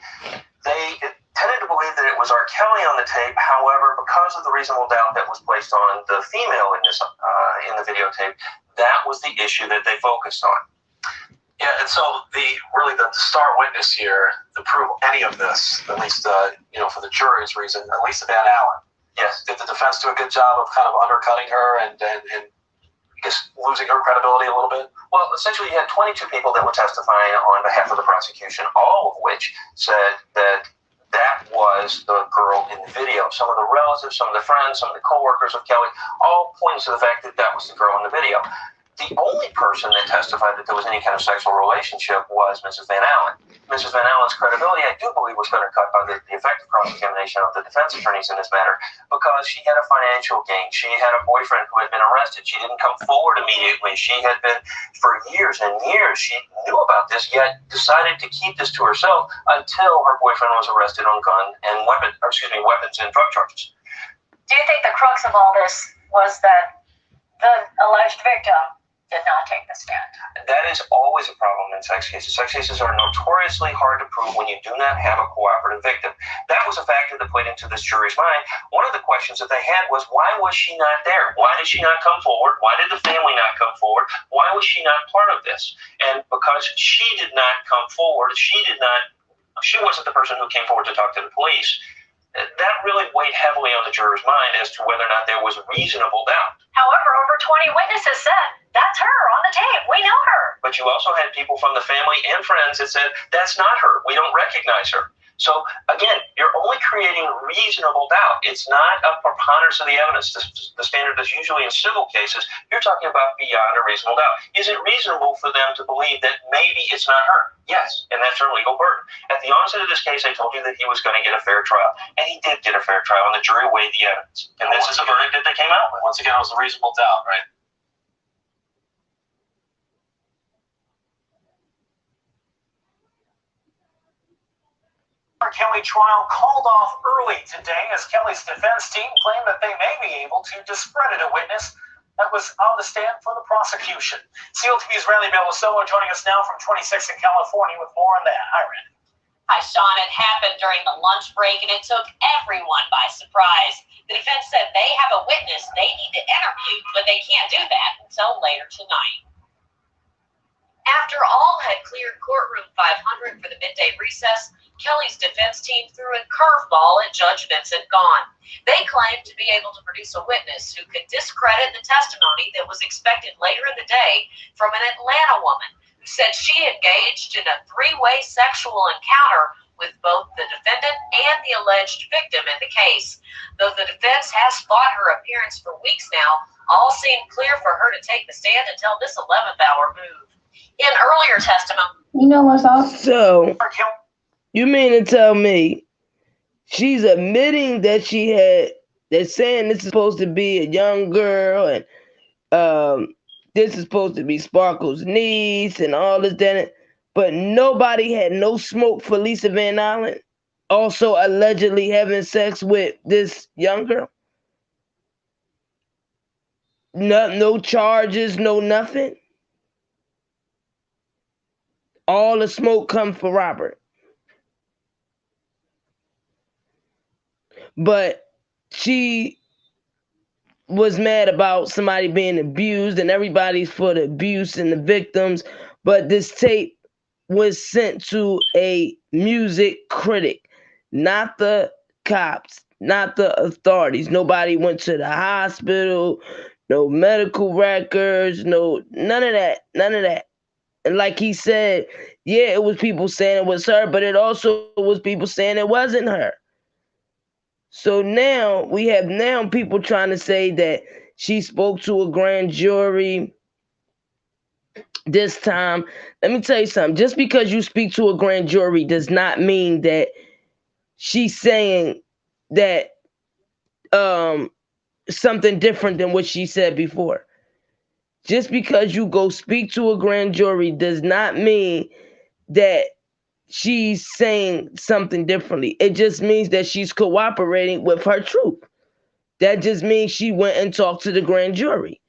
O: They tended to believe that it was R. Kelly on the tape. However, because of the reasonable doubt that was placed on the female in this in the videotape, that was the issue that they focused on.
P: Yeah, and so the star witness here to prove any of this, at least for the jury's reason, at least Van Allen.
O: Yes.
P: Did the defense do a good job of kind of undercutting her and I guess losing her credibility a little bit?
O: Well, essentially, you had 22 people that were testifying on behalf of the prosecution, all of which said that that was the girl in the video. Some of the relatives, some of the friends, some of the co-workers of Kelly, all pointing to the fact that that was the girl in the video. The only person that testified that there was any kind of sexual relationship was Mrs. Van Allen. Mrs. Van Allen's credibility, I do believe, was undercut by the effective cross-examination of the defense attorneys in this matter because she had a financial gain. She had a boyfriend who had been arrested. She didn't come forward immediately. She had been, for years and years, she knew about this, yet decided to keep this to herself until her boyfriend was arrested on weapons and drug charges.
Q: Do you think the crux of all this was that the alleged victim did not take the stand?
O: That is always a problem in sex cases. Sex cases are notoriously hard to prove when you do not have a cooperative victim. That was a factor that played into this jury's mind. One of the questions that they had was, why was she not there? Why did she not come forward? Why did the family not come forward? Why was she not part of this? And because she did not come forward, she wasn't the person who came forward to talk to the police. That really weighed heavily on the juror's mind as to whether or not there was reasonable doubt.
Q: However, over 20 witnesses said, that's her on the tape. We know her.
O: But you also had people from the family and friends that said, that's not her. We don't recognize her. So, again, you're only creating reasonable doubt. It's not a preponderance of the evidence. The standard is usually in civil cases. You're talking about beyond a reasonable doubt. Is it reasonable for them to believe that maybe it's not her? Yes, and that's their legal burden. At the onset of this case, I told you that he was going to get a fair trial, and he did get a fair trial, and the jury weighed the evidence. And this is the verdict that they came out with.
P: Once again, it was a reasonable doubt, right?
R: Kelly trial called off early today as Kelly's defense team claimed that they may be able to discredit a witness that was on the stand for the prosecution. SEAL TV's Randy Bellosello joining us now from 26 in California with more on that. Hi, Randy.
S: Hi, Sean. It happened during the lunch break, and it took everyone by surprise. The defense said they have a witness they need to interview, but they can't do that until later tonight. After all had cleared courtroom 500 for the midday recess, Kelly's defense team threw a curveball at Judge Vincent Gahn. They claimed to be able to produce a witness who could discredit the testimony that was expected later in the day from an Atlanta woman who said she engaged in a three-way sexual encounter with both the defendant and the alleged victim in the case. Though the defense has fought her appearance for weeks now, all seemed clear for her to take the stand until this 11th hour move. In earlier testimony,
E: So, you mean to tell me she's admitting that they're saying this is supposed to be a young girl and this is supposed to be Sparkle's niece and all this, that, but nobody had no smoke for Lisa Van Allen also allegedly having sex with this young girl? No charges, no nothing? All the smoke come for Robert. But she was mad about somebody being abused, and everybody's for the abuse and the victims. But this tape was sent to a music critic, not the cops, not the authorities. Nobody went to the hospital, no medical records, none of that. And like he said, yeah, it was people saying it was her, but it also was people saying it wasn't her. So now we have people trying to say that she spoke to a grand jury this time. Let me tell you something. Just because you speak to a grand jury does not mean that she's saying that something different than what she said before. Just because you go speak to a grand jury does not mean that she's saying something differently. It just means that she's cooperating with her truth. That just means she went and talked to the grand jury.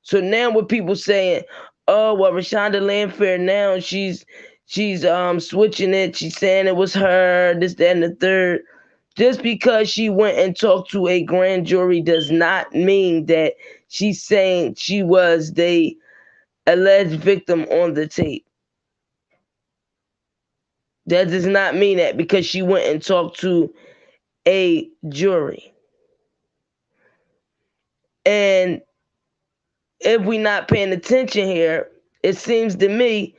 E: So now with people saying, oh, well, Rashonda Landfair now she's switching it. She's saying it was her, this, that, and the third. Just because she went and talked to a grand jury does not mean that she's saying she was the alleged victim on the tape. That does not mean that because she went and talked to a jury. And if we're not paying attention here, it seems to me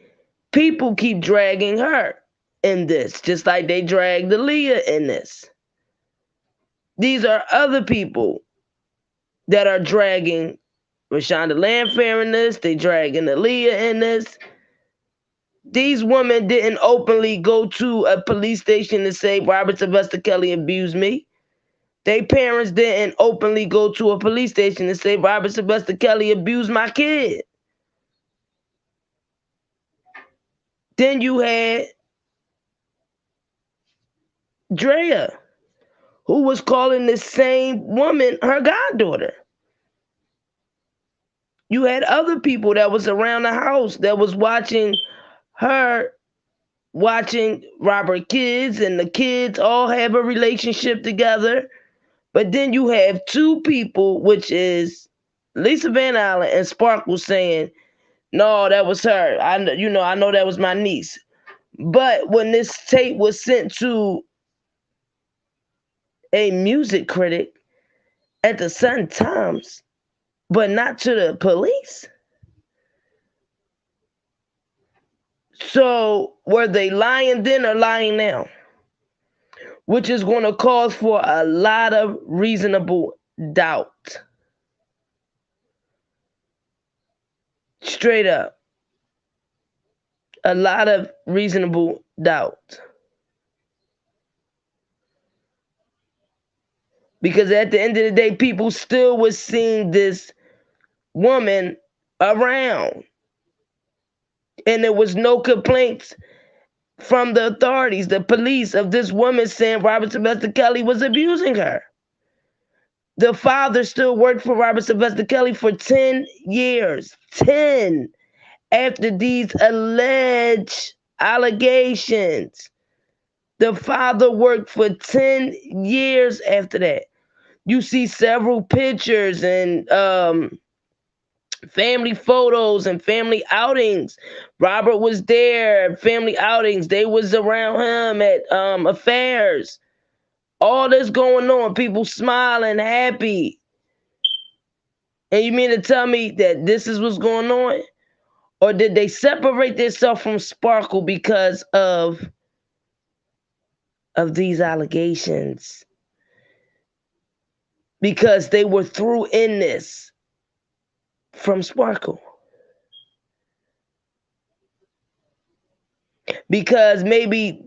E: people keep dragging her in this, just like they dragged Aaliyah in this. These are other people that are dragging Rashonda Landfair in this. They dragging Aaliyah in this. These women didn't openly go to a police station and say, Robert Sylvester Kelly abused me. Their parents didn't openly go to a police station and say, Robert Sylvester Kelly abused my kid. Then you had Drea, who was calling the same woman her goddaughter. You had other people that was around the house that was watching her, watching Robert kids, and the kids all have a relationship together. But then you have two people, which is Lisa Van Allen and Sparkle, saying, no, that was her. I know that was my niece. But when this tape was sent to a music critic at the Sun-Times, but not to the police. So were they lying then or lying now? Which is going to cause for a lot of reasonable doubt. Straight up. A lot of reasonable doubt. Because at the end of the day, people still was seeing this woman around. And there was no complaints from the authorities, the police, of this woman saying Robert Sylvester Kelly was abusing her. The father still worked for Robert Sylvester Kelly for 10 years. 10 after these alleged allegations. The father worked for 10 years after that. You see several pictures and family photos and family outings. Robert was there, family outings. They was around him at affairs. All this going on, people smiling, happy. And you mean to tell me that this is what's going on? Or did they separate themselves from Sparkle because of these allegations? Because they were through in this from Sparkle. Because maybe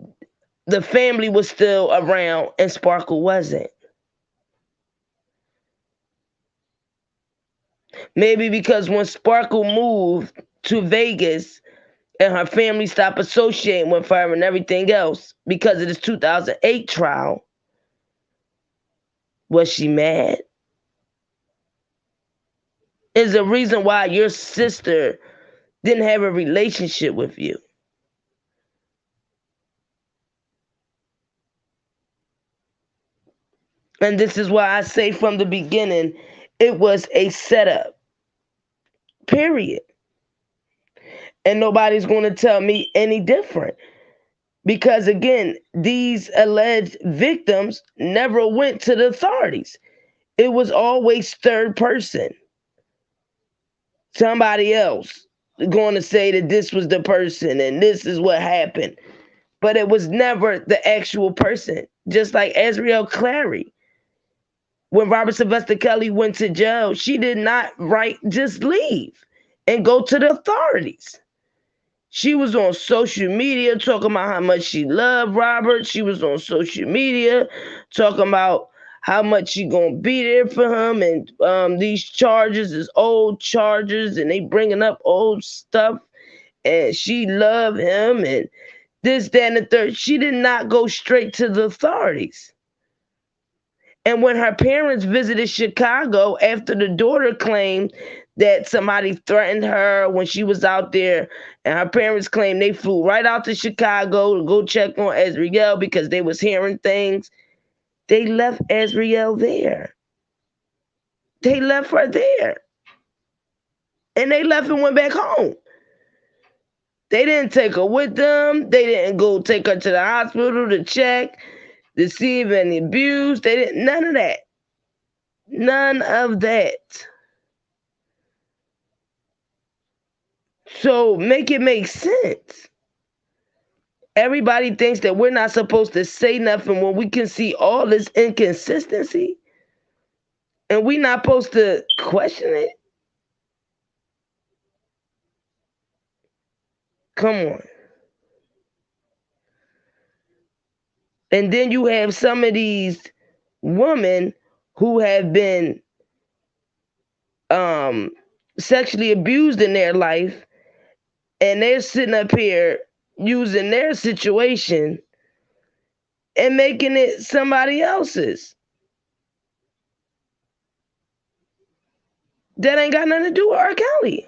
E: the family was still around and Sparkle wasn't. Maybe because when Sparkle moved to Vegas and her family stopped associating with her and everything else because of this 2008 trial, was she mad? Is the reason why your sister didn't have a relationship with you? And this is why I say from the beginning, it was a setup. Period. And nobody's going to tell me any different. Because again, these alleged victims never went to the authorities. It was always third person. Somebody else going to say that this was the person and this is what happened. But it was never the actual person. Just like Azriel Clary. When Robert Sylvester Kelly went to jail, she did not just leave and go to the authorities. She was on social media talking about how much she loved Robert. She was on social media talking about how much she gonna be there for him, and these charges is old charges, and they bringing up old stuff, and she love him, and this, that, and the third. She did not go straight to the authorities. And when her parents visited Chicago after the daughter claimed that somebody threatened her when she was out there, and her parents claimed they flew right out to Chicago to go check on Azriel because they was hearing things, they left Azriel there. They left her there. And they left and went back home. They didn't take her with them. They didn't go take her to the hospital to check, to see if any abuse. They didn't, none of that. None of that. So make it make sense. Everybody thinks that we're not supposed to say nothing when we can see all this inconsistency. And we're not supposed to question it. Come on. And then you have some of these women who have been sexually abused in their life, and they're sitting up here using their situation and making it somebody else's. That ain't got nothing to do with R. Kelly.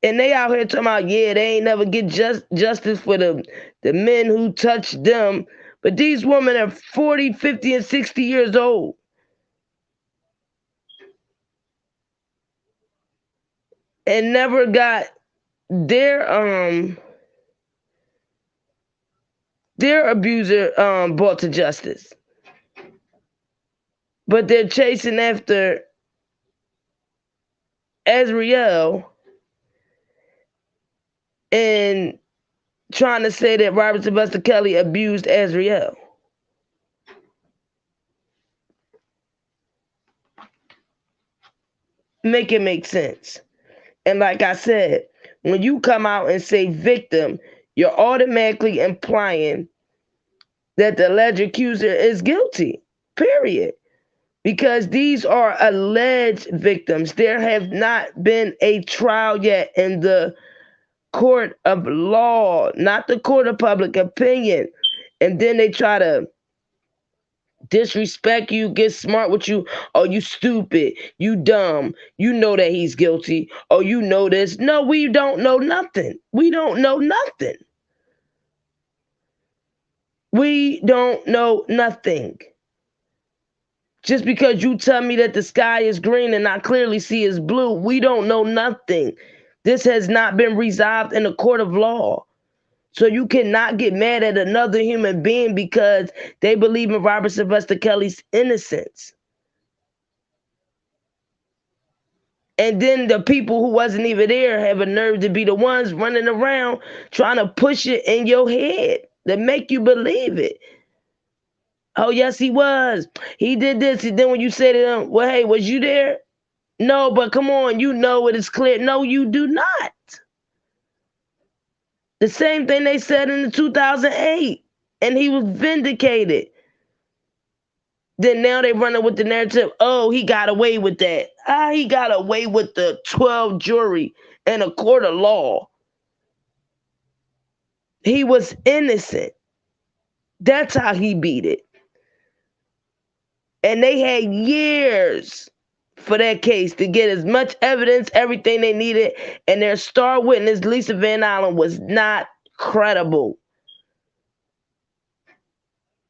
E: And they out here talking about, yeah, they ain't never get justice for the men who touched them. But these women are 40, 50, and 60 years old. And never got their abuser brought to justice. But they're chasing after Azriel and trying to say that Robert Sylvester Kelly abused Azriel. Make it make sense. And like I said, when you come out and say victim, you're automatically implying that the alleged accuser is guilty, period. Because these are alleged victims. There have not been a trial yet in the court of law, not the court of public opinion. And then they try to disrespect you, get smart with you. Oh, you stupid, you dumb, you know that he's guilty. Oh, you know this. No, we don't know nothing. We don't know nothing. We don't know nothing. Just because you tell me that the sky is green and I clearly see is blue, we don't know nothing. This has not been resolved in a court of law. So you cannot get mad at another human being because they believe in Robert Sylvester Kelly's innocence. And then the people who wasn't even there have a nerve to be the ones running around trying to push it in your head to make you believe it. Oh, yes, he was. He did this. And then when you say to them, well, hey, was you there? No, but come on, you know it is clear. No, you do not. The same thing they said in the 2008, and he was vindicated. Then now they running with the narrative, oh, he got away with that. He got away with the 12 jury in a court of law. He was innocent. That's how he beat it. And they had years for that case to get as much evidence, everything they needed, and their star witness, Lisa Van Allen, was not credible.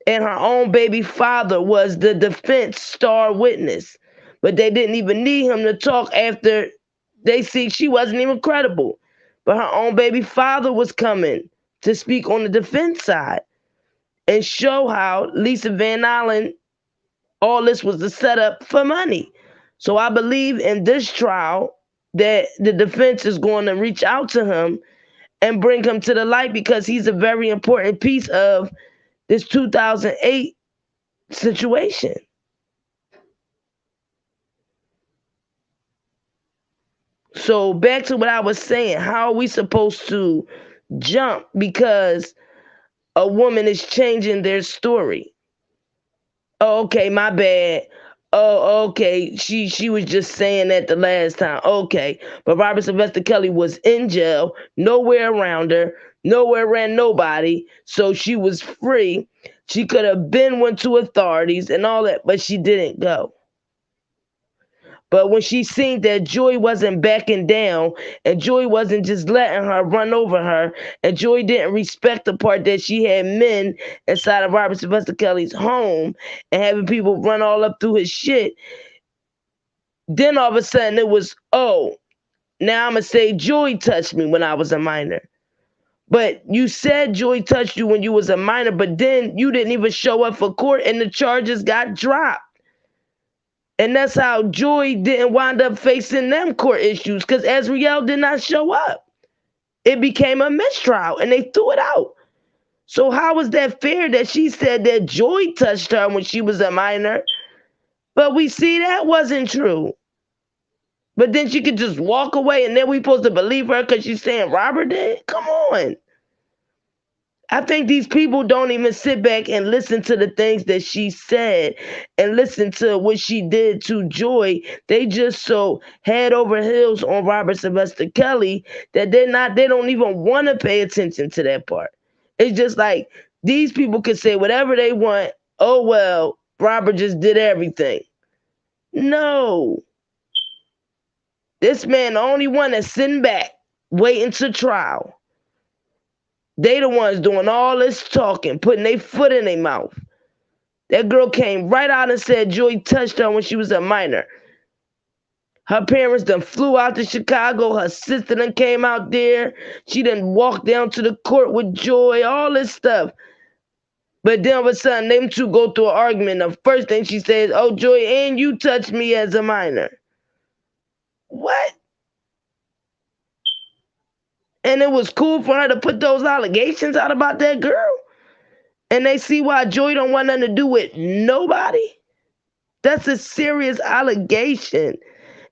E: And her own baby father was the defense star witness, but they didn't even need him to talk after they see she wasn't even credible. But her own baby father was coming to speak on the defense side and show how Lisa Van Allen, all this was a setup for money. So I believe in this trial that the defense is going to reach out to him and bring him to the light because he's a very important piece of this 2008 situation. So back to what I was saying, how are we supposed to jump because a woman is changing their story? Oh, okay, my bad. Oh, okay. She was just saying that the last time. Okay. But Robert Sylvester Kelly was in jail, nowhere around her, nowhere around nobody. So she was free. She could have been went to authorities and all that, but she didn't go. But when she seen that Joy wasn't backing down and Joy wasn't just letting her run over her, and Joy didn't respect the part that she had men inside of Robert Sylvester Kelly's home and having people run all up through his shit, then all of a sudden it was, oh, now I'm going to say Joy touched me when I was a minor. But you said Joy touched you when you was a minor, but then you didn't even show up for court and the charges got dropped. And that's how Joy didn't wind up facing them court issues, because Azriel did not show up. It became a mistrial and they threw it out. So how was that fair that she said that Joy touched her when she was a minor? But we see that wasn't true. But then she could just walk away and then we supposed to believe her because she's saying Robert did? Come on. I think these people don't even sit back and listen to the things that she said and listen to what she did to Joy. They just so head over heels on Robert Sylvester Kelly that they don't even want to pay attention to that part. It's just like these people can say whatever they want. Oh, well, Robert just did everything. No. This man, the only one that's sitting back, waiting to trial. They the ones doing all this talking, putting their foot in their mouth. That girl came right out and said Joy touched her when she was a minor. Her parents done flew out to Chicago. Her sister done came out there. She done walked down to the court with Joy, all this stuff. But then all of a sudden, them two go through an argument. The first thing she says, oh, Joy, and you touched me as a minor. What? And it was cool for her to put those allegations out about that girl? And they see why Joy don't want nothing to do with nobody? That's a serious allegation.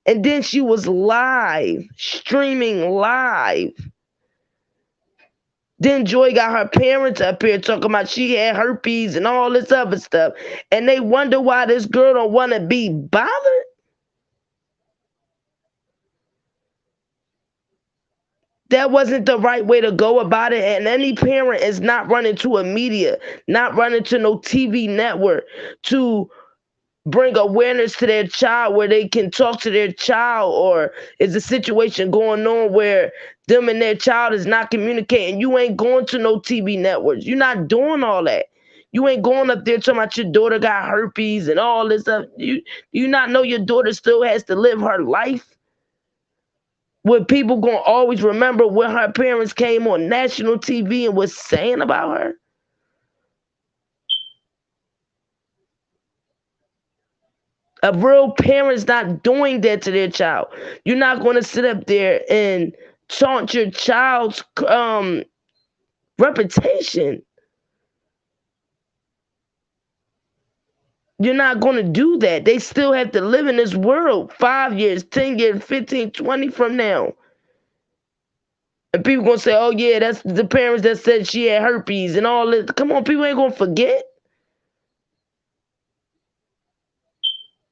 E: And then she was live, streaming live. Then Joy got her parents up here talking about she had herpes and all this other stuff. And they wonder why this girl don't want to be bothered? That wasn't the right way to go about it. And any parent is not running to a media, not running to no TV network to bring awareness to their child where they can talk to their child, or is a situation going on where them and their child is not communicating. You ain't going to no TV networks. You're not doing all that. You ain't going up there talking about your daughter got herpes and all this stuff. You not know your daughter still has to live her life? Where people gonna always remember when her parents came on national TV and was saying about her? A real parent's not doing that to their child. You're not going to sit up there and taunt your child's reputation. You're not going to do that. They still have to live in this world 5 years, 10 years, 15, 20 from now. And people going to say, oh, yeah, that's the parents that said she had herpes and all this. Come on, people ain't going to forget.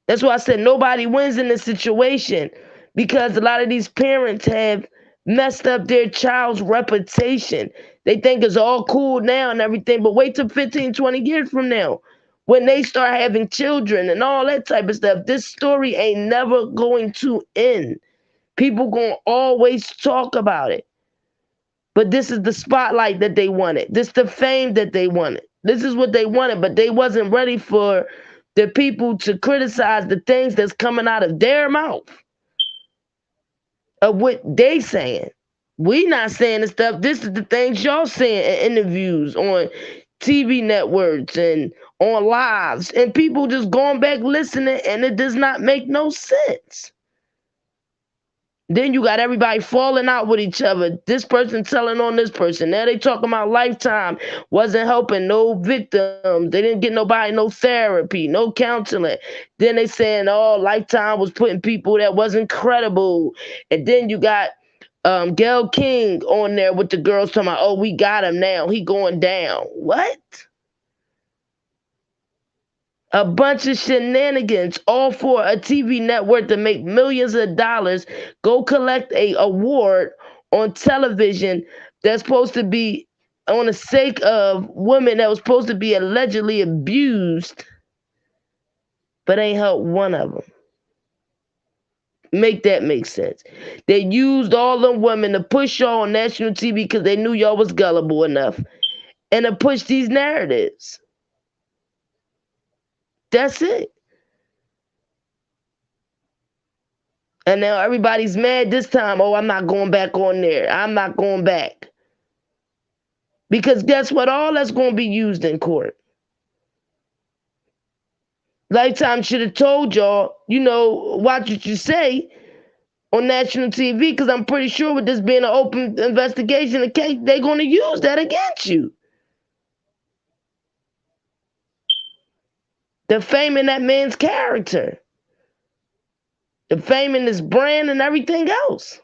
E: That's why I said nobody wins in this situation, because a lot of these parents have messed up their child's reputation. They think it's all cool now and everything, but wait till 15, 20 years from now. When they start having children and all that type of stuff, this story ain't never going to end. People gonna always talk about it. But this is the spotlight that they wanted. This is the fame that they wanted. This is what they wanted, but they wasn't ready for the people to criticize the things that's coming out of their mouth. Of what they saying. We not saying the stuff. This is the things y'all saying in interviews on TV networks and on lives, and people just going back listening, and it does not make no sense. Then you got everybody falling out with each other. This person telling on this person. Now they talking about Lifetime wasn't helping no victims. They didn't get nobody no therapy, no counseling. Then they saying, oh, Lifetime was putting people that wasn't credible. And then you got Gayle King on there with the girls talking about, oh, we got him now. He going down. What? A bunch of shenanigans, all for a TV network to make millions of dollars, go collect a award on television that's supposed to be on the sake of women that was supposed to be allegedly abused, but ain't helped one of them. Make that make sense. They used all them women to push y'all on national TV because they knew y'all was gullible enough and to push these narratives. That's it. And now everybody's mad this time. Oh, I'm not going back on there. I'm not going back. Because guess what? All that's going to be used in court. Lifetime should have told y'all, watch what you say on national TV, because I'm pretty sure with this being an open investigation, they're going to use that against you. Defaming that man's character. Defaming his brand and everything else.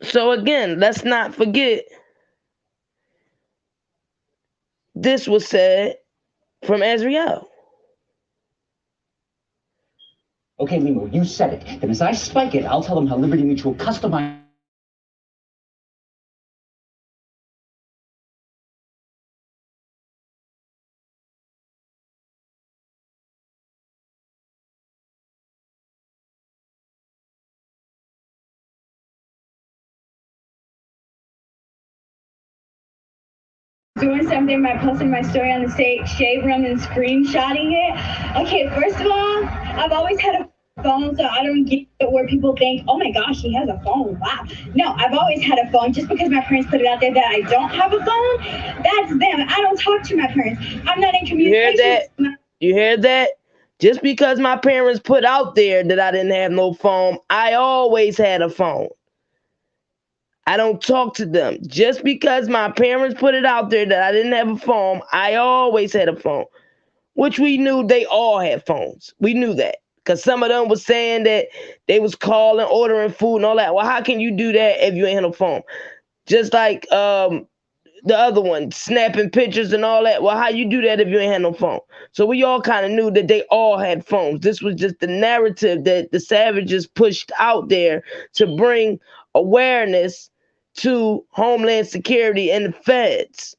E: So again, let's not forget, this was said from Azriel.
T: Okay, Limo, you said it. Then as I spike it, I'll tell them how Liberty Mutual customized.
U: Doing something by posting my story on the shade room and screenshotting it. Okay, first of all, I've always had a phone, so I don't get where people think, oh my gosh, he has a phone. Wow. No, I've always had a phone. Just because my parents put it out there that I don't have a phone, that's them. I don't talk to my parents. I'm not in communication.
E: You hear that? You hear that? Just because my parents put out there that I didn't have no phone, I always had a phone. I don't talk to them. Just because my parents put it out there that I didn't have a phone, I always had a phone. Which we knew they all had phones. We knew that. Because some of them was saying that they was calling, ordering food and all that. Well, how can you do that if you ain't had no phone? Just like the other one, snapping pictures and all that. Well, how you do that if you ain't had no phone? So we all kind of knew that they all had phones. This was just the narrative that the savages pushed out there to bring awareness to Homeland Security and the feds.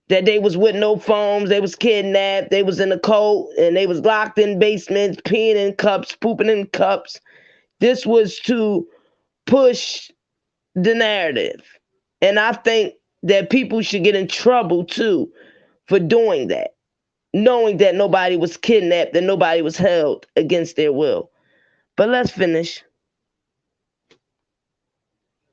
E: That they was with no phones, they was kidnapped, they was in a cult, and they was locked in basements, peeing in cups, pooping in cups. This was to push the narrative. And I think that people should get in trouble too for doing that. Knowing that nobody was kidnapped and nobody was held against their will. But let's finish.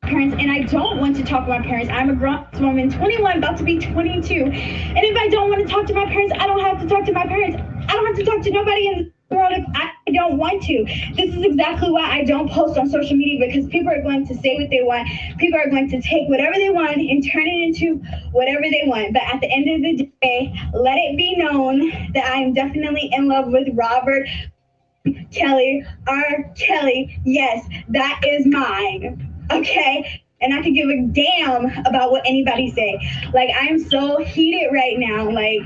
U: Parents, and I don't want to talk to my parents. I'm a grown woman, 21, about to be 22. And if I don't want to talk to my parents, I don't have to talk to my parents. I don't have to talk to nobody in the world if I don't want to. This is exactly why I don't post on social media, because people are going to say what they want. People are going to take whatever they want and turn it into whatever they want. But at the end of the day, let it be known that I am definitely in love with Robert Kelly, R. Kelly. Yes, that is mine. Okay, and I could give a damn about what anybody say. Like, I'm so heated right now. Like,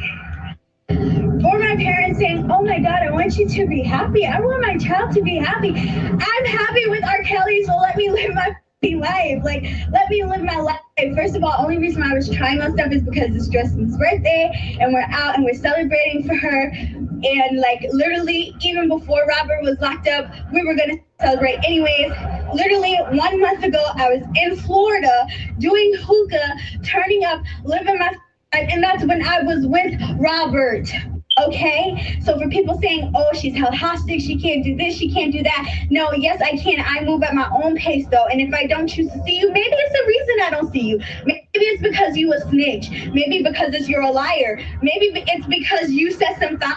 U: for my parents saying, oh my God, I want you to be happy. I want my child to be happy. I'm happy with R. Kelly, so let me live my life. Like, let me live my life. First of all, only reason why I was trying on stuff is because it's Justin's birthday and we're out and we're celebrating for her. And like, literally, even before Robert was locked up, we were gonna celebrate anyways. Literally 1 month ago, I was in Florida doing hookah, turning up, living my life, and that's when I was with Robert. Okay, so for people saying, oh, she's held hostage, she can't do this, she can't do that. No, yes, I can. I move at my own pace, though. And if I don't choose to see you, maybe it's the reason I don't see you. Maybe it's because you a snitch. Maybe because you're a liar. Maybe it's because you said something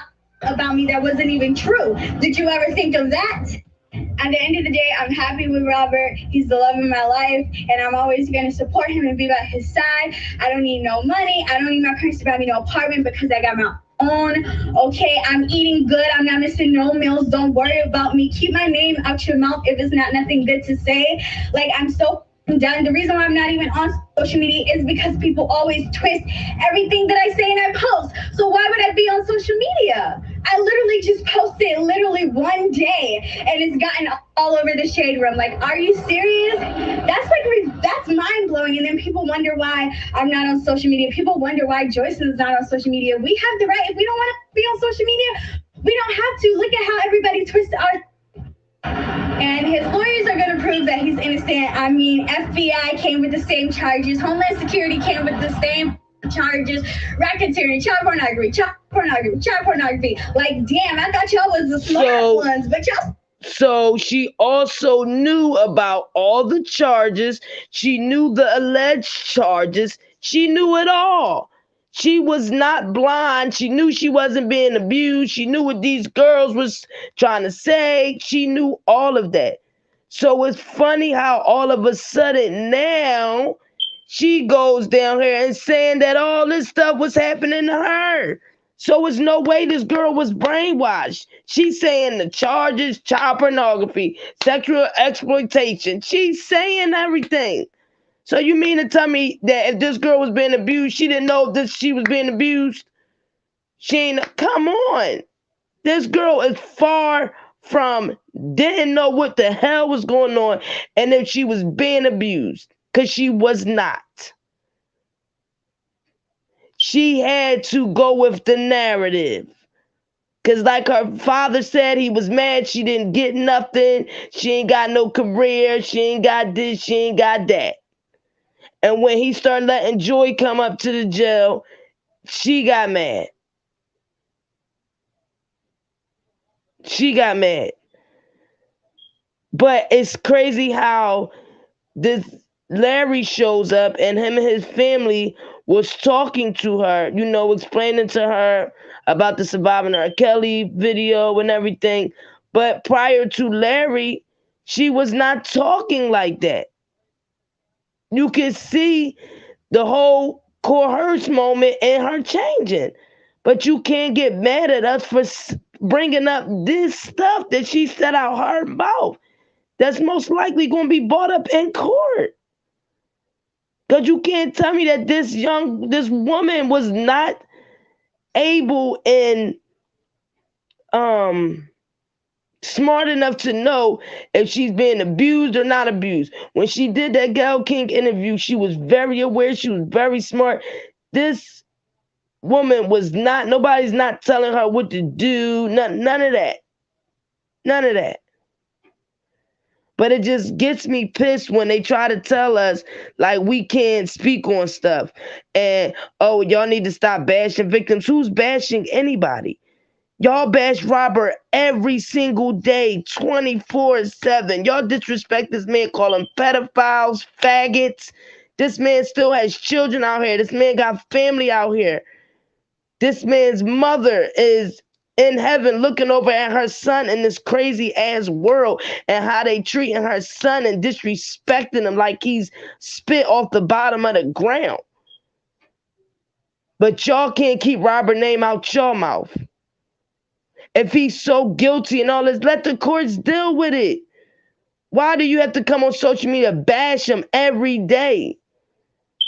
U: about me that wasn't even true. Did you ever think of that? At the end of the day, I'm happy with Robert. He's the love of my life, and I'm always going to support him and be by his side. I don't need no money. I don't need my parents to buy me no apartment because I got my own. Okay, I'm eating good. I'm not missing no meals. Don't worry about me. Keep my name out your mouth if it's not nothing good to say. Like, I'm so done. The reason why I'm not even on social media is because people always twist everything that I say and I post. So why would I be on social media? I literally just posted literally one day and it's gotten all over the shade room. Like, are you serious? That's mind blowing. And then people wonder why I'm not on social media. People wonder why Joyce is not on social media. We have the right. If we don't want to be on social media, we don't have to. Look at how everybody twists our. And his lawyers are going to prove that he's innocent. I mean, FBI came with the same charges. Homeland Security came with the same charges. Racketeering, child pornography. Like, damn, I thought y'all was the smart ones, but y'all.
E: So she also knew about all the charges. She knew the alleged charges. She knew it all. She was not blind. She knew she wasn't being abused. She knew what these girls was trying to say. She knew all of that. So it's funny how all of a sudden now she goes down here and saying that all this stuff was happening to her. So it's no way this girl was brainwashed. She's saying the charges, child pornography, sexual exploitation. She's saying everything. So you mean to tell me that if this girl was being abused, she didn't know that she was being abused? She ain't, come on. This girl is far from didn't know what the hell was going on and if she was being abused, because she was not. She had to go with the narrative. Because like her father said, he was mad she didn't get nothing. She ain't got no career. She ain't got this. She ain't got that. And when he started letting Joy come up to the jail, she got mad. She got mad. But it's crazy how this Larry shows up and him and his family was talking to her, you know, explaining to her about the Surviving R. Kelly video and everything. But prior to Larry, she was not talking like that. You can see the whole coerce moment in her changing. But you can't get mad at us for bringing up this stuff that she said out her mouth. That's most likely going to be brought up in court. Because you can't tell me that this woman was not able and smart enough to know if she's being abused or not abused. When she did that Gayle King interview, she was very aware. She was very smart. This woman was not, nobody's not telling her what to do. None of that. None of that. But it just gets me pissed when they try to tell us like we can't speak on stuff. And, oh, y'all need to stop bashing victims. Who's bashing anybody? Y'all bash Robert every single day, 24/7. Y'all disrespect this man, call him pedophiles, faggots. This man still has children out here. This man got family out here. This man's mother is in heaven looking over at her son in this crazy ass world and how they treating her son and disrespecting him like he's spit off the bottom of the ground. But y'all can't keep Robert's name out your mouth. If he's so guilty and all this, let the courts deal with it. Why do you have to come on social media bash him every day?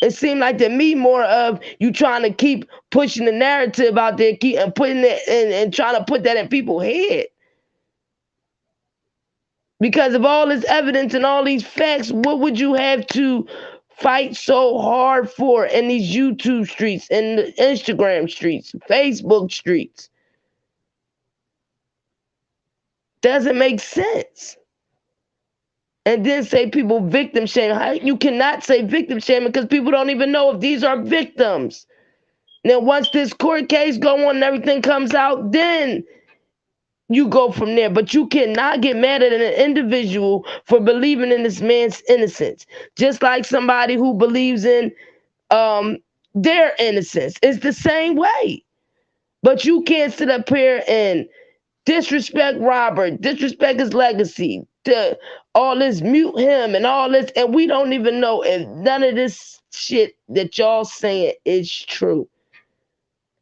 E: It seemed like to me more of you trying to keep pushing the narrative out there, and putting it in, and trying to put that in people's head. Because of all this evidence and all these facts, what would you have to fight so hard for in these YouTube streets, in the Instagram streets, Facebook streets? Doesn't make sense. And then say people victim shame. You cannot say victim shaming because people don't even know if these are victims. Now, once this court case go on and everything comes out, then you go from there. But you cannot get mad at an individual for believing in this man's innocence. Just like somebody who believes in their innocence. It's the same way. But you can't sit up here and disrespect Robert, disrespect his legacy, all this, mute him and all this, and we don't even know if none of this shit that y'all saying is true.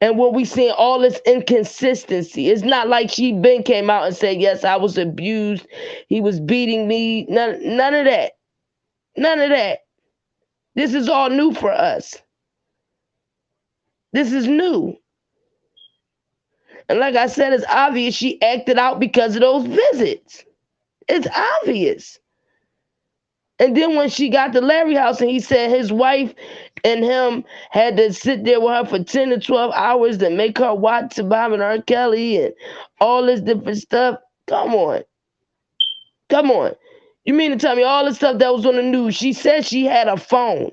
E: And when we seeing all this inconsistency, it's not like she been came out and said, yes, I was abused, he was beating me, none of that. None of that. This is all new for us. This is new. And like I said, it's obvious she acted out because of those visits. It's obvious. And then when she got to Larry house and he said his wife and him had to sit there with her for 10 to 12 hours to make her watch Surviving R. Kelly and all this different stuff. Come on. Come on. You mean to tell me all the stuff that was on the news? She said she had a phone.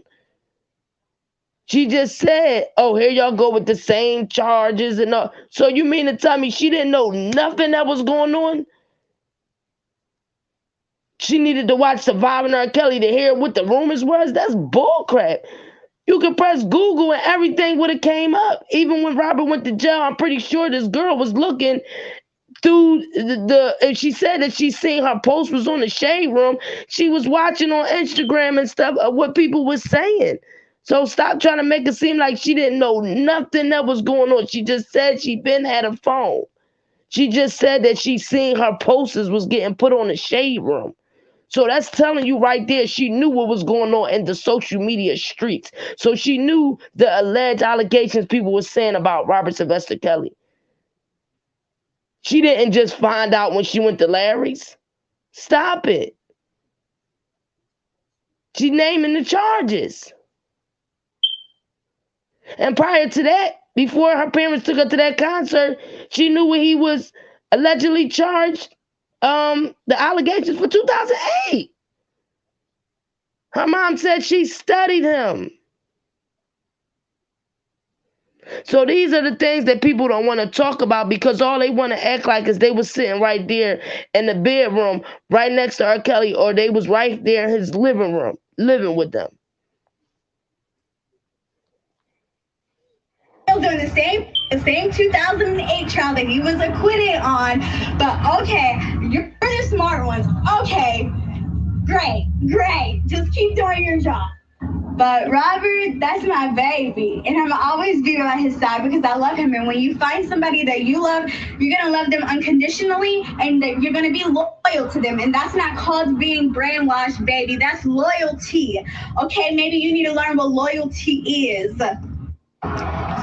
E: She just said, oh, here y'all go with the same charges and all. So you mean to tell me she didn't know nothing that was going on? She needed to watch Surviving R. Kelly to hear what the rumors was? That's bullcrap. You could press Google and everything would have came up. Even when Robert went to jail, I'm pretty sure this girl was looking through and she said that she seen her post was on the Shade Room. She was watching on Instagram and stuff of what people were saying. So stop trying to make it seem like she didn't know nothing that was going on. She just said she been had a phone. She just said that she seen her posters was getting put on the Shade Room. So that's telling you right there, she knew what was going on in the social media streets. So she knew the alleged allegations people were saying about Robert Sylvester Kelly. She didn't just find out when she went to Larry's. Stop it. She naming the charges. And prior to that, before her parents took her to that concert, she knew when he was allegedly charged the allegations for 2008. Her mom said she studied him. So these are the things that people don't want to talk about because all they want to act like is they was sitting right there in the bedroom right next to R. Kelly, or they was right there in his living room living with them.
U: Doing the same 2008 trial that he was acquitted on, but okay, you're the smart ones. Okay, great. Just keep doing your job. But Robert, that's my baby, and I'm always be by his side because I love him. And when you find somebody that you love, you're gonna love them unconditionally, and you're gonna be loyal to them. And that's not called being brainwashed, baby. That's loyalty. Okay, maybe you need to learn what loyalty is.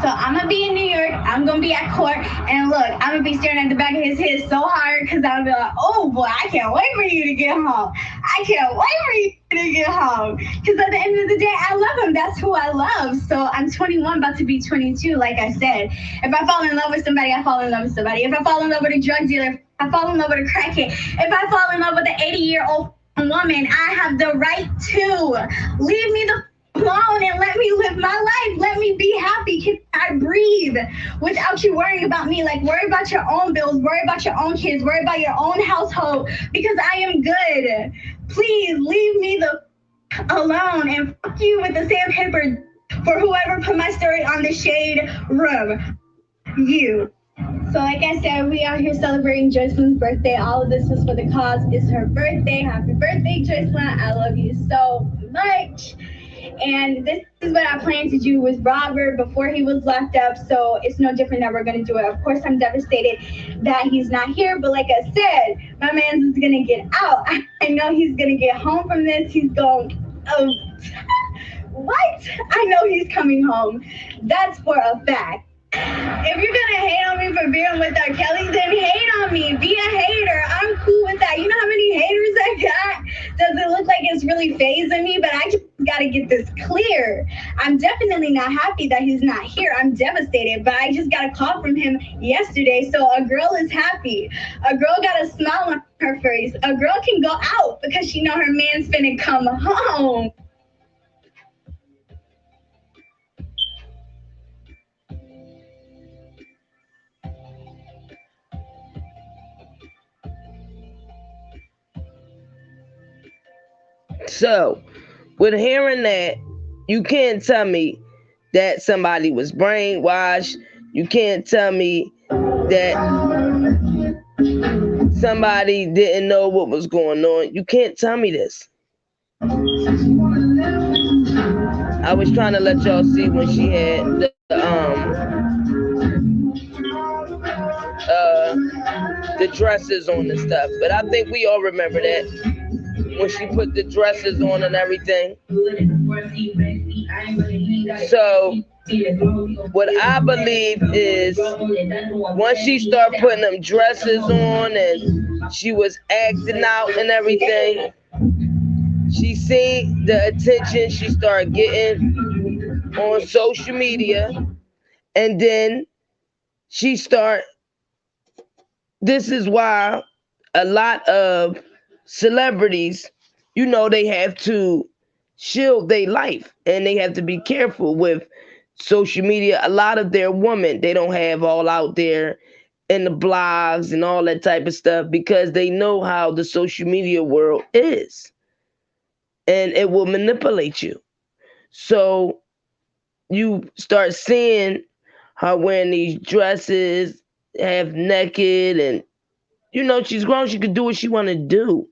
U: So I'm gonna be in New York, I'm gonna be at court, and look, I'm gonna be staring at the back of his head so hard because I'll be like, oh boy, I can't wait for you to get home. I can't wait for you to get home. Because at the end of the day, I love him. That's who I love. So I'm 21, about to be 22, like I said. If I fall in love with somebody, I fall in love with somebody. If I fall in love with a drug dealer, if I fall in love with a crackhead, if I fall in love with an 80-year-old woman, I have the right to. Leave me the alone and let me live my life. Let me be happy. Can I breathe without you worrying about me? Like, worry about your own bills, worry about your own kids, worry about your own household, because I am good. Please leave me the alone, and fuck you with the sandpaper for whoever put my story on the Shade Room. You. So like I said, we are here celebrating Joycelyn's birthday. All of this is for the cause. It's her birthday. Happy birthday, Joycelyn. I love you so much. And this is what I planned to do with Robert before he was locked up, so it's no different that we're going to do it. Of course, I'm devastated that he's not here, but like I said, my man's is going to get out. I know he's going to get home from this. He's going, what? I know he's coming home. That's for a fact. If you're gonna hate on me for being with R. Kelly, then hate on me. Be a hater. I'm cool with that. You know how many haters I got? Does it look like it's really phasing me? But I just gotta get this clear. I'm definitely not happy that he's not here. I'm devastated, but I just got a call from him yesterday. So a girl is happy. A girl got a smile on her face. A girl can go out because she know her man's finna come home.
E: So, with hearing that, you can't tell me that somebody was brainwashed. You can't tell me that somebody didn't know what was going on. You can't tell me this. I was trying to let y'all see when she had the dresses on and stuff, but I think we all remember that. when she put the dresses on and everything. So what I believe is once she started putting them dresses on and she was acting out and everything, she seen the attention she started getting on social media, and then she started. This is why a lot of celebrities, you know, they have to shield their life and they have to be careful with social media. A lot of their women, they don't have all out there in the blogs and all that type of stuff because they know how the social media world is. And it will manipulate you. So you start seeing her wearing these dresses, half naked, and you know she's grown. She could do what she want to do.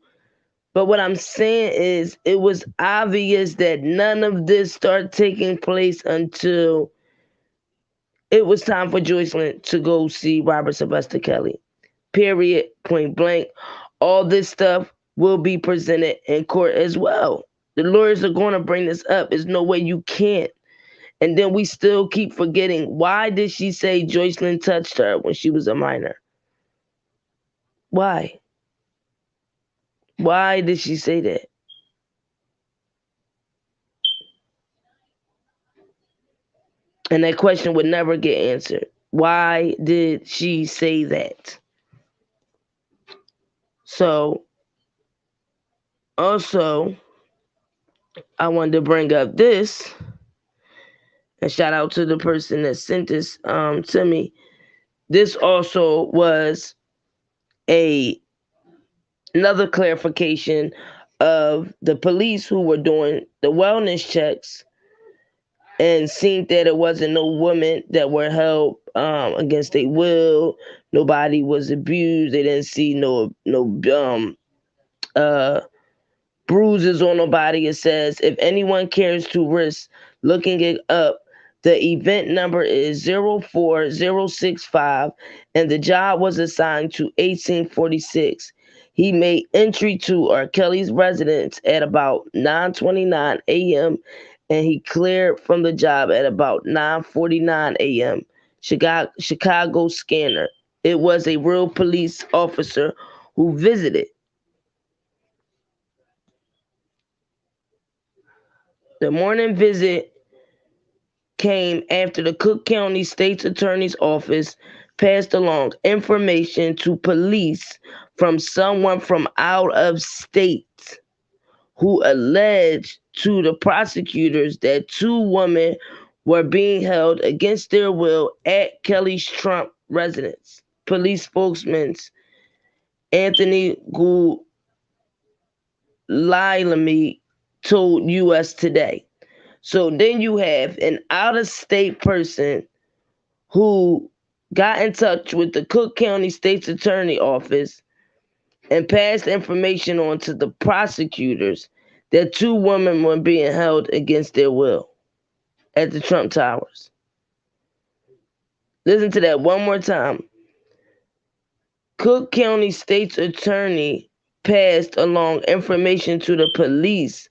E: But what I'm saying is, it was obvious that none of this started taking place until it was time for Joycelyn to go see Robert Sylvester Kelly. Period. Point blank. All this stuff will be presented in court as well. The lawyers are going to bring this up. There's no way you can't. And then we still keep forgetting, why did she say Joycelyn touched her when she was a minor? Why? Why did she say that? And that question would never get answered. Why did she say that? So, also, I wanted to bring up this, and shout out to the person that sent this to me. This also was another clarification of the police who were doing the wellness checks and seen that it wasn't no women that were held against their will. Nobody was abused. They didn't see no bruises on nobody. It says, if anyone cares to risk looking it up, the event number is 04065, and the job was assigned to 1846. He made entry to R. Kelly's residence at about 9:29 a.m., and he cleared from the job at about 9:49 a.m. Chicago scanner. It was a real police officer who visited. The morning visit came after the Cook County State's Attorney's Office passed along information to police from someone from out of state who alleged to the prosecutors that two women were being held against their will at Kelly's Trump residence. Police spokesman Anthony Guglielmi told U.S. Today. So then you have an out-of-state person who got in touch with the Cook County State's Attorney Office and passed information on to the prosecutors that two women were being held against their will at the Trump Towers. Listen to that one more time. Cook County State's Attorney passed along information to the police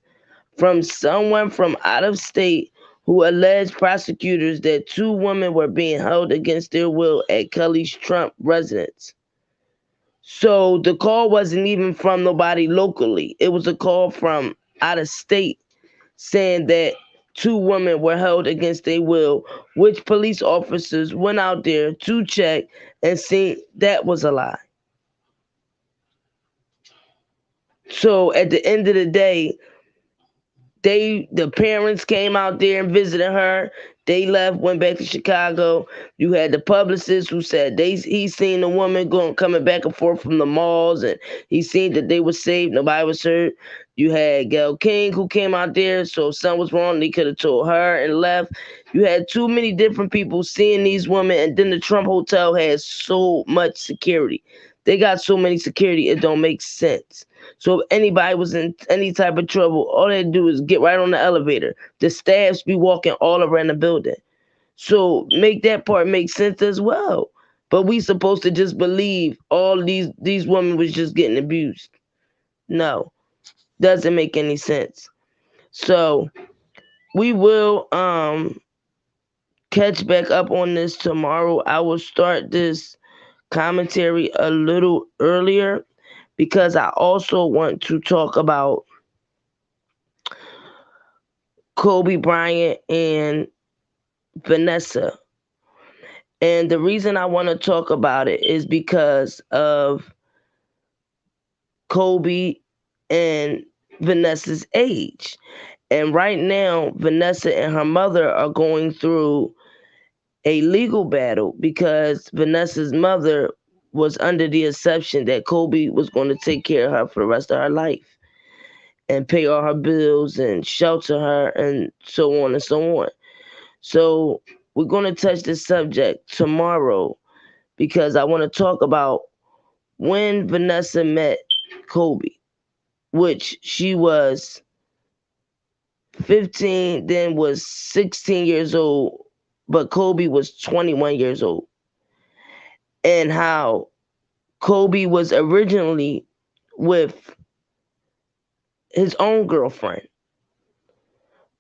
E: from someone from out of state who alleged prosecutors that two women were being held against their will at Kelly's Trump residence. So the call wasn't even from nobody locally. It was a call from out of state saying that two women were held against their will, which police officers went out there to check and see that was a lie. So at the end of the day, the parents came out there and visited her. They left, went back to Chicago. You had the publicist who said he seen the woman coming back and forth from the malls, and he seen that they were safe. Nobody was hurt. You had Gayle King who came out there, so if something was wrong, they could have told her and left. You had too many different people seeing these women, and then the Trump Hotel has so much security. They got so many security, it don't make sense. So if anybody was in any type of trouble, all they do is get right on the elevator. The staffs be walking all around the building. So make that part make sense as well. But we supposed to just believe all these women was just getting abused. No. doesn't make any sense. So we will catch back up on this tomorrow. I will start this commentary a little earlier because I also want to talk about Kobe Bryant and Vanessa. And the reason I want to talk about it is because of Kobe and Vanessa's age. And right now, Vanessa and her mother are going through a legal battle because Vanessa's mother was under the assumption that Kobe was going to take care of her for the rest of her life and pay all her bills and shelter her and so on and so on. So we're going to touch this subject tomorrow because I want to talk about when Vanessa met Kobe, which she was 15, then was 16 years old, but Kobe was 21 years old. And how Kobe was originally with his own girlfriend,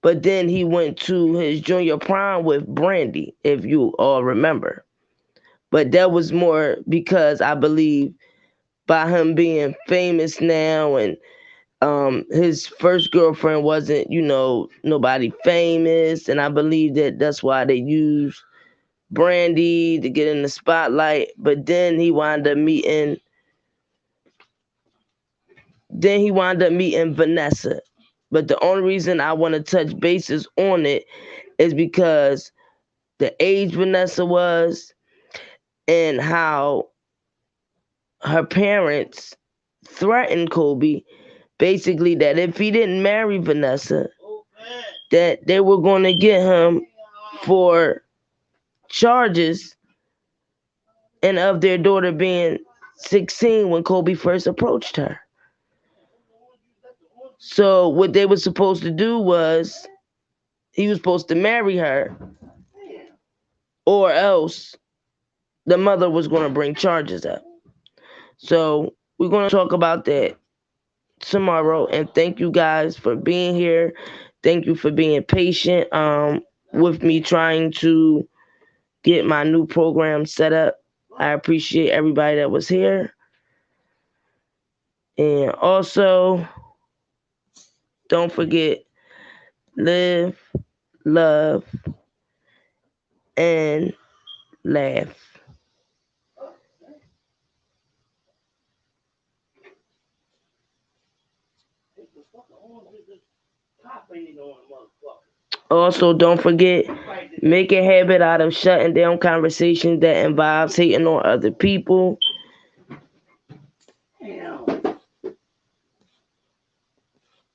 E: but then he went to his junior prom with Brandy, if you all remember. But that was more because I believe by him being famous now, and his first girlfriend wasn't, nobody famous, and I believe that that's why they used Brandy to get in the spotlight. But then he wound up meeting Vanessa. But the only reason I want to touch bases on it is because the age Vanessa was and how her parents threatened Kobe, basically that if he didn't marry Vanessa, that they were going to get him for charges and of their daughter being 16 when Kobe first approached her. So what they were supposed to do was he was supposed to marry her, or else the mother was going to bring charges up. So we're going to talk about that tomorrow. And thank you guys for being here. Thank you for being patient with me trying to get my new program set up. I appreciate everybody that was here. And also, don't forget, live, love, and laugh. Also, don't forget, make a habit out of shutting down conversations that involves hating on other people.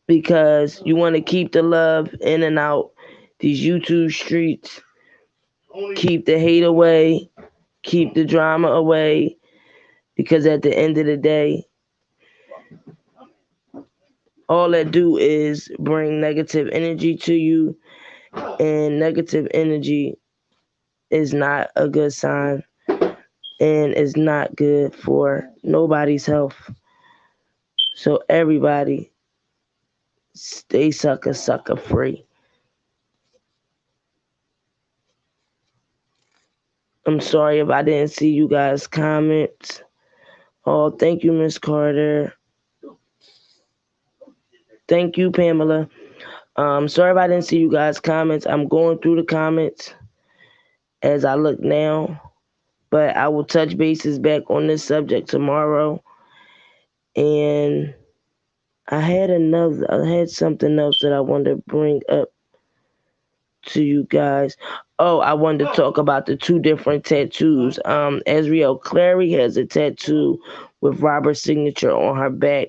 E: Because you want to keep the love in and out these YouTube streets. Keep the hate away. Keep the drama away. Because at the end of the day, all that do is bring negative energy to you. And negative energy is not a good sign. And is not good for nobody's health. So everybody, stay sucker free. I'm sorry if I didn't see you guys' comments. Oh, thank you, Miss Carter. Thank you, Pamela. Sorry if I didn't see you guys' comments. I'm going through the comments as I look now. But I will touch bases back on this subject tomorrow. And I had something else that I wanted to bring up to you guys. Oh, I wanted to talk about the two different tattoos. Azriel Clary has a tattoo with Robert's signature on her back.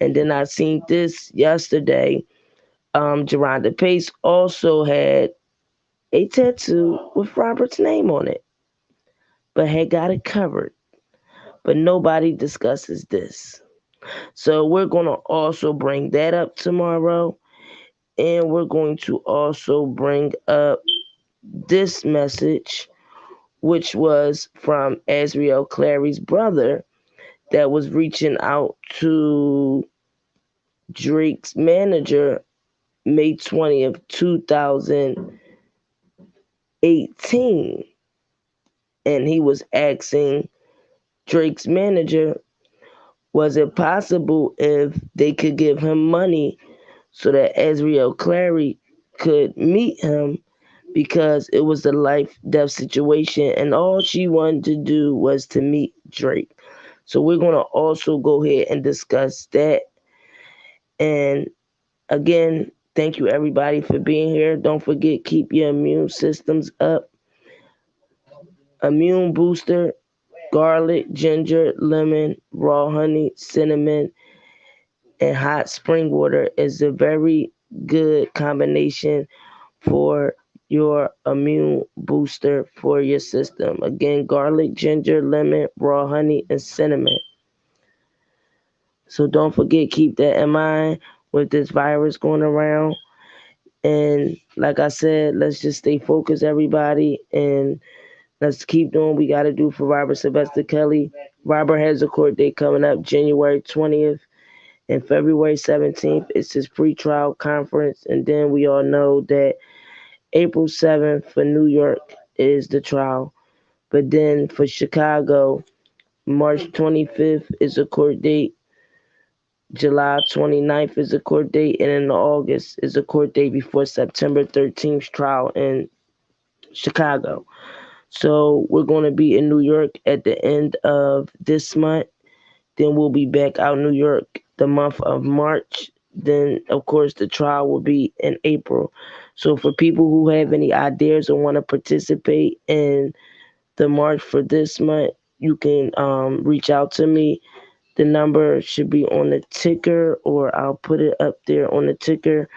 E: And then I seen this yesterday. Geronda Pace also had a tattoo with Robert's name on it, but had got it covered. But nobody discusses this. So we're going to also bring that up tomorrow. And we're going to also bring up this message, which was from Azriel Clary's brother that was reaching out to Drake's manager, May 20th, 2018. And he was asking Drake's manager, was it possible if they could give him money so that Azriel Clary could meet him, because it was a life-death situation and all she wanted to do was to meet Drake. So we're going to also go ahead and discuss that. And again, thank you everybody for being here. Don't forget, keep your immune systems up. Immune booster, garlic, ginger, lemon, raw honey, cinnamon, and hot spring water is a very good combination for your immune booster for your system. Again, garlic, ginger, lemon, raw honey, and cinnamon. So don't forget, keep that in mind with this virus going around. And like I said, let's just stay focused, everybody, and let's keep doing what we got to do for Robert Sylvester Kelly. Robert has a court date coming up January 20th and February 17th. It's his pre-trial conference. And then we all know that April 7th for New York is the trial. But then for Chicago, March 25th is a court date. July 29th is a court date. And in August is a court date before September 13th trial in Chicago. So we're going to be in New York at the end of this month. Then we'll be back out in New York the month of March. Then, of course, the trial will be in April. So for people who have any ideas or want to participate in the march for this month, you can reach out to me. The number should be on the ticker, or I'll put it up there on the ticker.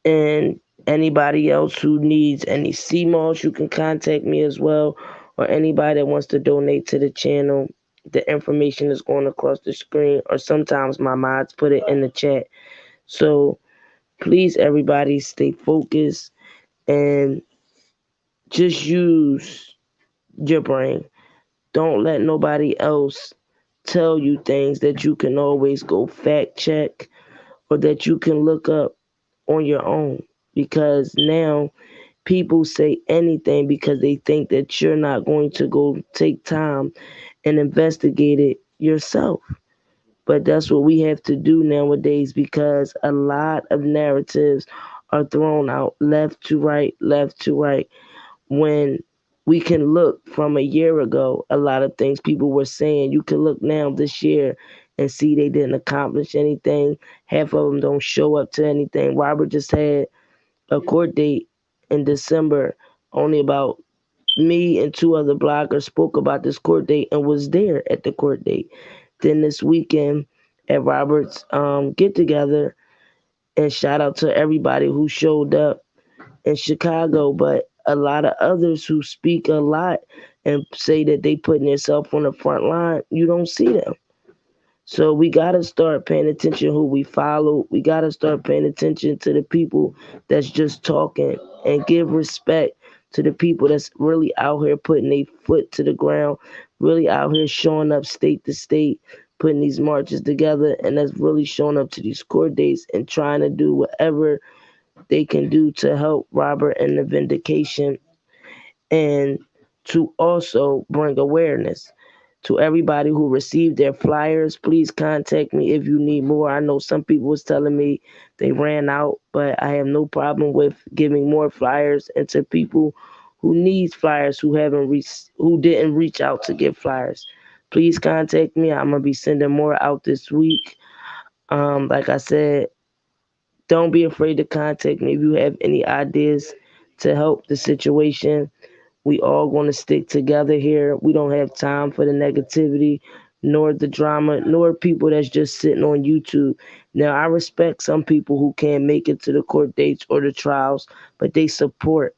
E: And anybody else who needs any CMOS, you can contact me as well, or anybody that wants to donate to the channel. The information is going across the screen, or sometimes my mods put it in the chat. So please, everybody, stay focused and just use your brain. Don't let nobody else tell you things that you can always go fact check or that you can look up on your own, because now people say anything because they think that you're not going to go take time and investigate it yourself. But that's what we have to do nowadays, because a lot of narratives are thrown out left to right, when we can look from a year ago, a lot of things people were saying. You can look now this year and see they didn't accomplish anything. Half of them don't show up to anything. Robert just had a court date in December. Only about me and two other bloggers spoke about this court date and was there at the court date. Then this weekend at Robert's get together, and shout out to everybody who showed up in Chicago, but a lot of others who speak a lot and say that they putting themselves on the front line, you don't see them. So we got to start paying attention who we follow. We got to start paying attention to the people that's just talking, and give respect to the people that's really out here putting their foot to the ground, really out here showing up state to state, putting these marches together, and that's really showing up to these court dates and trying to do whatever they can do to help Robert and the vindication, and to also bring awareness to everybody who received their flyers. Please contact me if you need more. I know some people was telling me they ran out, but I have no problem with giving more flyers, and to people who need flyers who didn't reach out to get flyers. Please contact me. I'm gonna be sending more out this week. Like I said, don't be afraid to contact me if you have any ideas to help the situation. We all going to stick together here. We don't have time for the negativity, nor the drama, nor people that's just sitting on YouTube. Now, I respect some people who can't make it to the court dates or the trials, but they support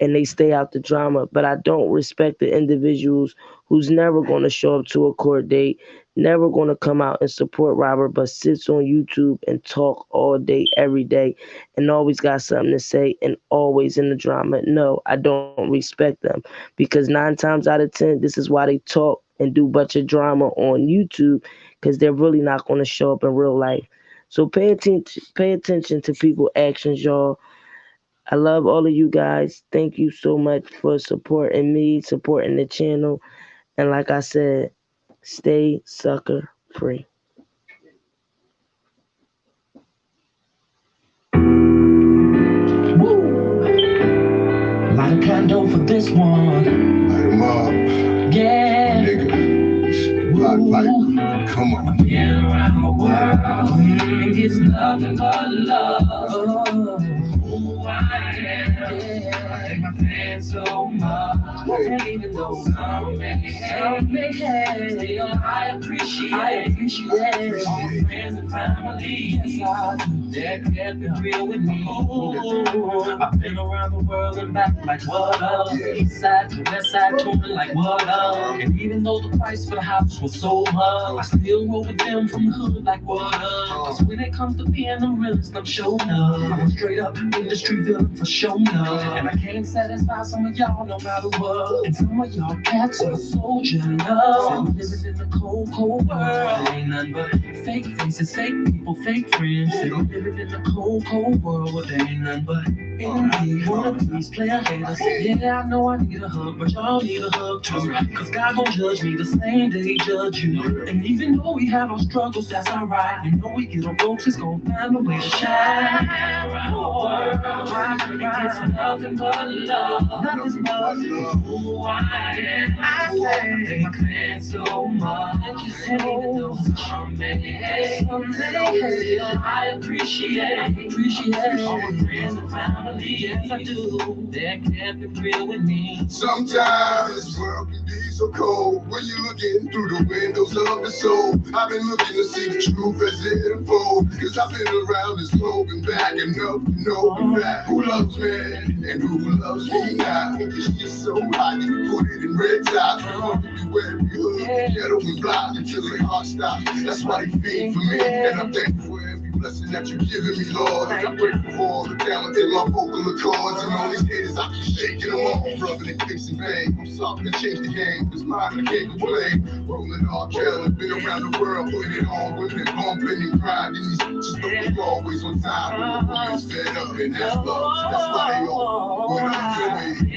E: and they stay out the drama. But I don't respect the individuals who's never going to show up to a court date, never going to come out and support Robert, but sits on YouTube and talk all day, every day, and always got something to say and always in the drama. No, I don't respect them, because 9 times out of 10, this is why they talk and do a bunch of drama on YouTube because they're really not going to show up in real life. So pay attention to people's actions, y'all. I love all of you guys. Thank you so much for supporting me, supporting the channel. And like I said, stay sucker free.
F: Light a candle for this one.
D: Light 'em up.
F: Yeah.
D: Nigga. Light. Come on.
F: Yeah, around the world. It's nothing but love. Who I am. Yeah. I take my fans so much. And even though some may hate, still I appreciate all my friends and family. Yes, I do. That kept it real with me. I've been around the world and back like what up? East side to west side touring like what up? And even though the price for the house was so much, I still roll with them from the hood like what up? Cause when it comes to being the realest, I'm showing up. I'm a straight up industry villain for showing up. And I can't satisfy some of y'all no matter what. And some of y'all cats are so jealous. And living in the cold, cold world. Ain't nothing but fake faces, fake people, fake friends. And living in the cold, cold world. Ain't nothing but envy, one of these player haters. Yeah, I know I need a hug, but y'all need a hug too. Cause God gon' judge me the same day he judge you. And even though we have our struggles, that's alright. You know we get on ropes, it's gon' find a way to shine. It's nothing but love. Nothing but love. Who I am. I say my fans so much. And even though some may hate, I appreciate all my friends and family. Yes, I do. That kept it real with me.
D: Sometimes this world can be so cold when you're looking through the windows of the soul. I've been looking to see the truth as it unfolds. Cause I've been around this globe and back and up and over back. Who loves me and who loves me now? It's just so hot you put it in red tops. Everywhere we hood, ghetto and block until the heart stops. That's why they feed for me. And I'm thankful for every blessing that you've given me, Lord. I'm grateful for all the talent in my vocal accords. And all these haters, I keep shaking them off, rubbing and fixing vain. I'm sorry to change the game, cause mine I can't complain. Rolling all Kelly, been around the world, putting it on, women bumping and grinding. These bitches know we're always on time. We're always fed up, and that's love. That's why they all when I'm feeling.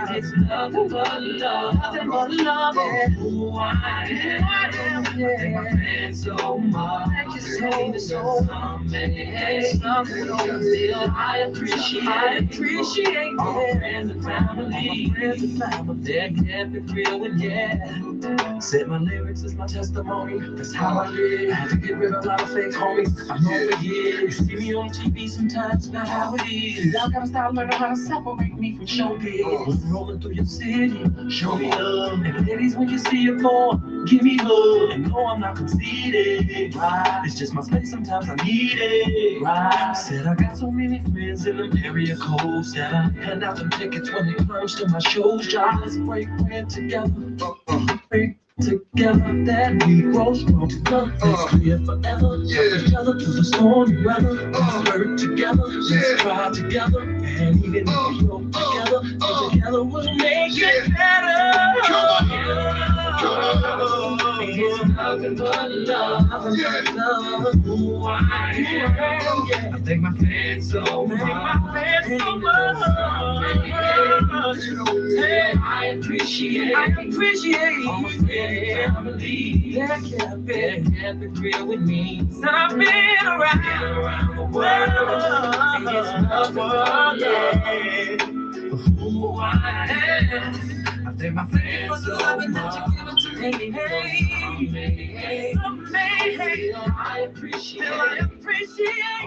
F: It's nothing but love, nothing but love. Who I am, take my fans so much. Some may hate, some still I appreciate all my friends and family. That kept it real and yeah. Said my lyrics is my testimony. That's how I live. Had to get rid of a lot of fake homies. I know for years. You see me on TV sometimes, not how it is. Y'all gotta start learning how to separate me from showbiz. Rolling through your city, show me love. And ladies, when you see it more, give me love. And no, I'm not conceited, right? It's just my space, sometimes I need it, right? Said I got so many friends in them area codes that I hand out them tickets when it comes to my shows. Y'all, let's break bread together. Break together that we grow strong together. It's clear forever. Each other through the stormy weather. Let's work together. Let's cry together. And even if we go together, and together we'll make it better. It's nothing but love. Nothing but love. Who I am. I thank my fans so much. I appreciate all my friends, family. That kept it real with me. I've been around the world. It's nothing but love. Who I am. I thank my fans so much. I appreciate